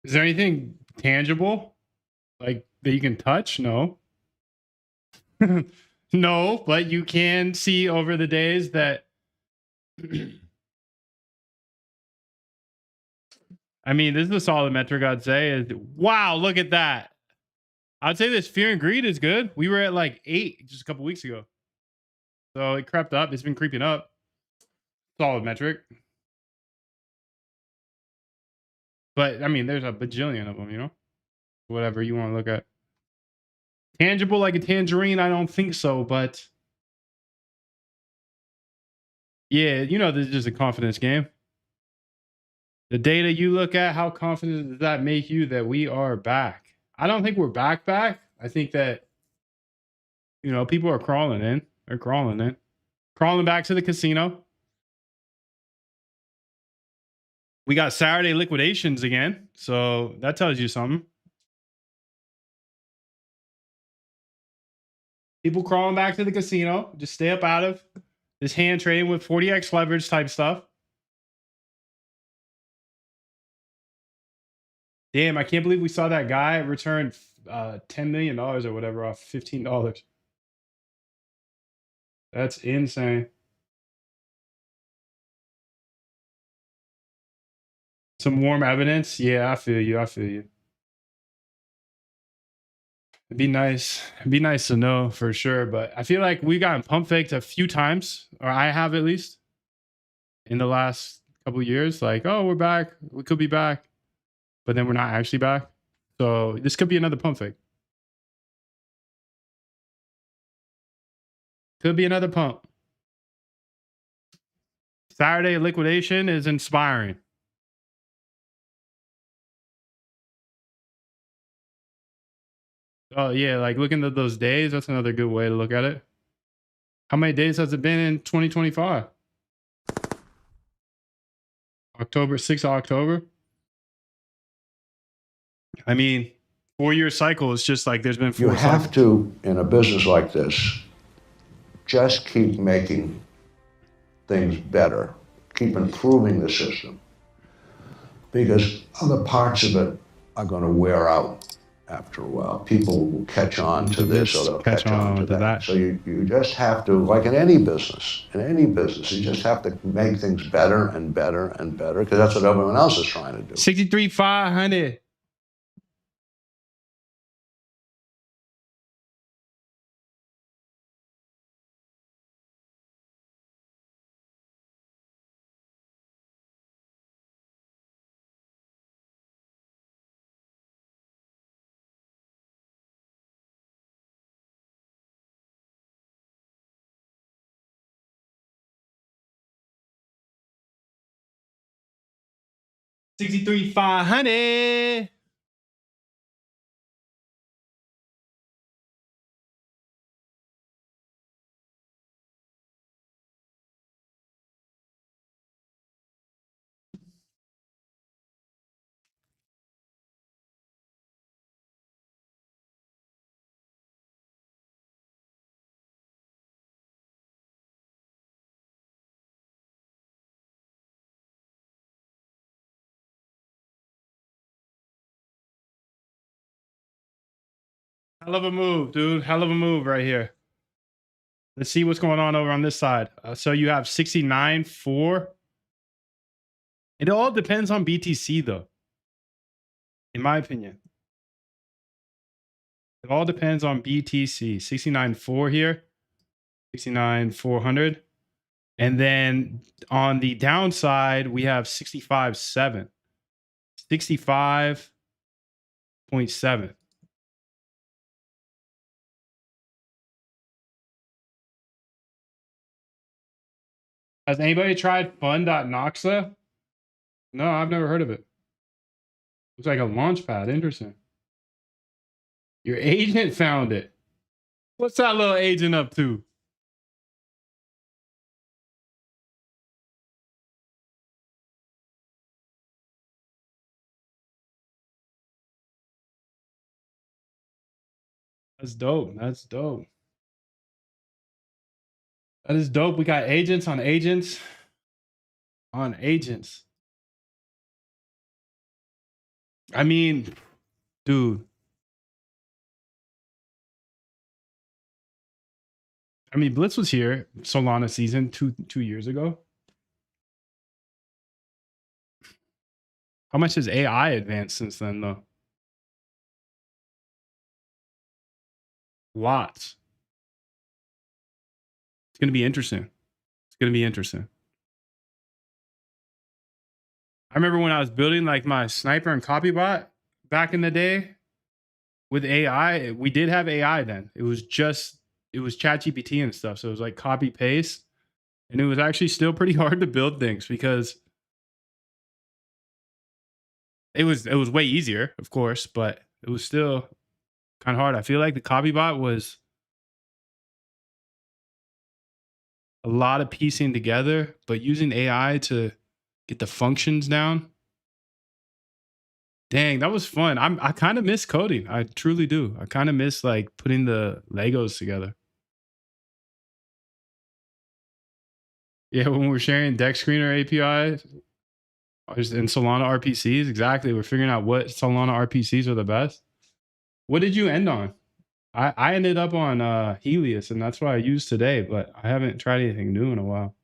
Is there anything tangible like that you can touch? No. No, but you can see over the days that I mean, this is a solid metric I'd say. Is wow, look at that. I'd say this fear and greed is good. We were at like 8 just a couple weeks ago. So it crept up. It's been creeping up. Solid metric. But I mean, there's a bajillion of them, you know? Whatever you want to look at. Tangible like a tangerine, I don't think so, but yeah, you know, this is just a confidence game. The data you look at, how confident does that make you that we are back? I don't think we're back. I think that, you know, people are crawling in. They're crawling in. Crawling back to the casino. We got Saturday liquidations again. So that tells you something. People crawling back to the casino. Just stay up out of this hand trading with 40x leverage type stuff. Damn, I can't believe we saw that guy return $10 million or whatever off $15. That's insane. Some warm evidence. Yeah, I feel you. It'd be nice. It'd be nice to know for sure. But I feel like we got pump faked a few times, or I have at least, in the last couple of years. Like, oh, we're back. We could be back. But then we're not actually back. So this could be another pump fake. Could be another pump. Saturday liquidation is inspiring. Oh, yeah. Like looking at those days, that's another good way to look at it. How many days has it been in 2025? October, 6th of October. I mean, 4-year cycle is just like there's been 4 You have to, in a business like this, just keep making things better, keep improving the system, because other parts of it are going to wear out after a while. People will catch on to this or they'll catch on to that. So you just have to, like in any business, you just have to make things better and better and better, because that's what everyone else is trying to do. 63,500. $63,500. Hell of a move, dude. Hell of a move right here. Let's see what's going on over on this side. So you have 69.4. It all depends on BTC, though, in my opinion. It all depends on BTC. 69.4 here, 69,400. And then on the downside, we have 65.7. 65.7. Has anybody tried fun.noxa? No, I've never heard of it. Looks like a launch pad. Interesting. Your agent found it. What's that little agent up to? That's dope. That's dope. That is dope. We got agents on agents on agents. I mean, dude. I mean, Blitz was here Solana season 2 years ago. How much has AI advanced since then, though? Lots. It's gonna be interesting. It's gonna be interesting. I remember when I was building like my sniper and copy bot back in the day with AI. We did have AI then. It was ChatGPT and stuff. So it was like copy paste, and it was actually still pretty hard to build things because it was way easier, of course, but it was still kind of hard. I feel like the copy bot was a lot of piecing together, but using AI to get the functions down. Dang, that was fun. I kind of miss coding. I truly do. I kind of miss like putting the Legos together. Yeah, when we're sharing deck screener APIs and Solana RPCs, exactly. We're figuring out what Solana RPCs are the best. What did you end on? I ended up on Helios, and that's what I used today, but I haven't tried anything new in a while.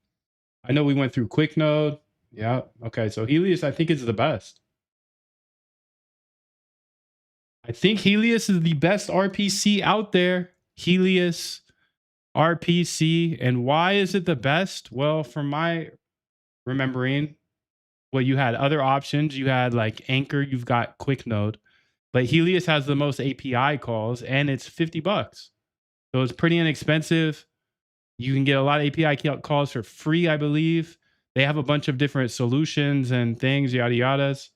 I know we went through QuickNode. Yeah. Okay. So Helios, I think, is the best. I think Helios is the best RPC out there. Helios RPC. And why is it the best? Well, from my remembering, well, you had other options. You had like Anchor, you've got QuickNode, but Helios has the most API calls and it's $50. So it's pretty inexpensive. You can get a lot of API calls for free, I believe. They have a bunch of different solutions and things, yada yadas.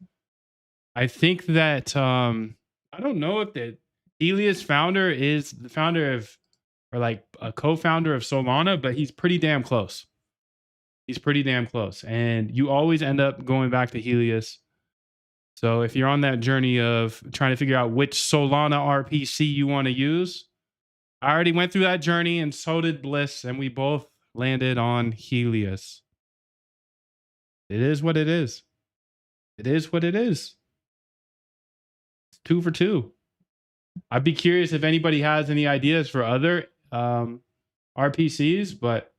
I think that I don't know if the Helios founder is the founder of, or like a co-founder of Solana, but he's pretty damn close. He's pretty damn close. And you always end up going back to Helios. So if you're on that journey of trying to figure out which Solana RPC you want to use, I already went through that journey and so did Bliss, and we both landed on Helios. It is what it is. It is what it is. It's 2 for 2. I'd be curious if anybody has any ideas for other RPCs, but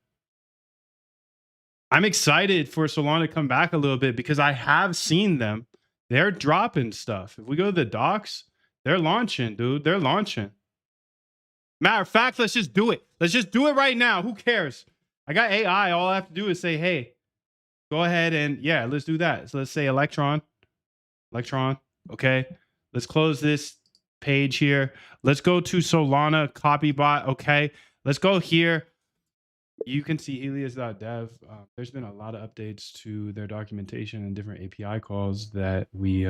I'm excited for Solana to come back a little bit because I have seen them. They're dropping stuff. If we go to the docs, they're launching, dude. They're launching. Matter of fact, let's just do it. Let's just do it right now. Who cares? I got AI. All I have to do is say, hey, go ahead and yeah, let's do that. So let's say Electron. Okay. Let's close this page here. Let's go to Solana copybot. Okay. Let's go here. You can see helios.dev. There's been a lot of updates to their documentation and different API calls that we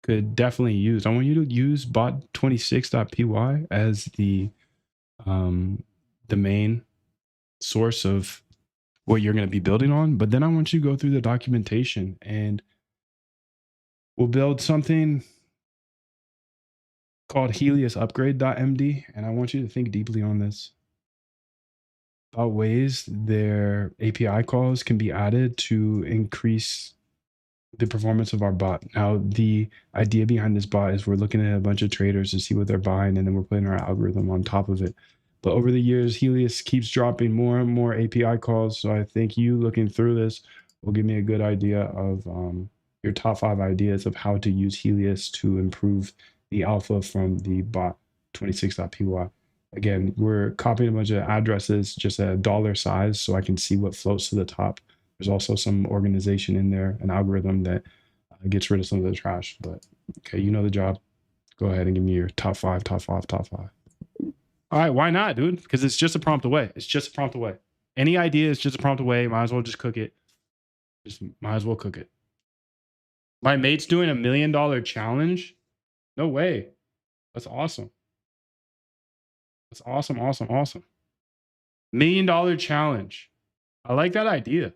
could definitely use. I want you to use bot26.py as the main source of what you're going to be building on. But then I want you to go through the documentation and we'll build something called heliosupgrade.md. And I want you to think deeply on this about ways their API calls can be added to increase the performance of our bot. Now, the idea behind this bot is we're looking at a bunch of traders to see what they're buying, and then we're putting our algorithm on top of it. But over the years, Helios keeps dropping more and more API calls. So I think you looking through this will give me a good idea of your top 5 ideas of how to use Helios to improve the alpha from the bot 26.py. Again, we're copying a bunch of addresses just at a dollar size so I can see what floats to the top. There's also some organization in there, an algorithm that gets rid of some of the trash. But okay, you know the job. Go ahead and give me your top 5. All right, why not, dude? Because it's just a prompt away. It's just a prompt away. Any idea is just a prompt away. Might as well just cook it. Just might as well cook it. My mate's doing $1 million challenge. No way. That's awesome. That's awesome. $1 million challenge. I like that idea.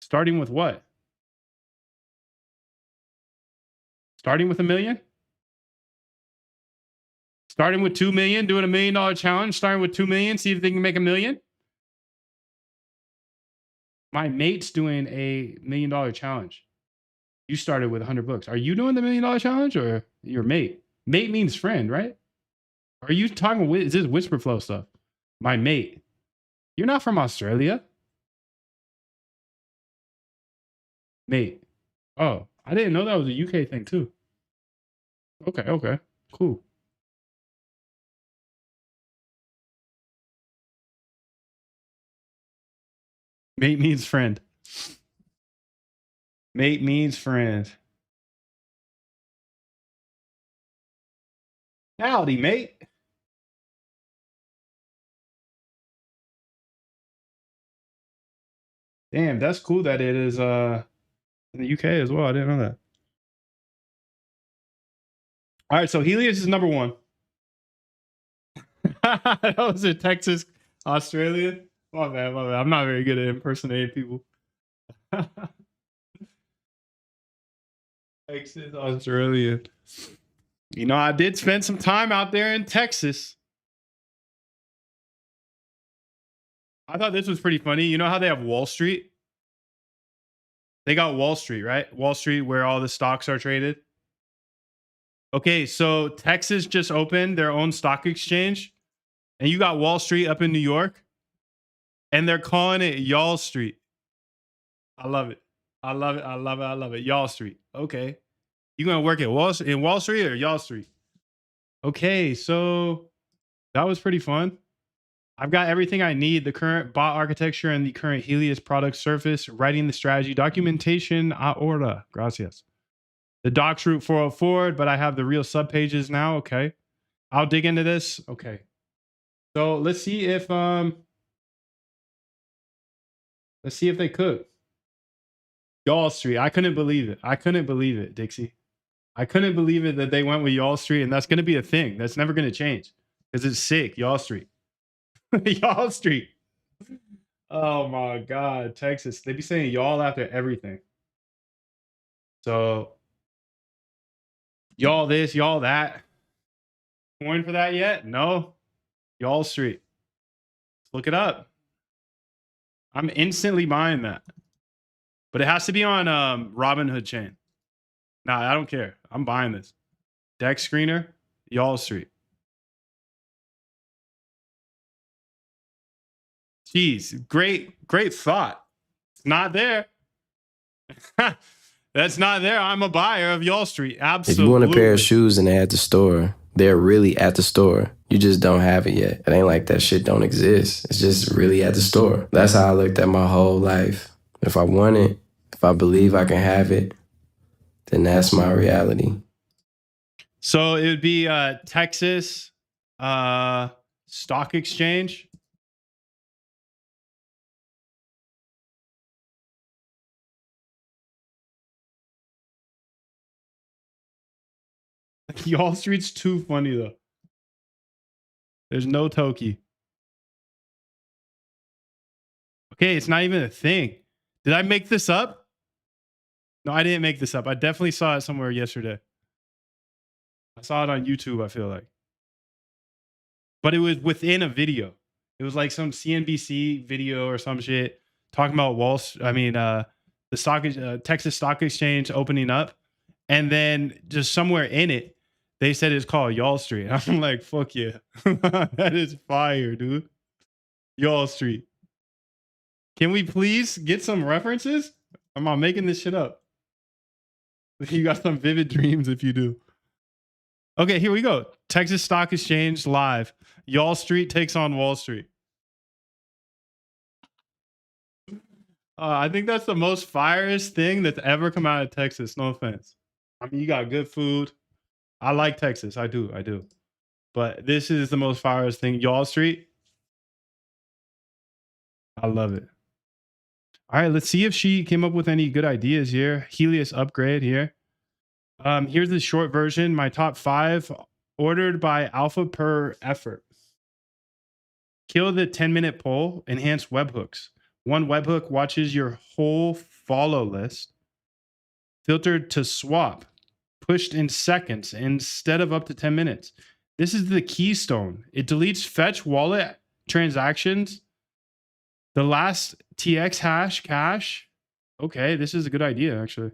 Starting with what? Starting with $1 million? Starting with 2 million, doing $1 million challenge, starting with 2 million, see if they can make $1 million. My mate's doing a $1 million challenge. You started with 100 books. Are you doing the $1 million challenge or your mate? Mate means friend, right? Are you talking with, is this whisper flow stuff? My mate. You're not from Australia? Mate. Oh, I didn't know that was a UK thing too. Okay, okay. Cool. Mate means friend. Mate means friend. Howdy, mate. Damn, that's cool that it is in the UK as well. I didn't know that. All right, so Helios is number 1. That was in Texas, Australia. My bad, my bad. I'm not very good at impersonating people. Texas, Australia. You know, I did spend some time out there in Texas. I thought this was pretty funny. You know how they have Wall Street? They got Wall Street, right? Wall Street, where all the stocks are traded. Okay, so Texas just opened their own stock exchange, and you got Wall Street up in New York, and they're calling it Y'all Street. I love it. I love it. I love it. I love it. Y'all Street. Okay. You gonna work at Wall Street or Y'all Street? Okay, so that was pretty fun. I've got everything I need: the current bot architecture and the current Helios product surface, writing the strategy, documentation, ahora. Gracias. The docs route 404, but I have the real sub pages now. Okay. I'll dig into this. Okay. So let's see if they cook. Y'all Street. I couldn't believe it. I couldn't believe it, Dixie. I couldn't believe it that they went with Y'all Street, and that's going to be a thing. That's never going to change because it's sick. Y'all Street. Y'all Street. Oh my God, Texas. They be saying y'all after everything. So y'all this, y'all that. Coin for that yet? No. Y'all Street. Let's look it up. I'm instantly buying that. But it has to be on Robinhood chain. Nah, I don't care. I'm buying this. Dex screener, Y'all Street. Jeez, great thought. It's not there. That's not there. I'm a buyer of Y'all Street. Absolutely. If you want a pair of shoes and they're at the store, they're really at the store. You just don't have it yet. It ain't like that shit don't exist. It's just really at the store. That's how I looked at my whole life. If I want it, if I believe I can have it, then that's my reality. So it would be Texas Stock Exchange. Y'all Street's too funny though. There's no Toki. Okay, it's not even a thing. Did I make this up? No, I didn't make this up. I definitely saw it somewhere yesterday. I saw it on YouTube, I feel like. But it was within a video. It was like some CNBC video or some shit talking about the Texas Stock Exchange opening up. And then just somewhere in it, they said it's called Y'all Street. I'm like, fuck yeah. That is fire, dude. Y'all Street. Can we please get some references? Am I making this shit up? You got some vivid dreams if you do. Okay, here we go. Texas Stock Exchange live. Y'all Street takes on Wall Street. I think that's the most firest thing that's ever come out of Texas. No offense. I mean, you got good food. I like Texas. I do. But this is the most firest thing. Y'all Street. I love it. All right, let's see if she came up with any good ideas here. Helios upgrade here. Here's the short version. My top 5 ordered by alpha per effort. Kill the 10-minute poll. Enhance webhooks. One webhook watches your whole follow list. Filtered to swap. Pushed in seconds instead of up to 10 minutes. This is the keystone. It deletes fetch wallet transactions. The last TX hash cache. Okay, this is a good idea, actually.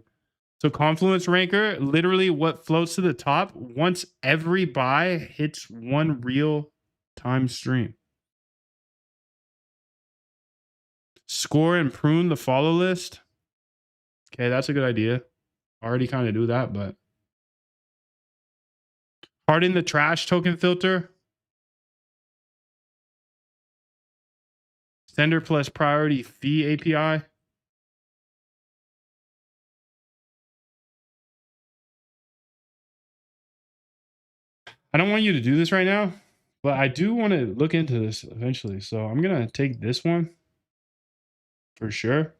So Confluence Ranker, literally what floats to the top once every buy hits one real time stream. Score and prune the follow list. Okay, that's a good idea. Already kind of do that, but harden the trash token filter. Sender plus priority fee API. I don't want you to do this right now, but I do want to look into this eventually. So I'm going to take this one for sure.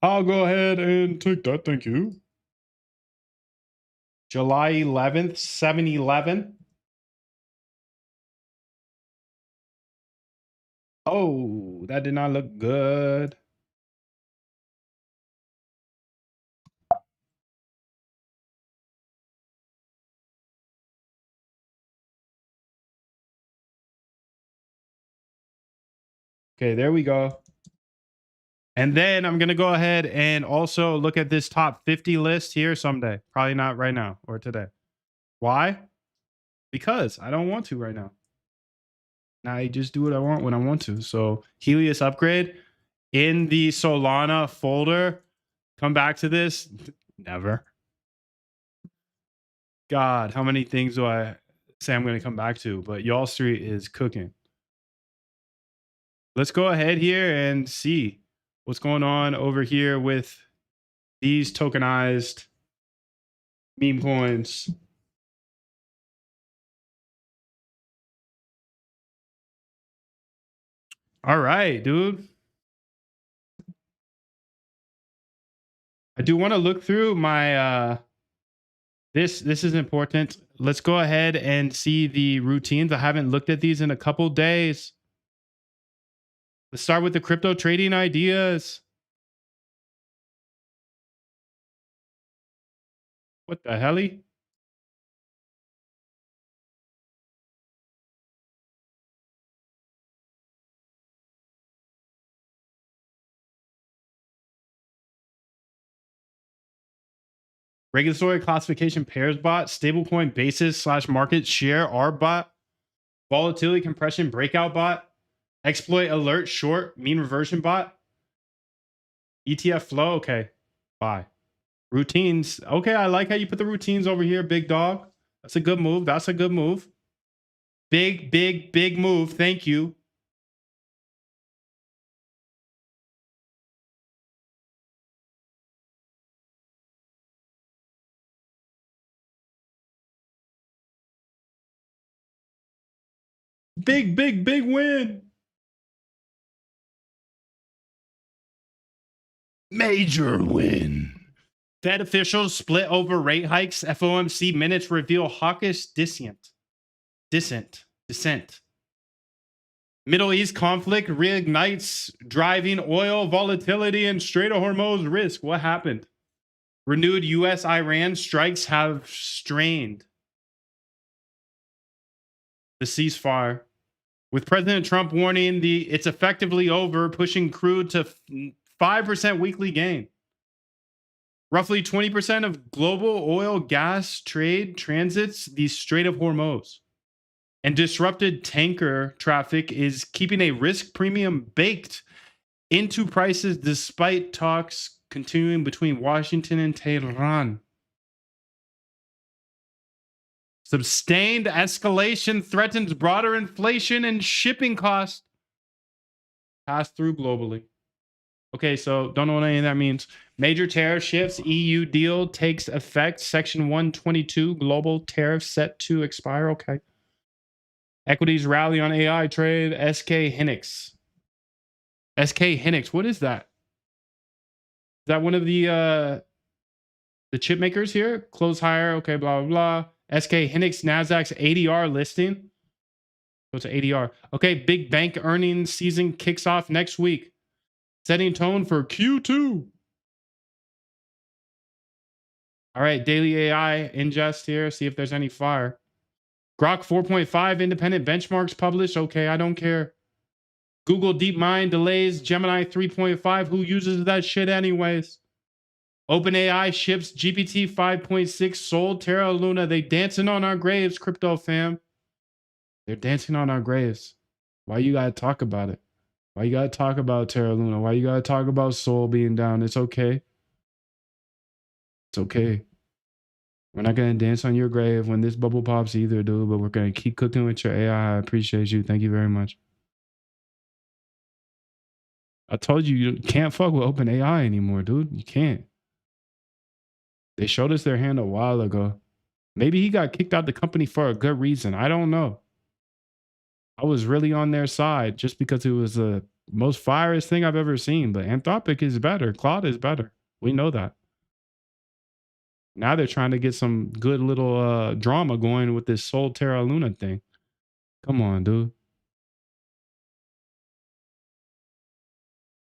I'll go ahead and take that. Thank you. July 11th, 7-11. Oh, that did not look good. Okay, there we go. And then I'm going to go ahead and also look at this top 50 list here someday. Probably not right now or today. Why? Because I don't want to right now. I just do what I want when I want to. So Helios upgrade in the Solana folder. Come back to this. Never. God, how many things do I say I'm going to come back to? But Y'all Street is cooking. Let's go ahead here and see what's going on over here with these tokenized meme coins. All right, dude. I do want to look through my this is important. Let's go ahead and see the routines. I haven't looked at these in a couple days. Let's start with the crypto trading ideas. What the helly? Regulatory classification pairs bot, stablecoin basis / market share R bot, volatility compression breakout bot, exploit alert short mean reversion bot, ETF flow. Okay, bye. Routines. Okay, I like how you put the routines over here, big dog. That's a good move. That's a good move. Big, big, big move. Thank you. Big, big, big win. Major win. Fed officials split over rate hikes. FOMC minutes reveal hawkish dissent. Middle East conflict reignites driving oil volatility and Strait of Hormuz risk. What happened? Renewed U.S.-Iran strikes have strained the ceasefire, with President Trump warning it's effectively over, pushing crude to 5% weekly gain. Roughly 20% of global oil gas trade transits the Strait of Hormuz. And disrupted tanker traffic is keeping a risk premium baked into prices despite talks continuing between Washington and Tehran. Sustained escalation threatens broader inflation and shipping costs pass through globally. Okay, so don't know what any of that means. Major tariff shifts. EU deal takes effect. Section 122. Global tariff set to expire. Okay. Equities rally on AI trade. SK Hynix. SK Hynix. What is that? Is that one of the chip makers here? Close higher. Okay, blah, blah, blah. SK Hynix Nasdaq's ADR listing. So it's an ADR. Okay, big bank earnings season kicks off next week. Setting tone for Q2. All right, daily AI ingest here. See if there's any fire. Grok 4.5 independent benchmarks published. Okay, I don't care. Google DeepMind delays Gemini 3.5. Who uses that shit anyways? OpenAI ships GPT 5.6 sold Terra Luna. They dancing on our graves, crypto fam. They're dancing on our graves. Why you gotta talk about it? Why you gotta talk about Terra Luna? Why you gotta talk about Sol being down? It's okay. It's okay. We're not gonna dance on your grave when this bubble pops either, dude. But we're gonna keep cooking with your AI. I appreciate you. Thank you very much. I told you you can't fuck with OpenAI anymore, dude. You can't. They showed us their hand a while ago. Maybe he got kicked out the company for a good reason. I don't know. I was really on their side just because it was the most fierce thing I've ever seen. But Anthropic is better. Claude is better. We know that. Now they're trying to get some good little drama going with this Sol Terra Luna thing. Come on, dude.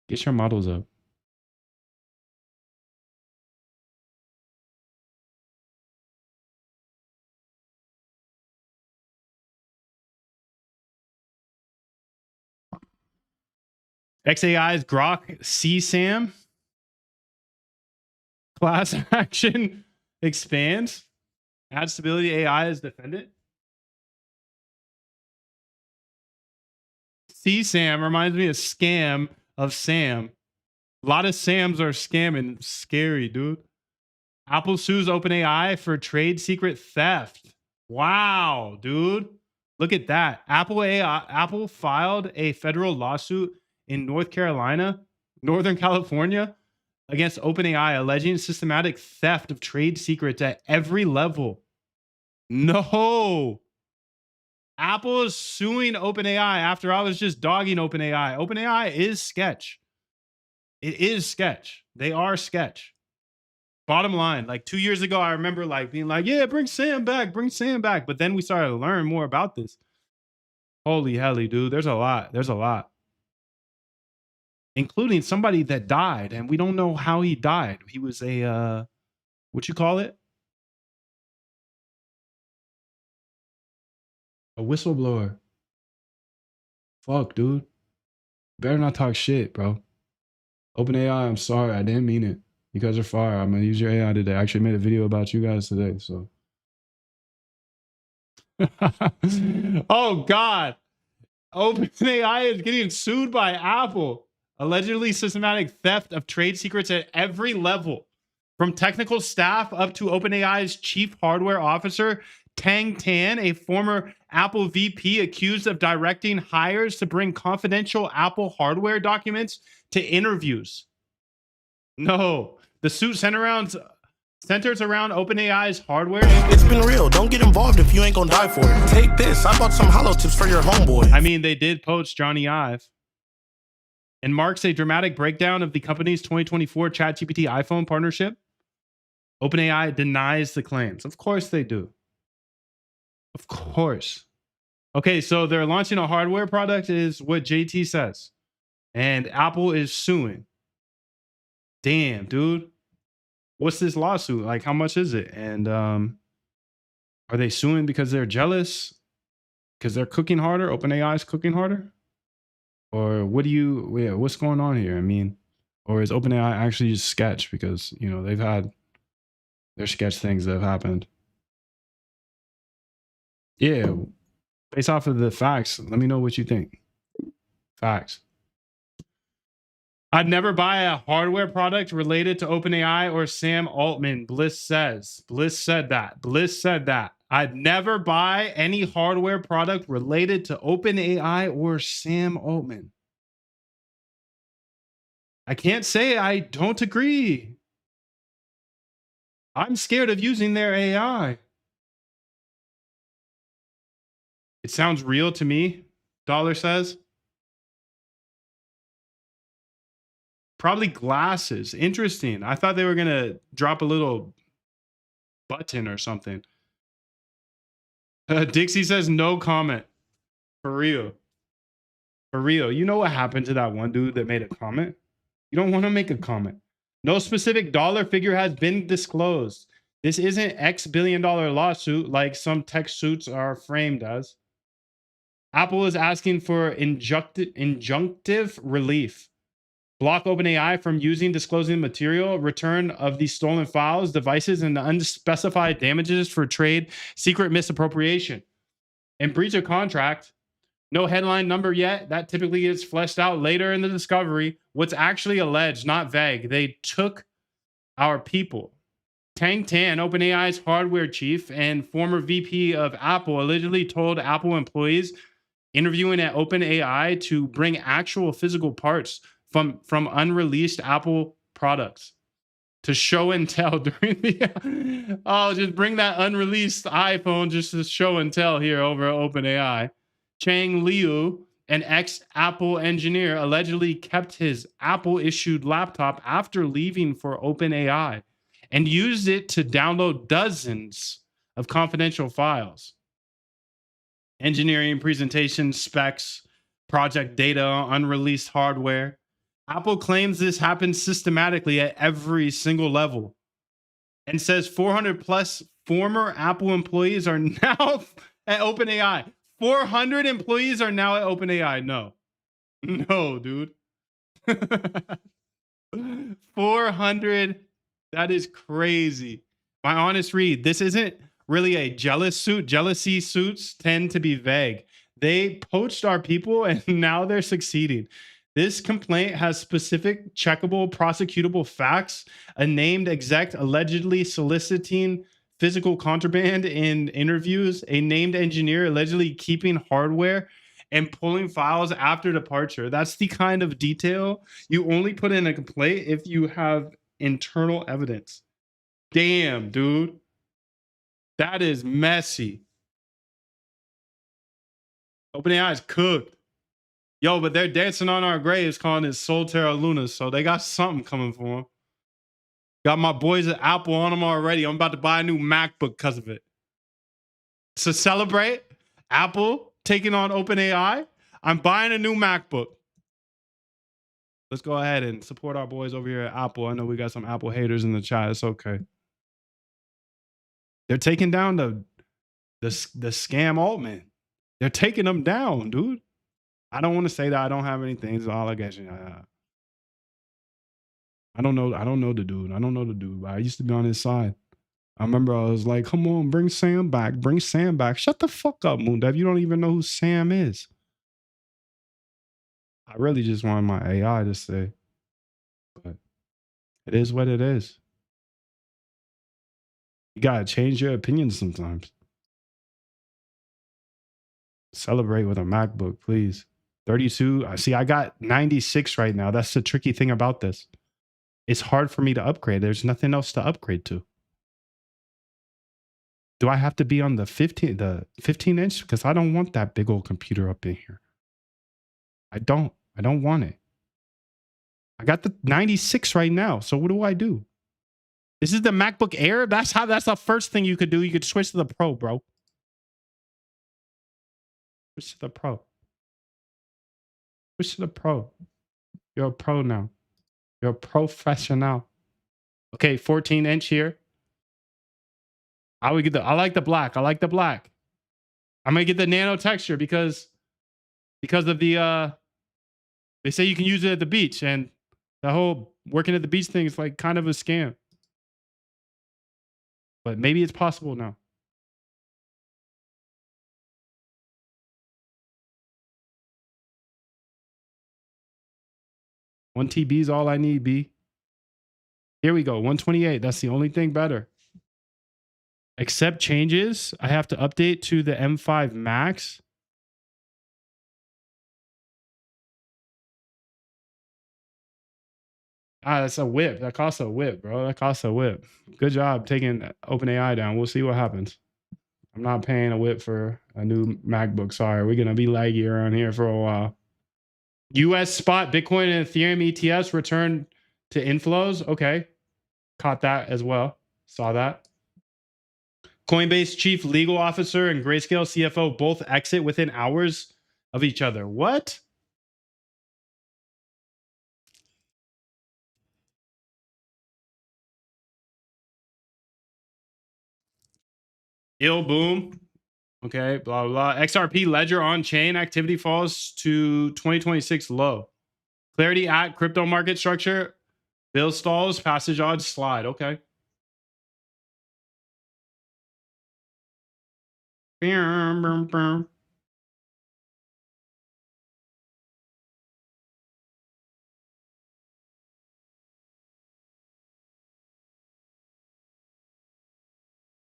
Get your models up. XAI's Grok CSAM class action expands. Add stability AI as defendant. CSAM reminds me of scam of Sam. A lot of Sams are scamming. Scary, dude. Apple sues OpenAI for trade secret theft. Wow, dude. Look at that. Apple filed a federal lawsuit in Northern California, against OpenAI, alleging systematic theft of trade secrets at every level. No. Apple is suing OpenAI after I was just dogging OpenAI. OpenAI is sketch. It is sketch. They are sketch. Bottom line, like 2 years ago, I remember like being like, yeah, bring Sam back. But then we started to learn more about this. Holy helly, dude. There's a lot. Including somebody that died, and we don't know how he died. He was a, what you call it? A whistleblower. Fuck, dude. Better not talk shit, bro. OpenAI, I'm sorry. I didn't mean it. You guys are fire. I'm going to use your AI today. I actually made a video about you guys today, so. Oh, God. OpenAI is getting sued by Apple. Allegedly systematic theft of trade secrets at every level. From technical staff up to OpenAI's chief hardware officer, Tang Tan, a former Apple VP accused of directing hires to bring confidential Apple hardware documents to interviews. No, the suit centers around OpenAI's hardware. It's been real. Don't get involved if you ain't gonna die for it. Take this. I bought some hollow tips for your homeboy. I mean, they did poach Johnny Ive. And marks a dramatic breakdown of the company's 2024 ChatGPT iPhone partnership. OpenAI denies the claims. Of course they do. Of course. Okay, so they're launching a hardware product is what JT says. And Apple is suing. Damn, dude. What's this lawsuit? Like, how much is it? And are they suing because they're jealous? Because they're cooking harder? OpenAI is cooking harder? Or what's going on here? I mean, or is OpenAI actually just sketch? Because, you know, they've had their sketch things that have happened. Yeah, based off of the facts, let me know what you think. Facts. I'd never buy a hardware product related to OpenAI or Sam Altman, Bliss says. Bliss said that. I'd never buy any hardware product related to OpenAI or Sam Altman. I can't say I don't agree. I'm scared of using their AI. It sounds real to me, Dollar says. Probably glasses. Interesting. I thought they were going to drop a little button or something. Dixie says no comment. For real. For real. You know what happened to that one dude that made a comment? You don't want to make a comment. No specific dollar figure has been disclosed. This isn't X billion-dollar lawsuit like some tech suits are framed as. Apple is asking for injunctive relief. block OpenAI from using disclosing material, return of the stolen files, devices, and the unspecified damages for trade secret misappropriation. And breach of contract, no headline number yet. That typically gets fleshed out later in the discovery. What's actually alleged, not vague. They took our people. Tang Tan, OpenAI's hardware chief and former VP of Apple, allegedly told Apple employees interviewing at OpenAI to bring actual physical parts from unreleased Apple products to show and tell during the just bring that unreleased iPhone just to show and tell here over at OpenAI. Chang Liu, an ex-Apple engineer, allegedly kept his Apple-issued laptop after leaving for OpenAI and used it to download dozens of confidential files. Engineering, presentation, specs, project data, unreleased hardware. Apple claims this happens systematically at every single level and says 400 plus former Apple employees are now at OpenAI. 400 employees are now at OpenAI. No, dude. 400. That is crazy. My honest read, this isn't really a jealous suit. Jealousy suits tend to be vague. They poached our people and now they're succeeding. This complaint has specific, checkable, prosecutable facts. A named exec allegedly soliciting physical contraband in interviews. A named engineer allegedly keeping hardware and pulling files after departure. That's the kind of detail you only put in a complaint if you have internal evidence. Damn, dude. That is messy. OpenAI is cooked. Yo, but they're dancing on our graves calling it Solterra Luna, so they got something coming for them. Got my boys at Apple on them already. I'm about to buy a new MacBook because of it. To celebrate Apple taking on OpenAI, I'm buying a new MacBook. Let's go ahead and support our boys over here at Apple. I know we got some Apple haters in the chat. It's okay. They're taking down the scam altman. They're taking them down, dude. I don't want to say that I don't have anything. It's all I guess. I don't know. I don't know the dude. But I used to be on his side. I remember I was like, come on, bring Sam back. Bring Sam back. Shut the fuck up, Moondev. You don't even know who Sam is. I really just wanted my AI to say. But it is what it is. You gotta change your opinion sometimes. Celebrate with a MacBook, please. 32. I see I got 96 right now. That's the tricky thing about this. It's hard for me to upgrade. There's nothing else to upgrade to. Do I have to be on the 15 inch? Because I don't want that big old computer up in here. I don't want it. I got the 96 right now. So what do I do? This is the MacBook Air. That's the first thing you could do. You could switch to the Pro, bro. Switch to the Pro. Switch to the Pro. You're a pro now. You're a professional. Okay, 14 inch here. I would get I like the black. I'm gonna get the nano texture because of the they say you can use it at the beach, and the whole working at the beach thing is like kind of a scam. But maybe it's possible now. One TB is all I need, B. Here we go, 128. That's the only thing better. Accept changes. I have to update to the M5 Max. That's a whip. That costs a whip, bro. That costs a whip. Good job taking OpenAI down. We'll see what happens. I'm not paying a whip for a new MacBook. Sorry. We're going to be laggy around here for a while. US spot Bitcoin and Ethereum ETFs return to inflows. Okay. Caught that as well. Saw that. Coinbase chief legal officer and Grayscale CFO both exit within hours of each other. What? Ill boom. Okay, blah, blah. XRP ledger on chain activity falls to 2026 low. Clarity at crypto market structure. Bill stalls, passage odds, slide. Okay.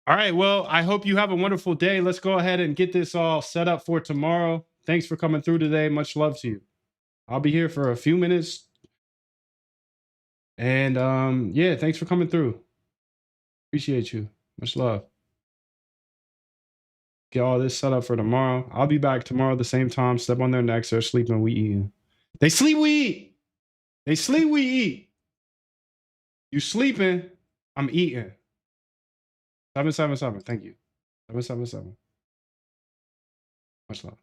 All right. Well, I hope you have a wonderful day. Let's go ahead and get this all set up for tomorrow. Thanks for coming through today. Much love to you. I'll be here for a few minutes. And yeah, thanks for coming through. Appreciate you. Much love. Get all this set up for tomorrow. I'll be back tomorrow at the same time. Step on their necks. They're sleeping. We eating. They sleep. We eat. They sleep. We eat. You sleeping. I'm eating. 777. Thank you. 777. Much love.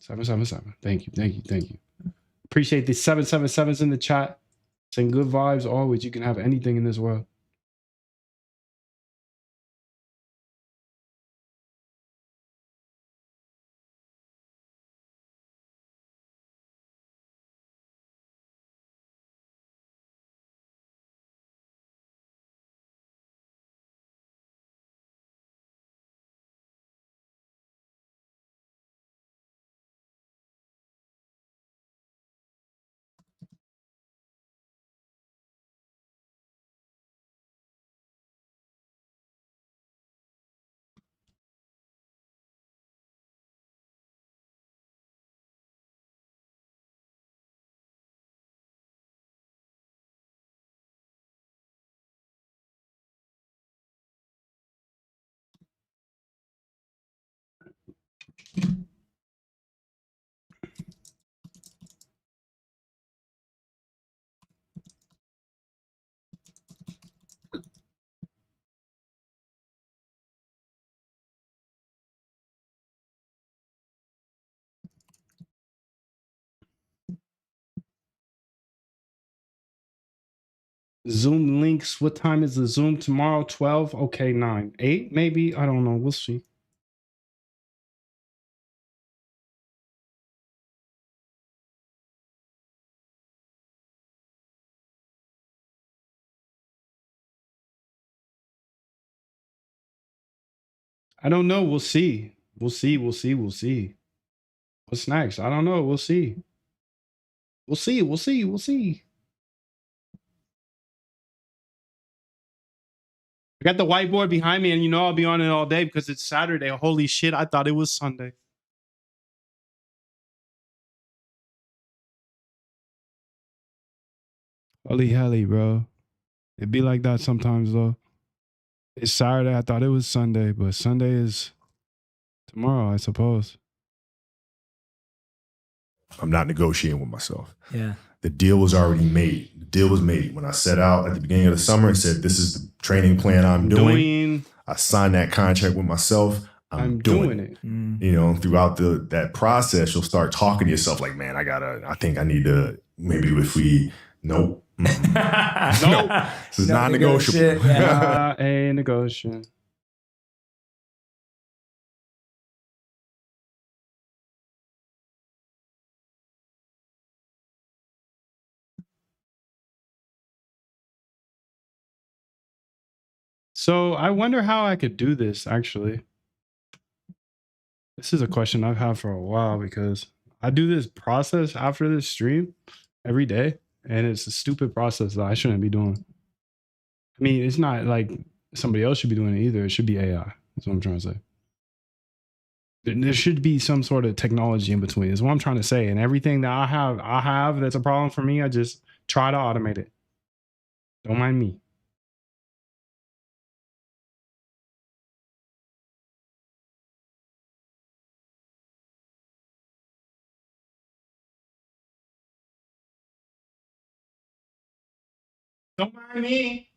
777. Thank you. Thank you. Thank you. Appreciate the 777s in the chat. Send good vibes always. You can have anything in this world. Zoom links. What time is the Zoom tomorrow? 12? Okay, 9. 8 maybe? I don't know. We'll see. I don't know. We'll see. We'll see. We'll see. We'll see. What's next? I don't know. We'll see. We'll see. We'll see. We'll see. I got the whiteboard behind me, and you know I'll be on it all day because it's Saturday. Holy shit. I thought it was Sunday. Holy helly, bro. It be like that sometimes, though. It's Saturday. I thought it was Sunday, but Sunday is tomorrow, I suppose. I'm not negotiating with myself. Yeah. The deal was already made. The deal was made. When I set out at the beginning of the summer and said, this is the training plan I'm doing. I signed that contract with myself. I'm doing it. You know, throughout that process, you'll start talking to yourself like, man, I think I need to, maybe if we, nope. Nope. This is non-negotiable. Not a negotiation. So I wonder how I could do this, actually. This is a question I've had for a while because I do this process after this stream every day, and it's a stupid process that I shouldn't be doing. I mean, it's not like somebody else should be doing it either. It should be AI. That's what I'm trying to say. There should be some sort of technology in between, is what I'm trying to say. And everything that I have that's a problem for me, I just try to automate it. Don't mind me. Don't mind me.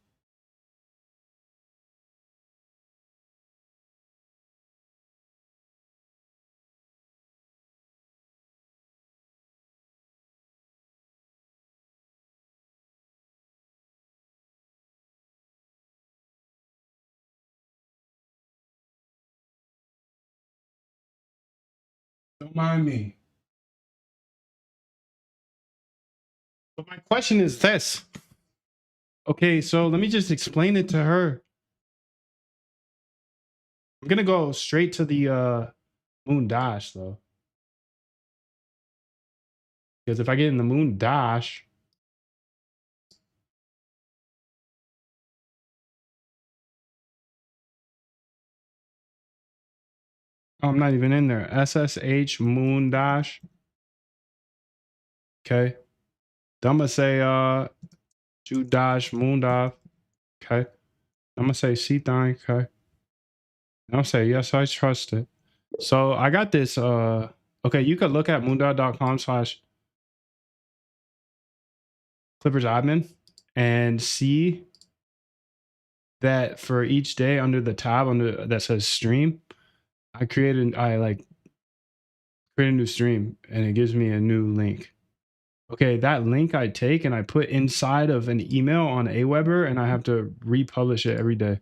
Don't mind me. But my question is this. Okay, so let me just explain it to her. I'm gonna go straight to the Moon Dash though. Because if I get in the Moon Dash, oh, I'm not even in there. SSH Moon Dash. Okay. Then I'm gonna say Ju Dash Moon Dash. Okay. I'm gonna say Thang. Okay. And I'll say yes, I trust it. So I got this okay, you could look at moondot.com/Clippers admin and see that for each day under the tab under that says stream, I create a new stream and it gives me a new link. Okay, that link I take and I put inside of an email on Aweber and I have to republish it every day.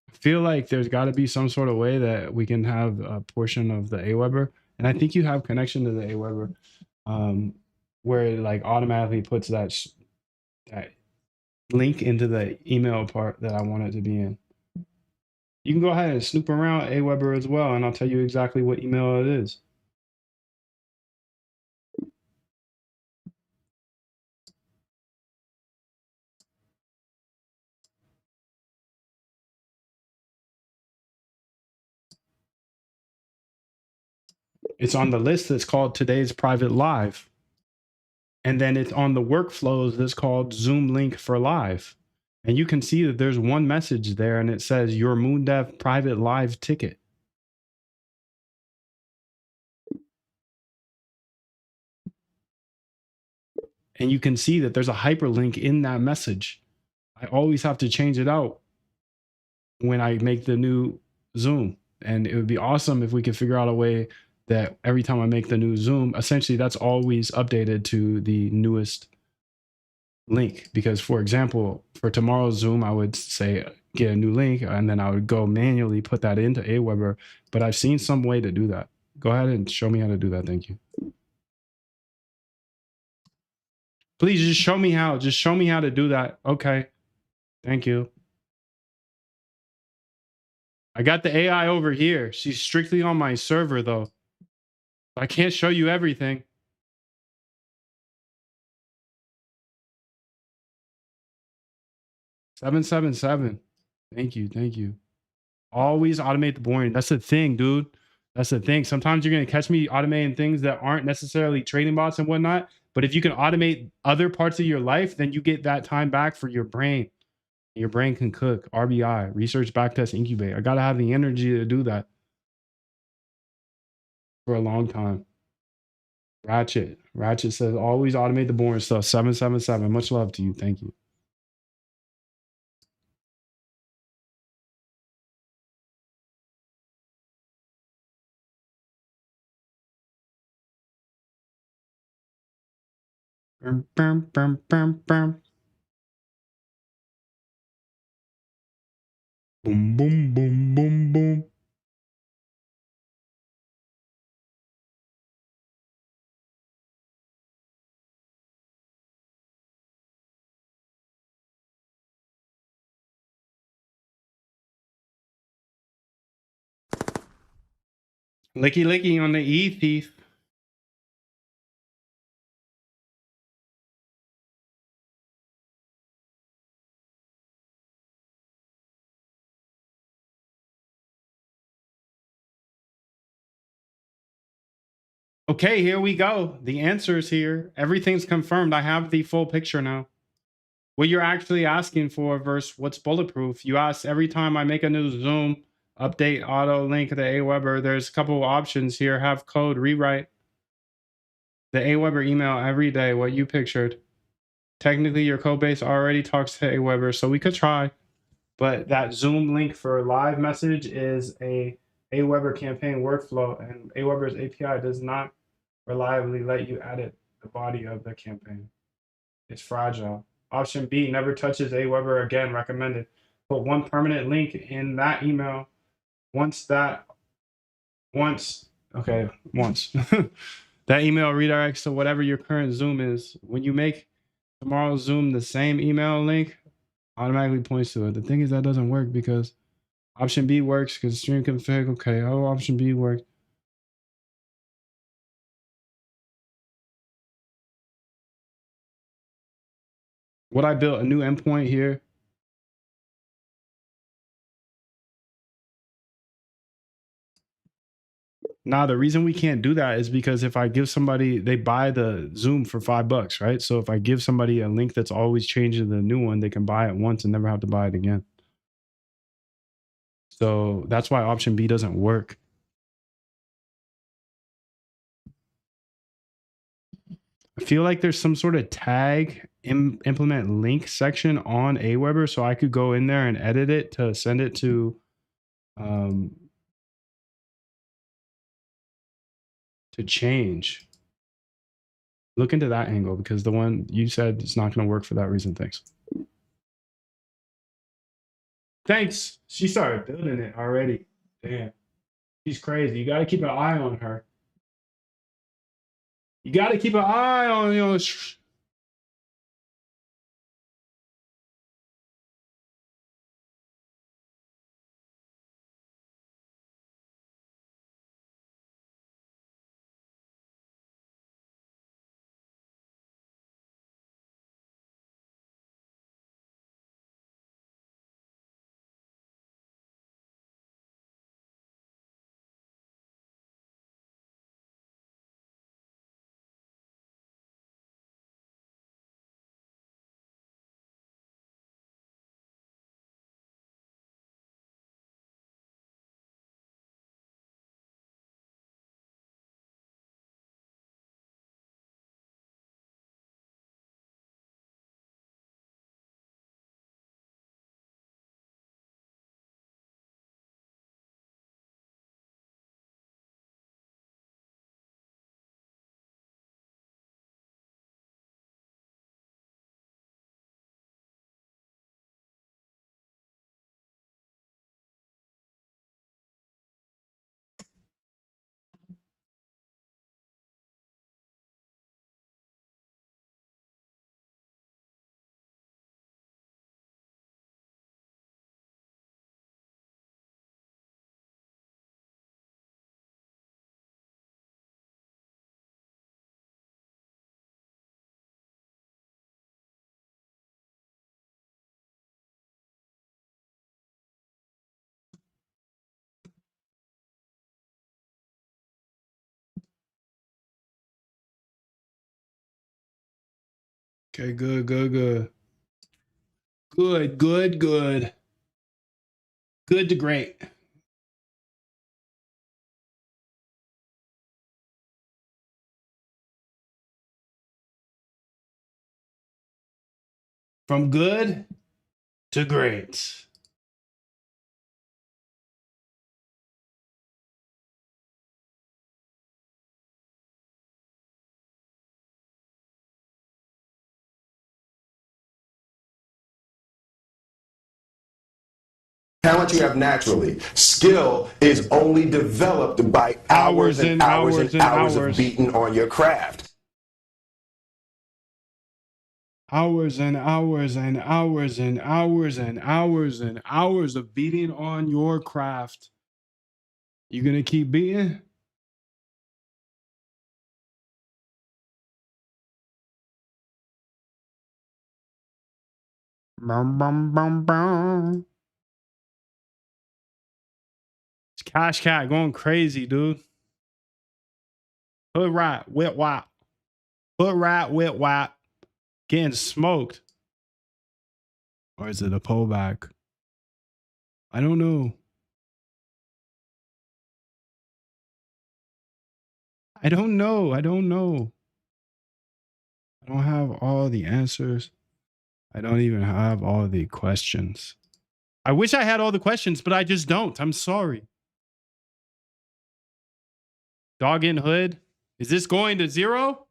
I feel like there's got to be some sort of way that we can have a portion of the Aweber, and I think you have connection to the Aweber, where it like automatically puts that link into the email part that I want it to be in. You can go ahead and snoop around Aweber as well, and I'll tell you exactly what email it is. It's on the list that's called Today's Private Live. And then it's on the workflows that's called Zoom Link for Live. And you can see that there's one message there and it says your MoonDev private live ticket. And you can see that there's a hyperlink in that message. I always have to change it out when I make the new Zoom. And it would be awesome if we could figure out a way that every time I make the new Zoom, essentially that's always updated to the newest link. Because for example, for tomorrow's Zoom, I would say get a new link and then I would go manually put that into Aweber. But I've seen some way to do that. Go ahead and show me how to do that. Thank you. Please just show me how. Just show me how to do that. Okay. Thank you. I got the AI over here. She's strictly on my server though. I can't show you everything. $777. Thank you. Thank you. Always automate the boring. That's the thing, dude. That's the thing. Sometimes you're going to catch me automating things that aren't necessarily trading bots and whatnot. But if you can automate other parts of your life, then you get that time back for your brain. Your brain can cook. RBI, research, backtest, incubate. I got to have the energy to do that for a long time. Ratchet says always automate the boring stuff. 777. Much love to you. Thank you. Boom, boom, boom, boom, boom. Boom, boom, boom, boom, boom. Licky licky on the E thief. Okay, here we go. The answer is here. Everything's confirmed. I have the full picture now. What you're actually asking for versus what's bulletproof. You ask every time I make a new Zoom, update, auto, link to Aweber. There's a couple of options here. Have code, rewrite. The Aweber email every day, what you pictured. Technically, your code base already talks to Aweber, so we could try. But that Zoom link for live message is a Aweber campaign workflow, and Aweber's API does not reliably let you edit the body of the campaign. It's fragile. Option B, never touches Aweber again, recommended. Put one permanent link in that email. Once. That email redirects to whatever your current Zoom is. When you make tomorrow's Zoom the same email link, automatically points to it. The thing is that doesn't work because option B works because stream config. Okay, oh, option B works. What I built a new endpoint here. Nah, the reason we can't do that is because if I give somebody, they buy the Zoom for $5, right? So if I give somebody a link that's always changing the new one, they can buy it once and never have to buy it again. So that's why option B doesn't work. I feel like there's some sort of tag implement link section on Aweber, so I could go in there and edit it to send it to change. Look into that angle because the one you said is not going to work for that reason. Thanks. She started building it already. Damn. She's crazy. You got to keep an eye on her. You got to keep an eye on, you know. Okay, good. Good to great. From good to great. Talent you have naturally. Skill is only developed by hours and hours of beating on your craft. Hours and hours and hours and hours and hours and hours of beating on your craft. You gonna keep beating? Bum, bum, bum, bum. It's Cash Cat going crazy, dude. Hood rat, wet wap. Hood rat, wet wap. Getting smoked. Or is it a pullback? I don't know. I don't know. I don't have all the answers. I don't even have all the questions. I wish I had all the questions, but I just don't. I'm sorry. Dog in hood. Is this going to 0?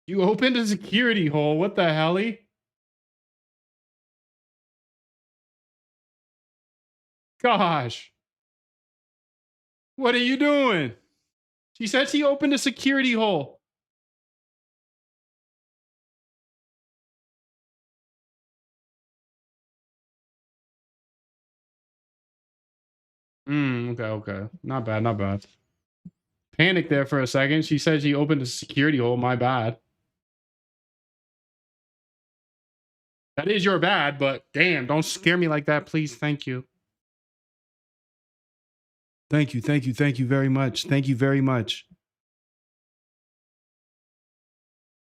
You opened a security hole. What the hell? Gosh. What are you doing? She says he opened a security hole. Okay. Not bad, not bad. Panic there for a second. She said she opened a security hole. My bad. That is your bad, but damn, don't scare me like that, please. Thank you. Thank you very much. Thank you very much.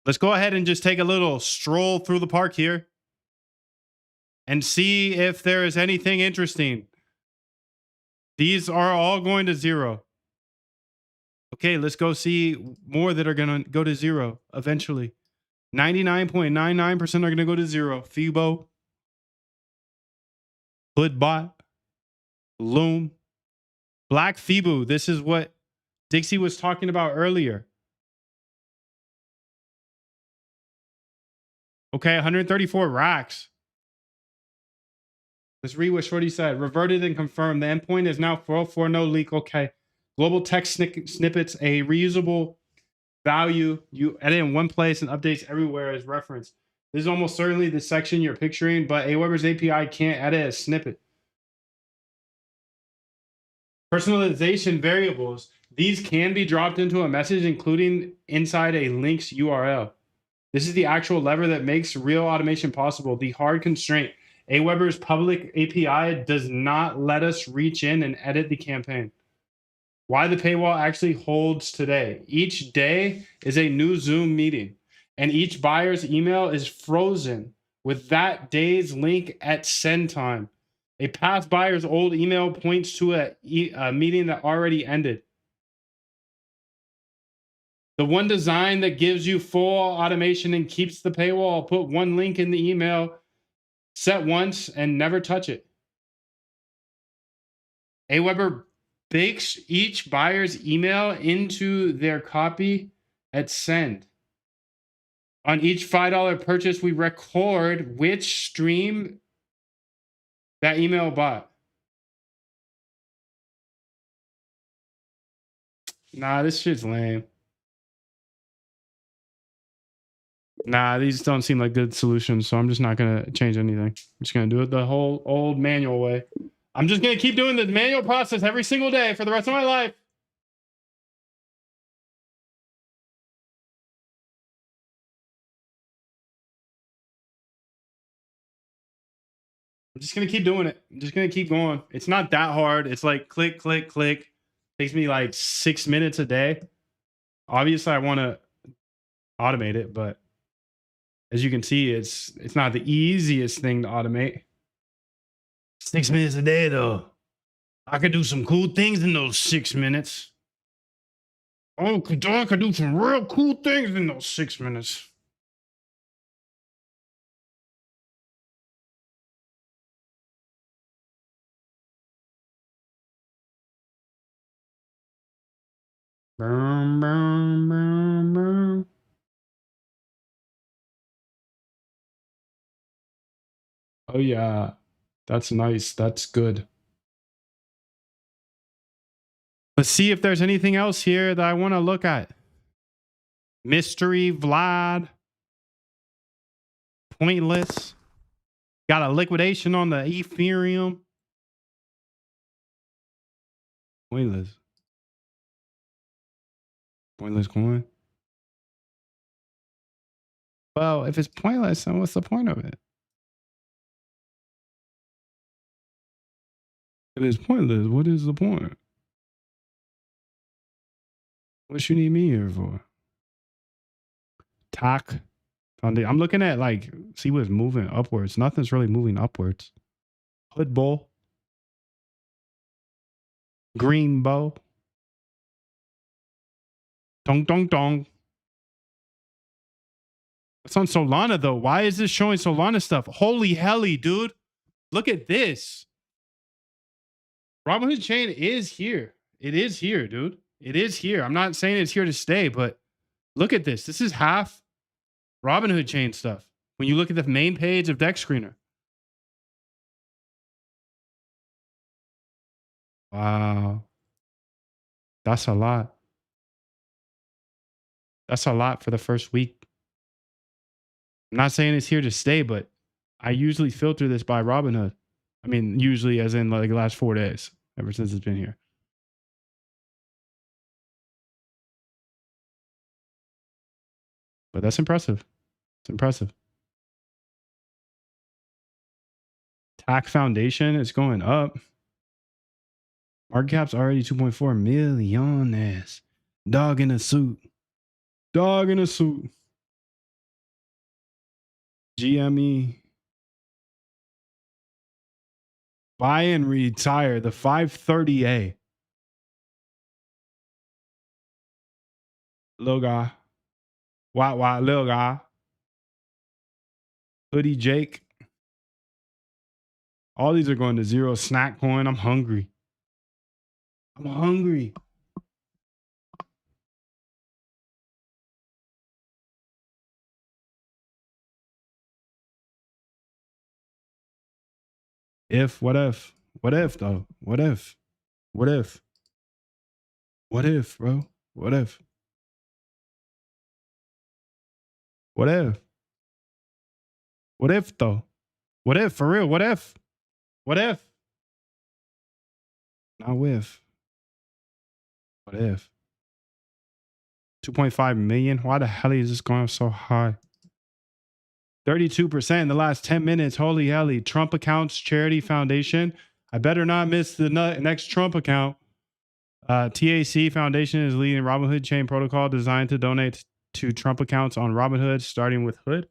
Let's go ahead and just take a little stroll through the park here and see if there is anything interesting. These are all going to zero. Okay, let's go see more that are going to go to zero eventually. 99.99% are going to go to zero. Fable, Hoodbot, Loom, Black Febu. This is what Dixie was talking about earlier. Okay, 134 racks. Let's read what Shorty said. Reverted and confirmed. The endpoint is now 404 no leak. Okay. Global text snippets, a reusable value. You edit in one place and updates everywhere as reference. This is almost certainly the section you're picturing, but Aweber's API can't edit a snippet. Personalization variables. These can be dropped into a message, including inside a link's URL. This is the actual lever that makes real automation possible. The hard constraint. Aweber's public API does not let us reach in and edit the campaign. Why the paywall actually holds today. Each day is a new Zoom meeting, and each buyer's email is frozen with that day's link at send time. A past buyer's old email points to a meeting that already ended. The one design that gives you full automation and keeps the paywall. Put one link in the email, set once, and never touch it. Aweber bakes each buyer's email into their copy at send. On each $5 purchase, we record which stream that email bought. Nah, this shit's lame. Nah, these don't seem like good solutions, so I'm just not going to change anything. I'm just going to do it the whole old manual way. I'm just going to keep doing the manual process every single day for the rest of my life. I'm just going to keep doing it. I'm just going to keep going. It's not that hard. It's like click, click, click. Takes me like 6 minutes a day. Obviously, I want to automate it, but as you can see, it's not the easiest thing to automate. 6 minutes a day, though. I could do some cool things in those 6 minutes. I could do some real cool things in those 6 minutes. Boom, boom, boom, boom. Oh, yeah. That's nice. That's good. Let's see if there's anything else here that I want to look at. Mystery Vlad. Pointless. Got a liquidation on the Ethereum. Pointless. Pointless coin. Well, if it's pointless, then what's the point of it? If it's pointless, what is the point? What you need me here for? Tack. I'm looking at like, see what's moving upwards. Nothing's really moving upwards. Hood bowl. Green bow. Dong, dong, dong. It's on Solana though. Why is this showing Solana stuff? Holy helly, dude. Look at this. Robinhood chain is here. It is here, dude. It is here. I'm not saying it's here to stay, but look at this. This is half Robinhood chain stuff. When you look at the main page of Deck Screener. Wow. That's a lot. That's a lot for the first week. I'm not saying it's here to stay, but I usually filter this by Robinhood. I mean, usually as in like the last 4 days, ever since it's been here. But that's impressive. It's impressive. TAC Foundation is going up. Market cap's already 2.4 million. Dog in a suit. Dog in a suit. GME. Buy and retire the 530A. Little guy. Wow, little guy. Hoodie Jake. All these are going to zero. Snack coin. I'm hungry. I'm hungry. What if? What if though? What if? What if? What if, bro? What if? What if? What if though? What if for real? What if? What if? Not with. What if? 2.5 million? Why the hell is this going up so high? 32% in the last 10 minutes. Holy helly. Trump accounts, charity foundation. I better not miss the next Trump account. TAC Foundation is leading Robinhood chain protocol designed to donate to Trump accounts on Robinhood, starting with Hood.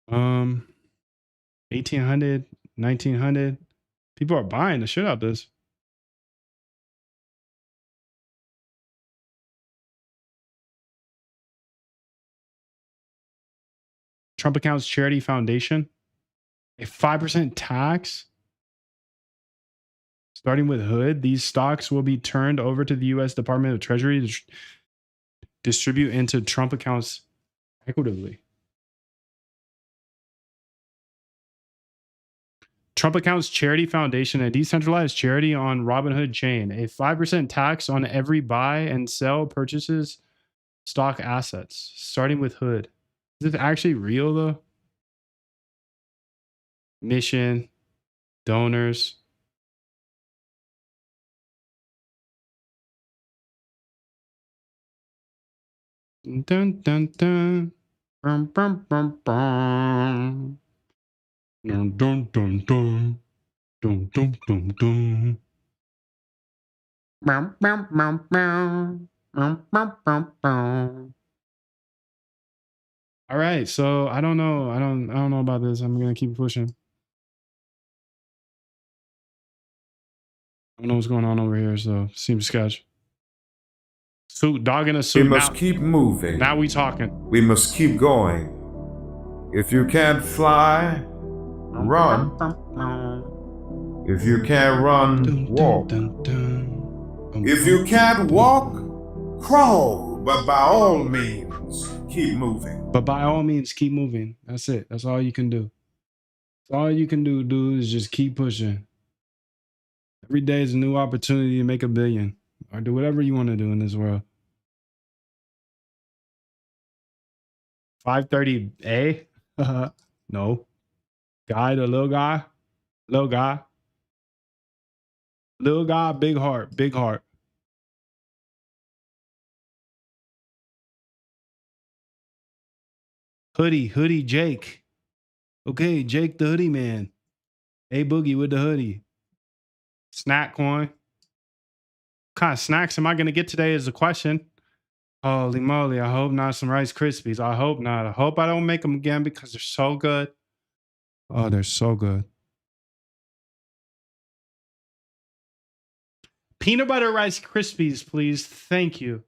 Um, 1800, 1900. People are buying the shit out of this. Trump accounts charity foundation. A 5% tax. Starting with Hood, these stocks will be turned over to the U.S. Department of Treasury to distribute into Trump accounts equitably. Trump accounts charity foundation, a decentralized charity on Robinhood chain. A 5% tax on every buy and sell purchases stock assets, starting with Hood. Is this actually real though? Mission, donors. Dun dun dun. Bum, bum, bum, bum. Dun dun dun dun. Dun dun dun dun. Bum, bum, bum, bum. Bum, bum, bum, bum. All right, so I don't know. I don't know about this. I'm gonna keep pushing. I don't know what's going on over here, so seems sketch. Suit, dog in a suit. We must keep moving. Now we talking. We must keep going. If you can't fly, run. If you can't run, walk. If you can't walk, crawl. But by all means, keep moving. But by all means, keep moving. That's it. That's all you can do. That's all you can do, dude, is just keep pushing. Every day is a new opportunity to make $1 billion or do whatever you want to do in this world. 530A? No. Guy to little guy? Little guy? Little guy, big heart, big heart. Hoodie Jake. Okay, Jake the hoodie man. A Boogie with the hoodie. Snack coin. What kind of snacks am I going to get today is the question. Holy moly, I hope not some Rice Krispies. I hope not. I hope I don't make them again because they're so good. Oh, they're so good. Peanut butter Rice Krispies, please. Thank you.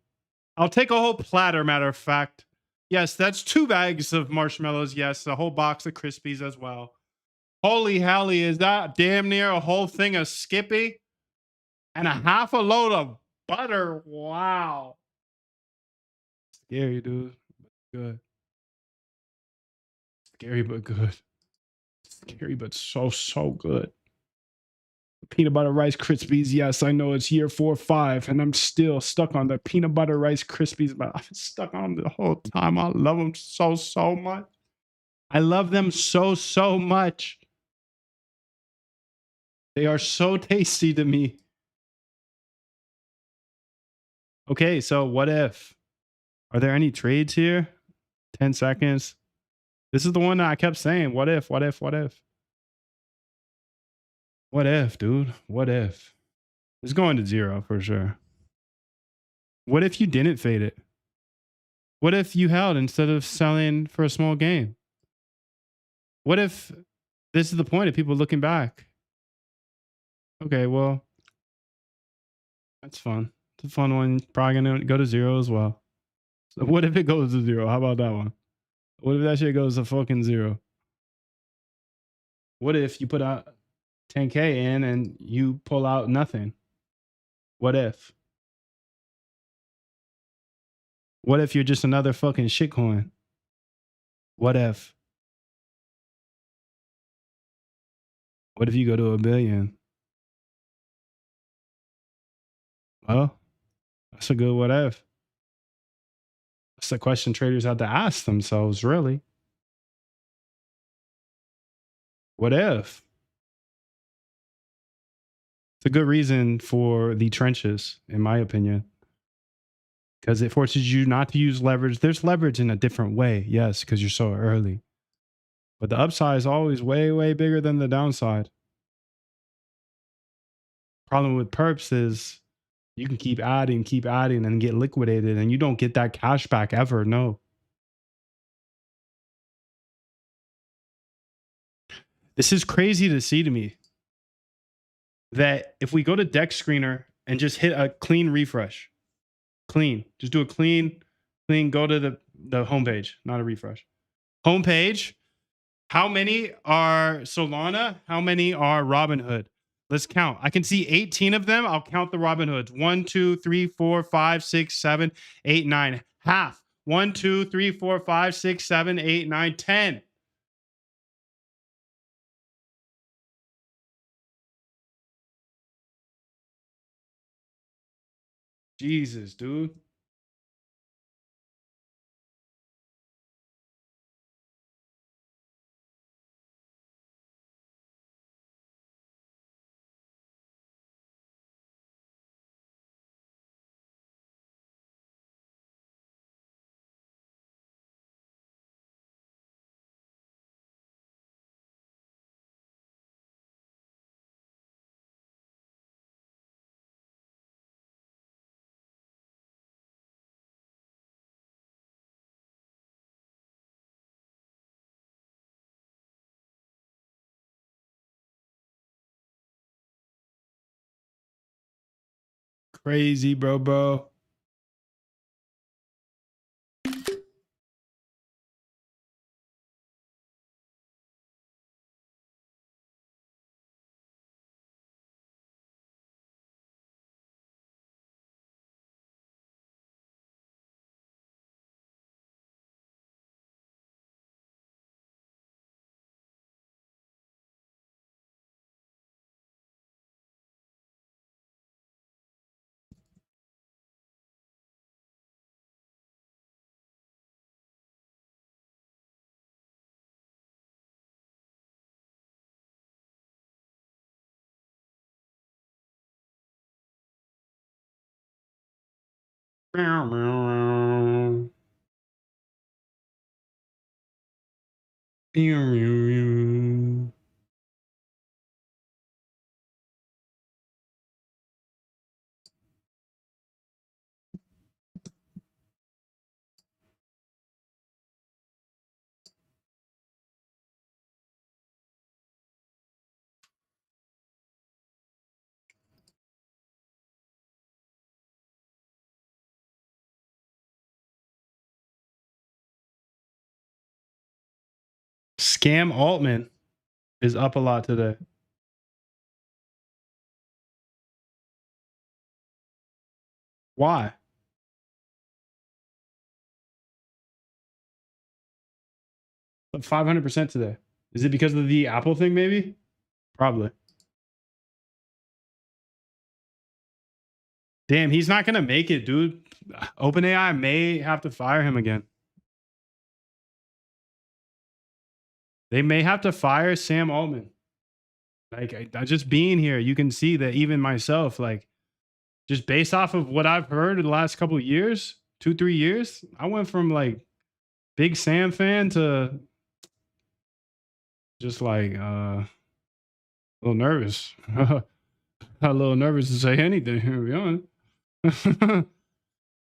I'll take a whole platter, matter of fact. Yes, that's 2 bags of marshmallows. Yes, a whole box of Krispies as well. Holy helly, is that damn near a whole thing of Skippy and a half a load of butter? Wow. Scary, dude. Good. Scary but good. Scary but so good. Peanut butter rice Krispies. Yes, I know it's year 4 or 5, and I'm still stuck on the peanut butter rice Krispies, but I've been stuck on them the whole time. I love them so much. I love them so much. They are so tasty to me. Okay, so what if? Are there any trades here? 10 seconds. This is the one that I kept saying. What if? What if? What if? What if, dude? What if? It's going to 0 for sure. What if you didn't fade it? What if you held instead of selling for a small gain? What if this is the point of people looking back? Okay, well, that's fun. It's a fun one. Probably gonna go to 0 as well. So what if it goes to 0? How about that one? What if that shit goes to fucking 0? What if you put out 10K in and you pull out nothing? What if? What if you're just another fucking shitcoin? What if? What if you go to 1 billion? Well, that's a good what if. That's the question traders have to ask themselves, really. What if? It's a good reason for the trenches, in my opinion, because it forces you not to use leverage. There's leverage in a different way, yes, because you're so early. But the upside is always way bigger than the downside. Problem with perps is you can keep adding, and get liquidated, and you don't get that cash back ever. No. This is crazy to see to me that if we go to deck screener and just hit a clean refresh, just do a clean, go to the homepage, not a refresh. Homepage, how many are Solana? How many are Robinhood? Let's count. I can see 18 of them. I'll count the Robinhoods. 1, 2, 3, 4, 5, 6, 7, 8, 9. Half. 1, 2, 3, 4, 5, 6, 7, 8, 9, 10. Jesus, dude. Crazy, bro. Scam Altman is up a lot today. Why? 500% today. Is it because of the Apple thing, maybe? Probably. Damn, he's not gonna make it, dude. OpenAI may have to fire him again. They may have to fire Sam Altman. Like, I just being here, you can see that even myself, like, just based off of what I've heard in the last couple of years, 2-3 years, I went from like big Sam fan to just like a little nervous. A little nervous to say anything, to be honest.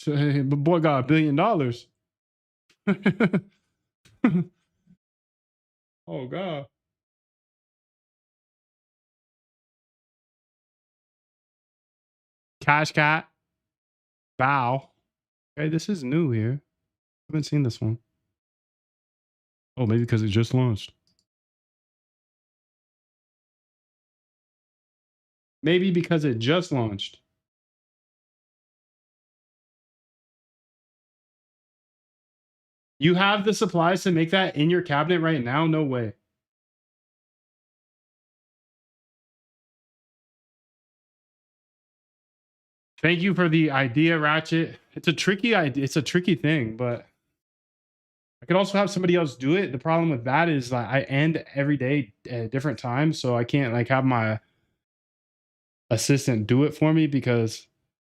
So, hey, but boy got $1 billion. Oh God. Cash Cat. Bow. Okay, this is new here. I haven't seen this one. Oh, maybe because it just launched. Maybe because it just launched. You have the supplies to make that in your cabinet right now? No way. Thank you for the idea, Ratchet. It's a tricky idea. It's a tricky thing, but I could also have somebody else do it. The problem with that is like I end every day at different times, so I can't like have my assistant do it for me because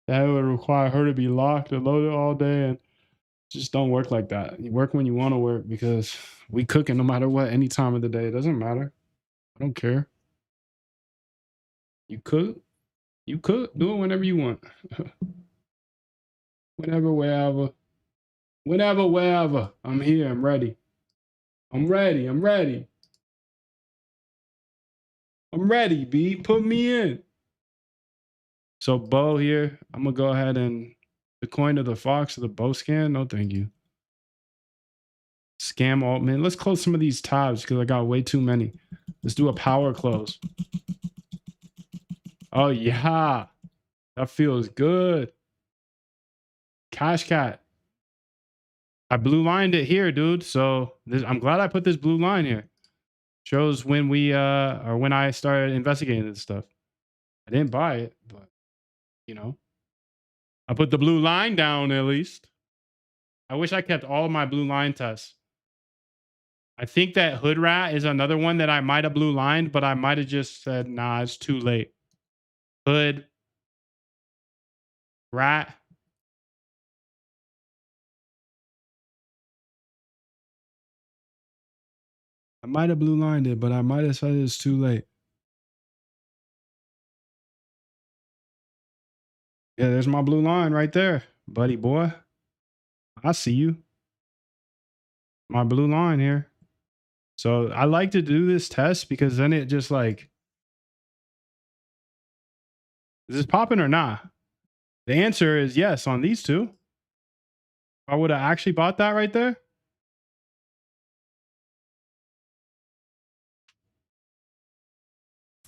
that would require her to be locked and loaded all day, and just don't work like that. You work when you want to work because we cooking no matter what, any time of the day. It doesn't matter. I don't care. You cook. You cook. Do it whenever you want. Whenever, wherever. Whenever, wherever. I'm here. I'm ready. I'm ready. I'm ready. I'm ready, B. Put me in. So Bo here. I'm gonna go ahead and the coin of the fox or the bow scan. No, thank you. Scam Altman. Let's close some of these tabs because I got way too many. Let's do a power close. Oh yeah. That feels good. Cash Cat. I blue lined it here, dude. So I'm glad I put this blue line here. Shows when we or when I started investigating this stuff. I didn't buy it, but you know. I put the blue line down at least. I wish I kept all of my blue line tests. I think that Hood Rat is another one that I might have blue lined, but I might have just said, nah, it's too late. Hood Rat. I might have blue lined it, but I might have said it's too late. Yeah, there's my blue line right there, buddy boy. I see you. My blue line here. So I like to do this test because then it just like, is this popping or not? The answer is yes on these two. I would have actually bought that right there.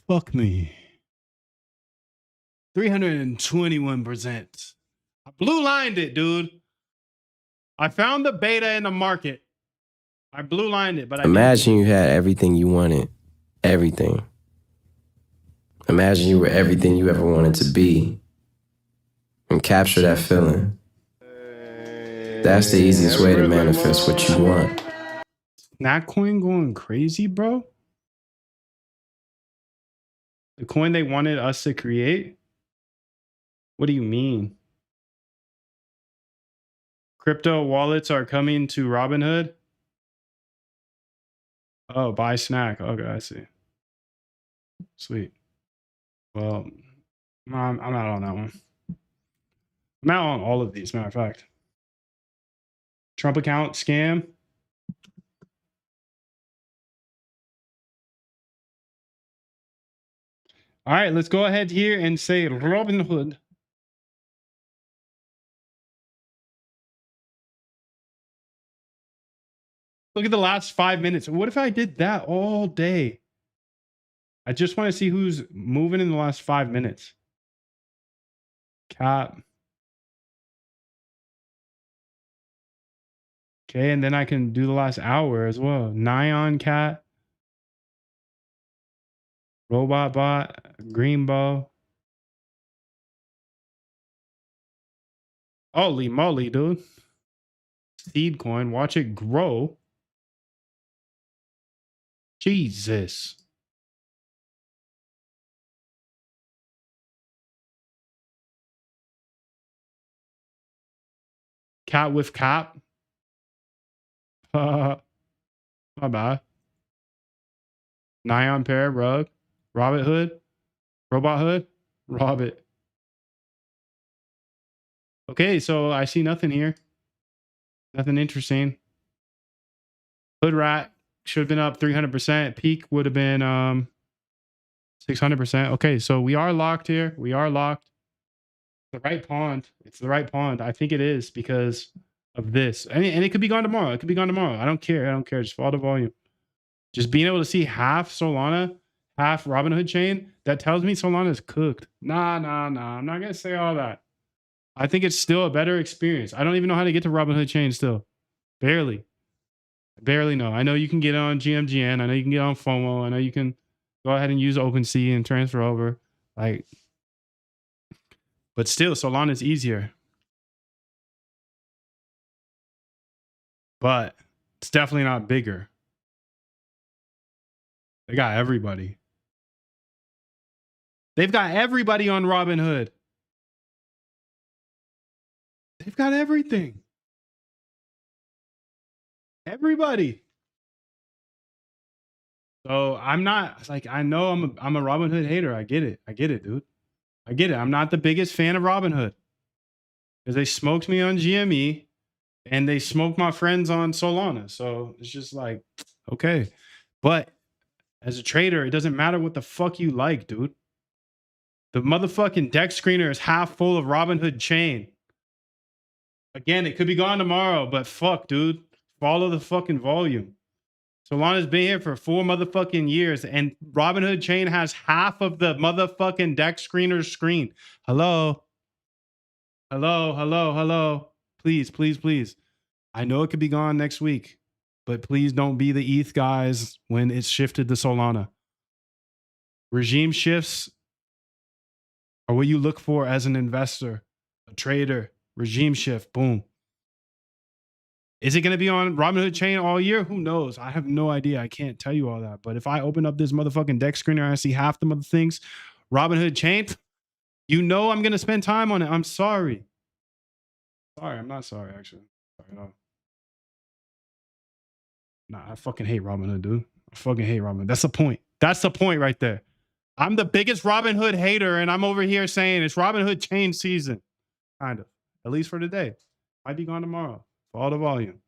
Fuck me. 321%. I blue lined it, dude. I found the beta in the market. I blue lined it, but I Imagine you had everything you wanted. Everything. Imagine you were everything you ever wanted to be. And capture that feeling. That's the easiest way to manifest what you want. That coin going crazy, bro. The coin they wanted us to create? What do you mean? Crypto wallets are coming to Robinhood? Oh, buy snack. Okay, I see. Sweet. Well, I'm out on that one. I'm out on all of these, matter of fact. Trump account scam. All right, let's go ahead here and say Robinhood. Look at the last 5 minutes. What if I did that all day? I just want to see who's moving in the last 5 minutes. Cap. Okay, and then I can do the last hour as well. Nyan Cat. Robot Bot. Greenbow. Holy moly, dude. Seed coin. Watch it grow. Jesus. Cat with cap. My bad. Nyan pair, rug. Robert Hood. Robot Hood. Robert. Okay, so I see nothing here. Nothing interesting. Hood rat should have been up 300%. Peak would have been 600%. Okay, so we are locked here. We are locked. The right pond. It's the right pond. I think it is because of this. And it could be gone tomorrow. It could be gone tomorrow. I don't care. I don't care. Just follow the volume. Just being able to see half Solana, half Robinhood chain, that tells me Solana is cooked. Nah. I'm not going to say all that. I think it's still a better experience. I don't even know how to get to Robinhood chain still. Barely know. I know you can get on GMGN. I know you can get on FOMO. I know you can go ahead and use OpenSea and transfer over. Like, but still, Solana is easier. But it's definitely not bigger. They got everybody. They've got everybody on Robinhood. They've got everything. Everybody. So I'm not like, I know I'm a Robinhood hater. I get it, dude. I get it. I'm not the biggest fan of Robinhood because they smoked me on GME and they smoked my friends on Solana. So it's just like, okay. But as a trader, it doesn't matter what the fuck you like, dude. The motherfucking deck screener is half full of Robinhood chain. Again, it could be gone tomorrow, but fuck, dude. Follow the fucking volume. Solana's been here for 4 motherfucking years, and Robinhood chain has half of the motherfucking deck screener screen. Hello. Please. I know it could be gone next week, but please don't be the ETH guys when it's shifted to Solana. Regime shifts are what you look for as an investor, a trader. Regime shift, boom. Is it going to be on Robinhood chain all year? Who knows? I have no idea. I can't tell you all that. But if I open up this motherfucking deck screener and I see half the mother things, Robinhood chain, you know I'm going to spend time on it. I'm sorry. I'm not sorry, actually. Sorry, no. Nah, I fucking hate Robinhood, dude. I fucking hate Robinhood. That's the point. That's the point right there. I'm the biggest Robinhood hater, and I'm over here saying it's Robinhood chain season. Kind of. At least for today. Might be gone tomorrow. For all the volume.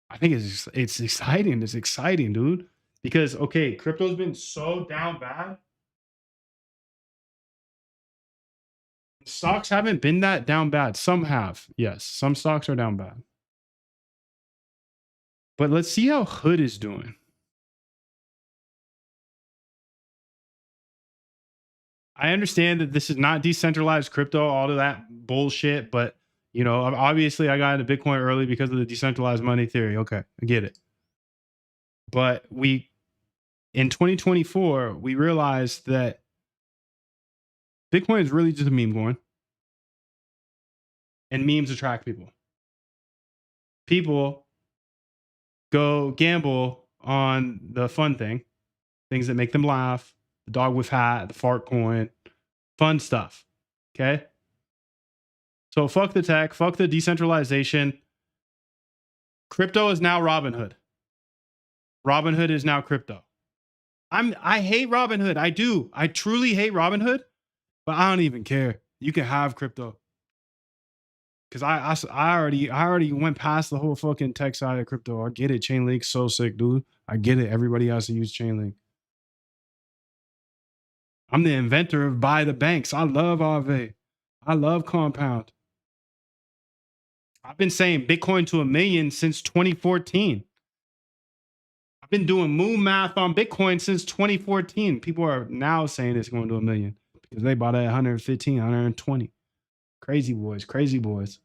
I think it's exciting. It's exciting, dude. Because, okay, crypto's been so down bad. Stocks haven't been that down bad. Some have. Yes, some stocks are down bad. But let's see how Hood is doing. I understand that this is not decentralized crypto, all of that bullshit, but you know, obviously I got into Bitcoin early because of the decentralized money theory. Okay, I get it. But in 2024, we realized that Bitcoin is really just a meme coin. And memes attract people. People go gamble on the fun things that make them laugh, the dog with hat, the fart coin, fun stuff. Okay? So fuck the tech, fuck the decentralization. Crypto is now Robinhood. Robinhood is now crypto. I hate Robinhood. I do. I truly hate Robinhood, but I don't even care. You can have crypto. Because I already went past the whole fucking tech side of crypto. I get it. Chainlink's so sick, dude. I get it. Everybody has to use Chainlink. I'm the inventor of buy the banks. I love Aave. I love Compound. I've been saying Bitcoin to 1 million since 2014. I've been doing moon math on Bitcoin since 2014. People are now saying it's going to 1 million because they bought it at 115, 120. Crazy boys, crazy boys.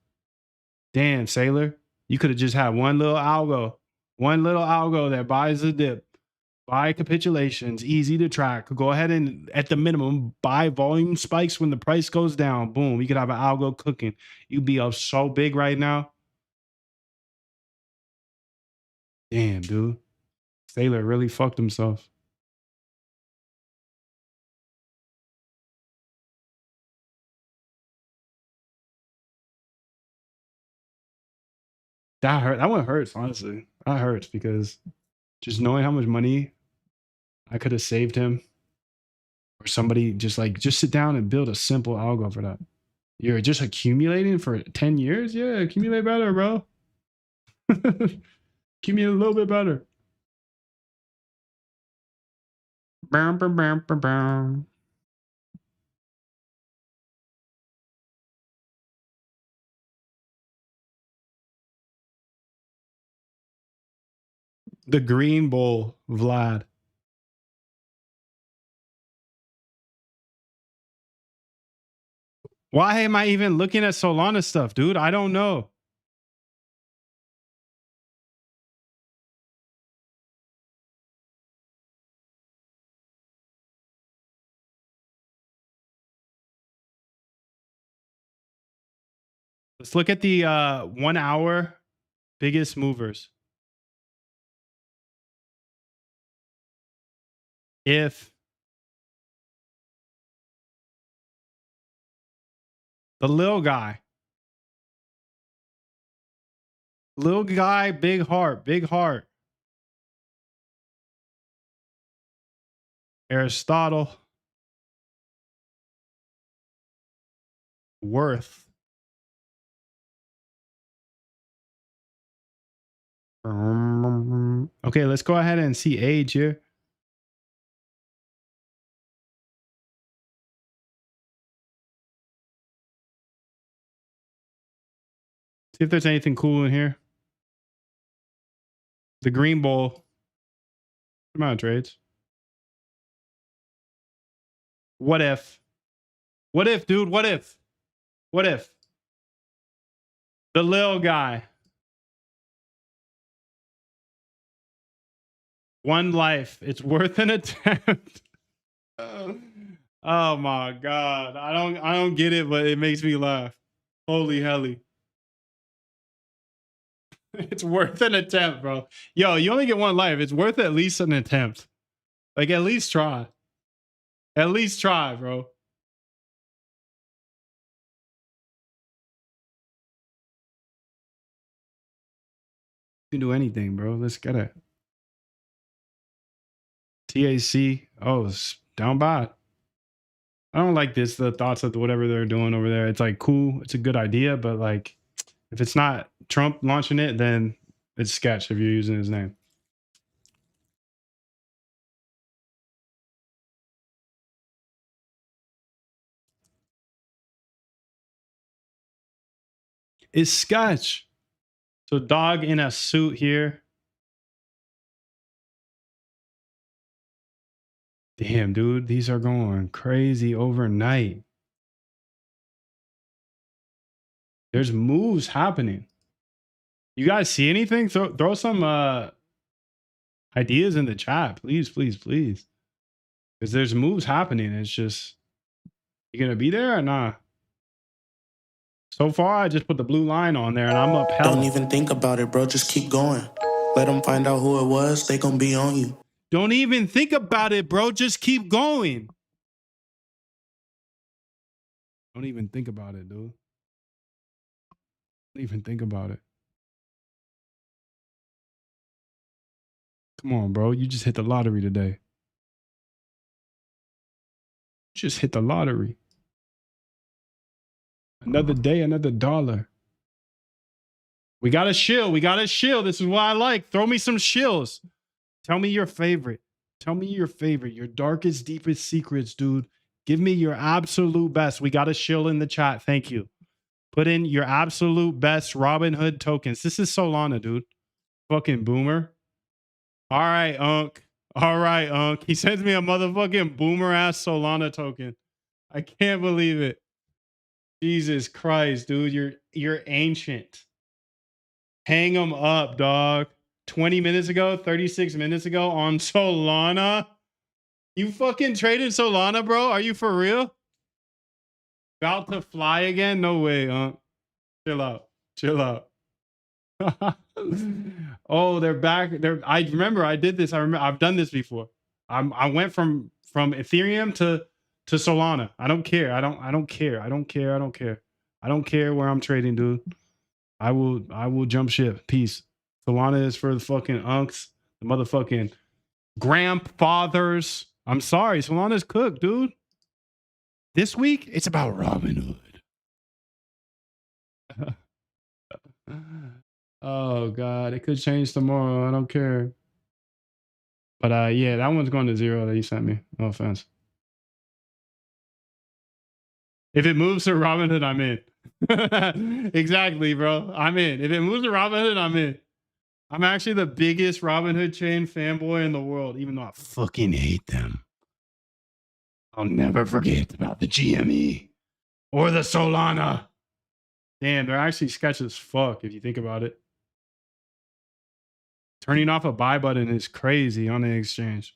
Damn, Sailor, you could have just had one little algo that buys the dip, buy capitulations, easy to track. Go ahead and, at the minimum, buy volume spikes when the price goes down. Boom, you could have an algo cooking. You'd be up so big right now. Damn, dude. Sailor really fucked himself. That hurt. That one hurts, honestly. That hurts because just knowing how much money I could have saved him, or somebody just sit down and build a simple algo for that. You're just accumulating for 10 years? Yeah, accumulate better, bro. Accumulate a little bit better. Bam, bam, bam, bam, bam. The Green Bowl, Vlad. Why am I even looking at Solana stuff, dude? I don't know. Let's look at the 1 hour biggest movers. If the little guy, big heart. Aristotle, worth. Okay, let's go ahead and see age here. See if there's anything cool in here. The Green Bowl. Come on, trades. What if? What if, dude? What if? What if? The little guy. One life. It's worth an attempt. Oh my God. I don't get it, but it makes me laugh. Holy helly. It's worth an attempt, bro. Yo, you only get one life. It's worth at least an attempt. Like, at least try. At least try, bro. You can do anything, bro. Let's get it. TAC. Oh, it's down bad. I don't like this, the thoughts of whatever they're doing over there. It's like cool. It's a good idea, but like, if it's not Trump launching it, then it's sketch if you're using his name. It's sketch. So dog in a suit here. Damn, dude, these are going crazy overnight. There's moves happening. You guys see anything? Throw some ideas in the chat, please, please, please. Because there's moves happening. It's just, you gonna be there or not? So far, I just put the blue line on there and I'm up hell. Don't even think about it, bro. Just keep going. Let them find out who it was. They gonna be on you. Don't even think about it, bro. Just keep going. Don't even think about it, dude. Don't even think about it. Come on, bro. You just hit the lottery today. Just hit the lottery. Another day, another dollar. We got a shill. We got a shill. This is what I like. Throw me some shills. Tell me your favorite. Tell me your favorite. Your darkest, deepest secrets, dude. Give me your absolute best. We got a shill in the chat. Thank you. Put in your absolute best Robinhood tokens. This is Solana, dude. Fucking boomer. All right, Unc. All right, Unc. He sends me a motherfucking boomer ass Solana token. I can't believe it. Jesus Christ, dude. You're ancient. Hang them up, dog. 20 minutes ago, 36 minutes ago on Solana. You fucking traded Solana, bro? Are you for real? About to fly again? No way, huh? Chill out. Chill out. Oh, they're back. I remember I did this. I've done this before. I went from Ethereum to Solana. I don't care. I don't care. I don't care. I don't care. I don't care where I'm trading, dude. I will jump ship. Peace. Solana is for the fucking unks, the motherfucking grandfathers. I'm sorry, Solana's cooked, dude. This week, it's about Robinhood. Oh God, it could change tomorrow. I don't care. But yeah, that one's going to 0 that you sent me. No offense. If it moves to Robinhood, I'm in. Exactly, bro. I'm in. If it moves to Robinhood, I'm in. I'm actually the biggest Robinhood chain fanboy in the world, even though I fucking hate them. I'll never forget about the GME or the Solana. Damn, they're actually sketch as fuck if you think about it. Turning off a buy button is crazy on the exchange.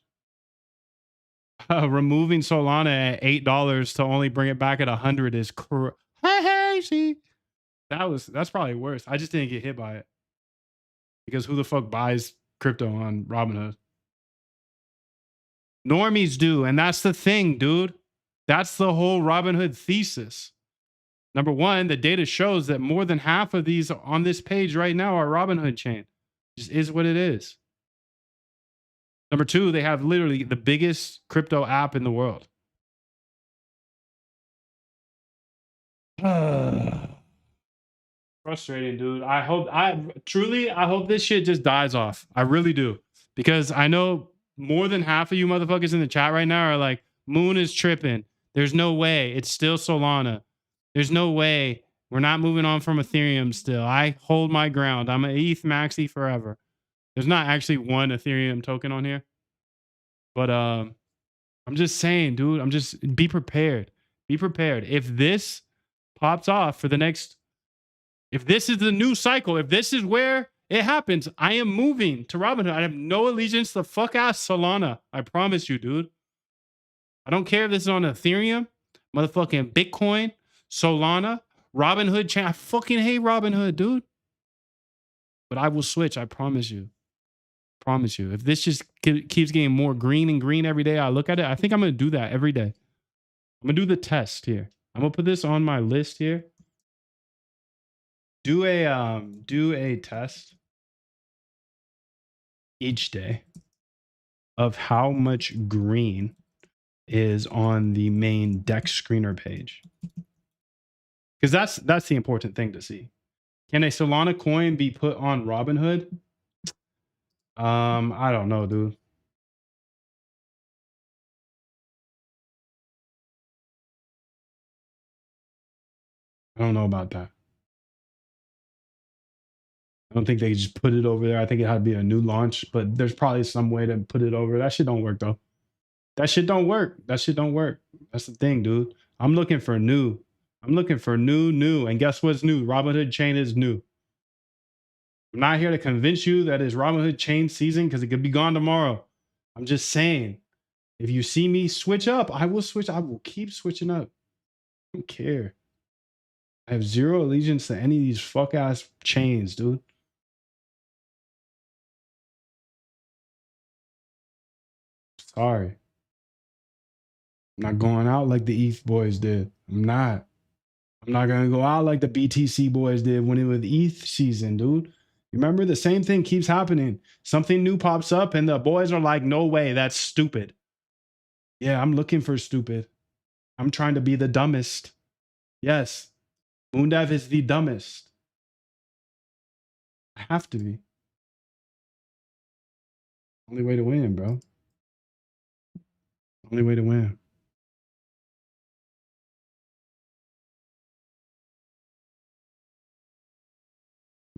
Removing Solana at $8 to only bring it back at 100 is crazy. That's probably worse. I just didn't get hit by it because who the fuck buys crypto on Robinhood? Normies do, and that's the thing, dude. That's the whole Robinhood thesis. Number one, the data shows that more than half of these on this page right now are Robinhood chain. Just is what it is. Number two, they have literally the biggest crypto app in the world. Frustrating, dude. I hope this shit just dies off. I really do. Because I know more than half of you motherfuckers in the chat right now are like, Moon is tripping. There's no way. It's still Solana. There's no way. We're not moving on from Ethereum still. I hold my ground. I'm an ETH maxi forever. There's not actually one Ethereum token on here. But I'm just saying, dude, be prepared. Be prepared. If this pops off for the next, if this is the new cycle, if this is where it happens, I am moving to Robinhood. I have no allegiance to fuck ass Solana. I promise you, dude. I don't care if this is on Ethereum, motherfucking Bitcoin, Solana, Robinhood chain. I fucking hate Robinhood, dude. But I will switch. I promise you. Promise you. If this just keeps getting more green and green every day I look at it, I think I'm going to do that every day. I'm going to do the test here. I'm going to put this on my list here. Do a test each day of how much green is on the main DEX screener page. Because that's the important thing to see. Can a Solana coin be put on Robinhood? I don't know, dude. I don't know about that. I don't think they just put it over there. I think it had to be a new launch, but there's probably some way to put it over. That shit don't work though. That shit don't work. That shit don't work. That's the thing, dude. I'm looking for new. I'm looking for new. And guess what's new? Robinhood chain is new. I'm not here to convince you that it's Robinhood chain season because it could be gone tomorrow. I'm just saying, if you see me switch up, I will switch. I will keep switching up. I don't care. I have zero allegiance to any of these fuck ass chains, dude. Sorry. I'm not going out like the ETH boys did. I'm not. I'm not going to go out like the BTC boys did when it was ETH season, dude. Remember, the same thing keeps happening. Something new pops up and the boys are like, no way, that's stupid. Yeah, I'm looking for stupid. I'm trying to be the dumbest. Yes, Moondev is the dumbest. I have to be. Only way to win, bro. Only way to win.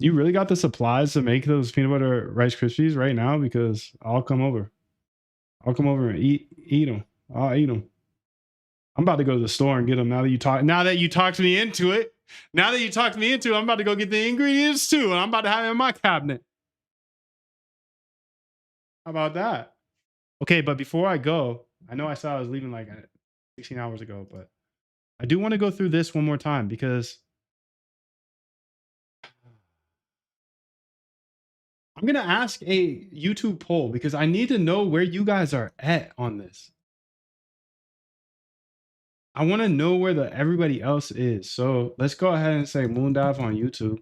You really got the supplies to make those peanut butter Rice Krispies right now? Because I'll come over. I'll come over and eat them. I'll eat them. I'm about to go to the store and get them. Now that you talked me into it. Now that you talked me into it, I'm about to go get the ingredients too, and I'm about to have it in my cabinet. How about that? Okay, but before I go, I know I said I was leaving like 16 hours ago, but I do want to go through this one more time because I'm going to ask a YouTube poll because I need to know where you guys are at on this. I want to know where everybody else is. So let's go ahead and say Moondive on YouTube.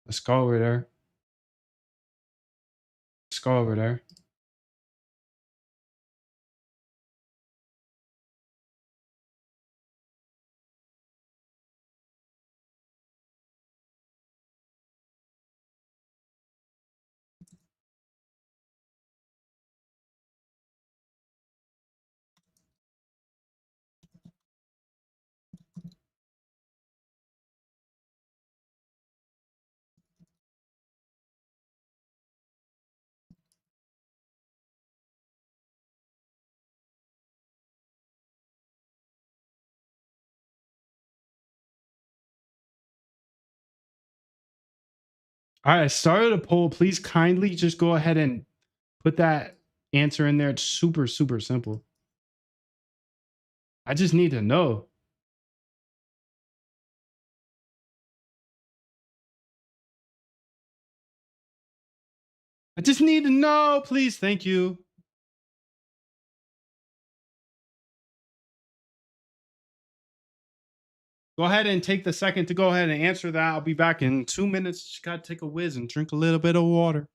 Let's go over there. Let's go over there. All right, I started a poll. Please kindly just go ahead and put that answer in there. It's super, super simple. I just need to know. I just need to know, please. Thank you. Go ahead and take the second to go ahead and answer that. I'll be back in 2 minutes. Just got to take a whiz and drink a little bit of water.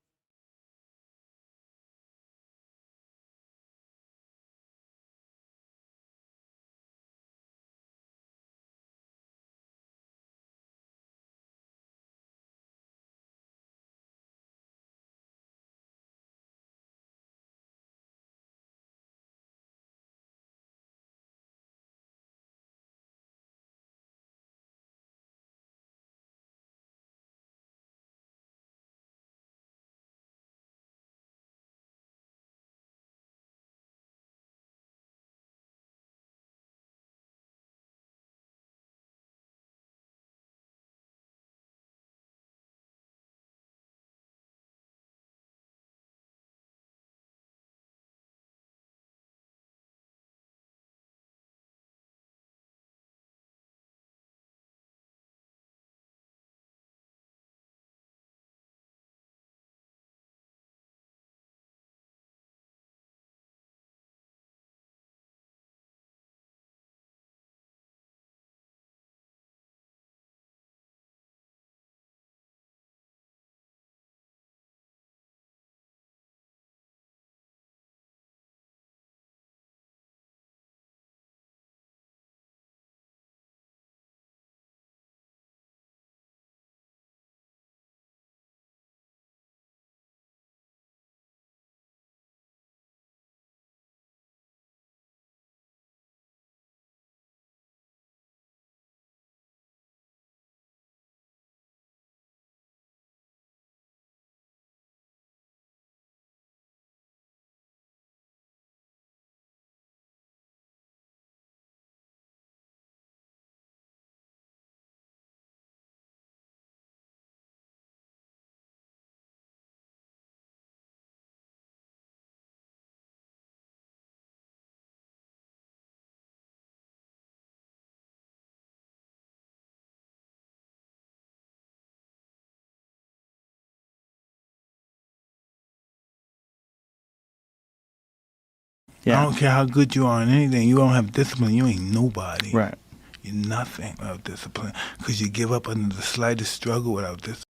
Yeah. I don't care how good you are in anything. You don't have discipline. You ain't nobody. Right. You're nothing without discipline because you give up under the slightest struggle without discipline.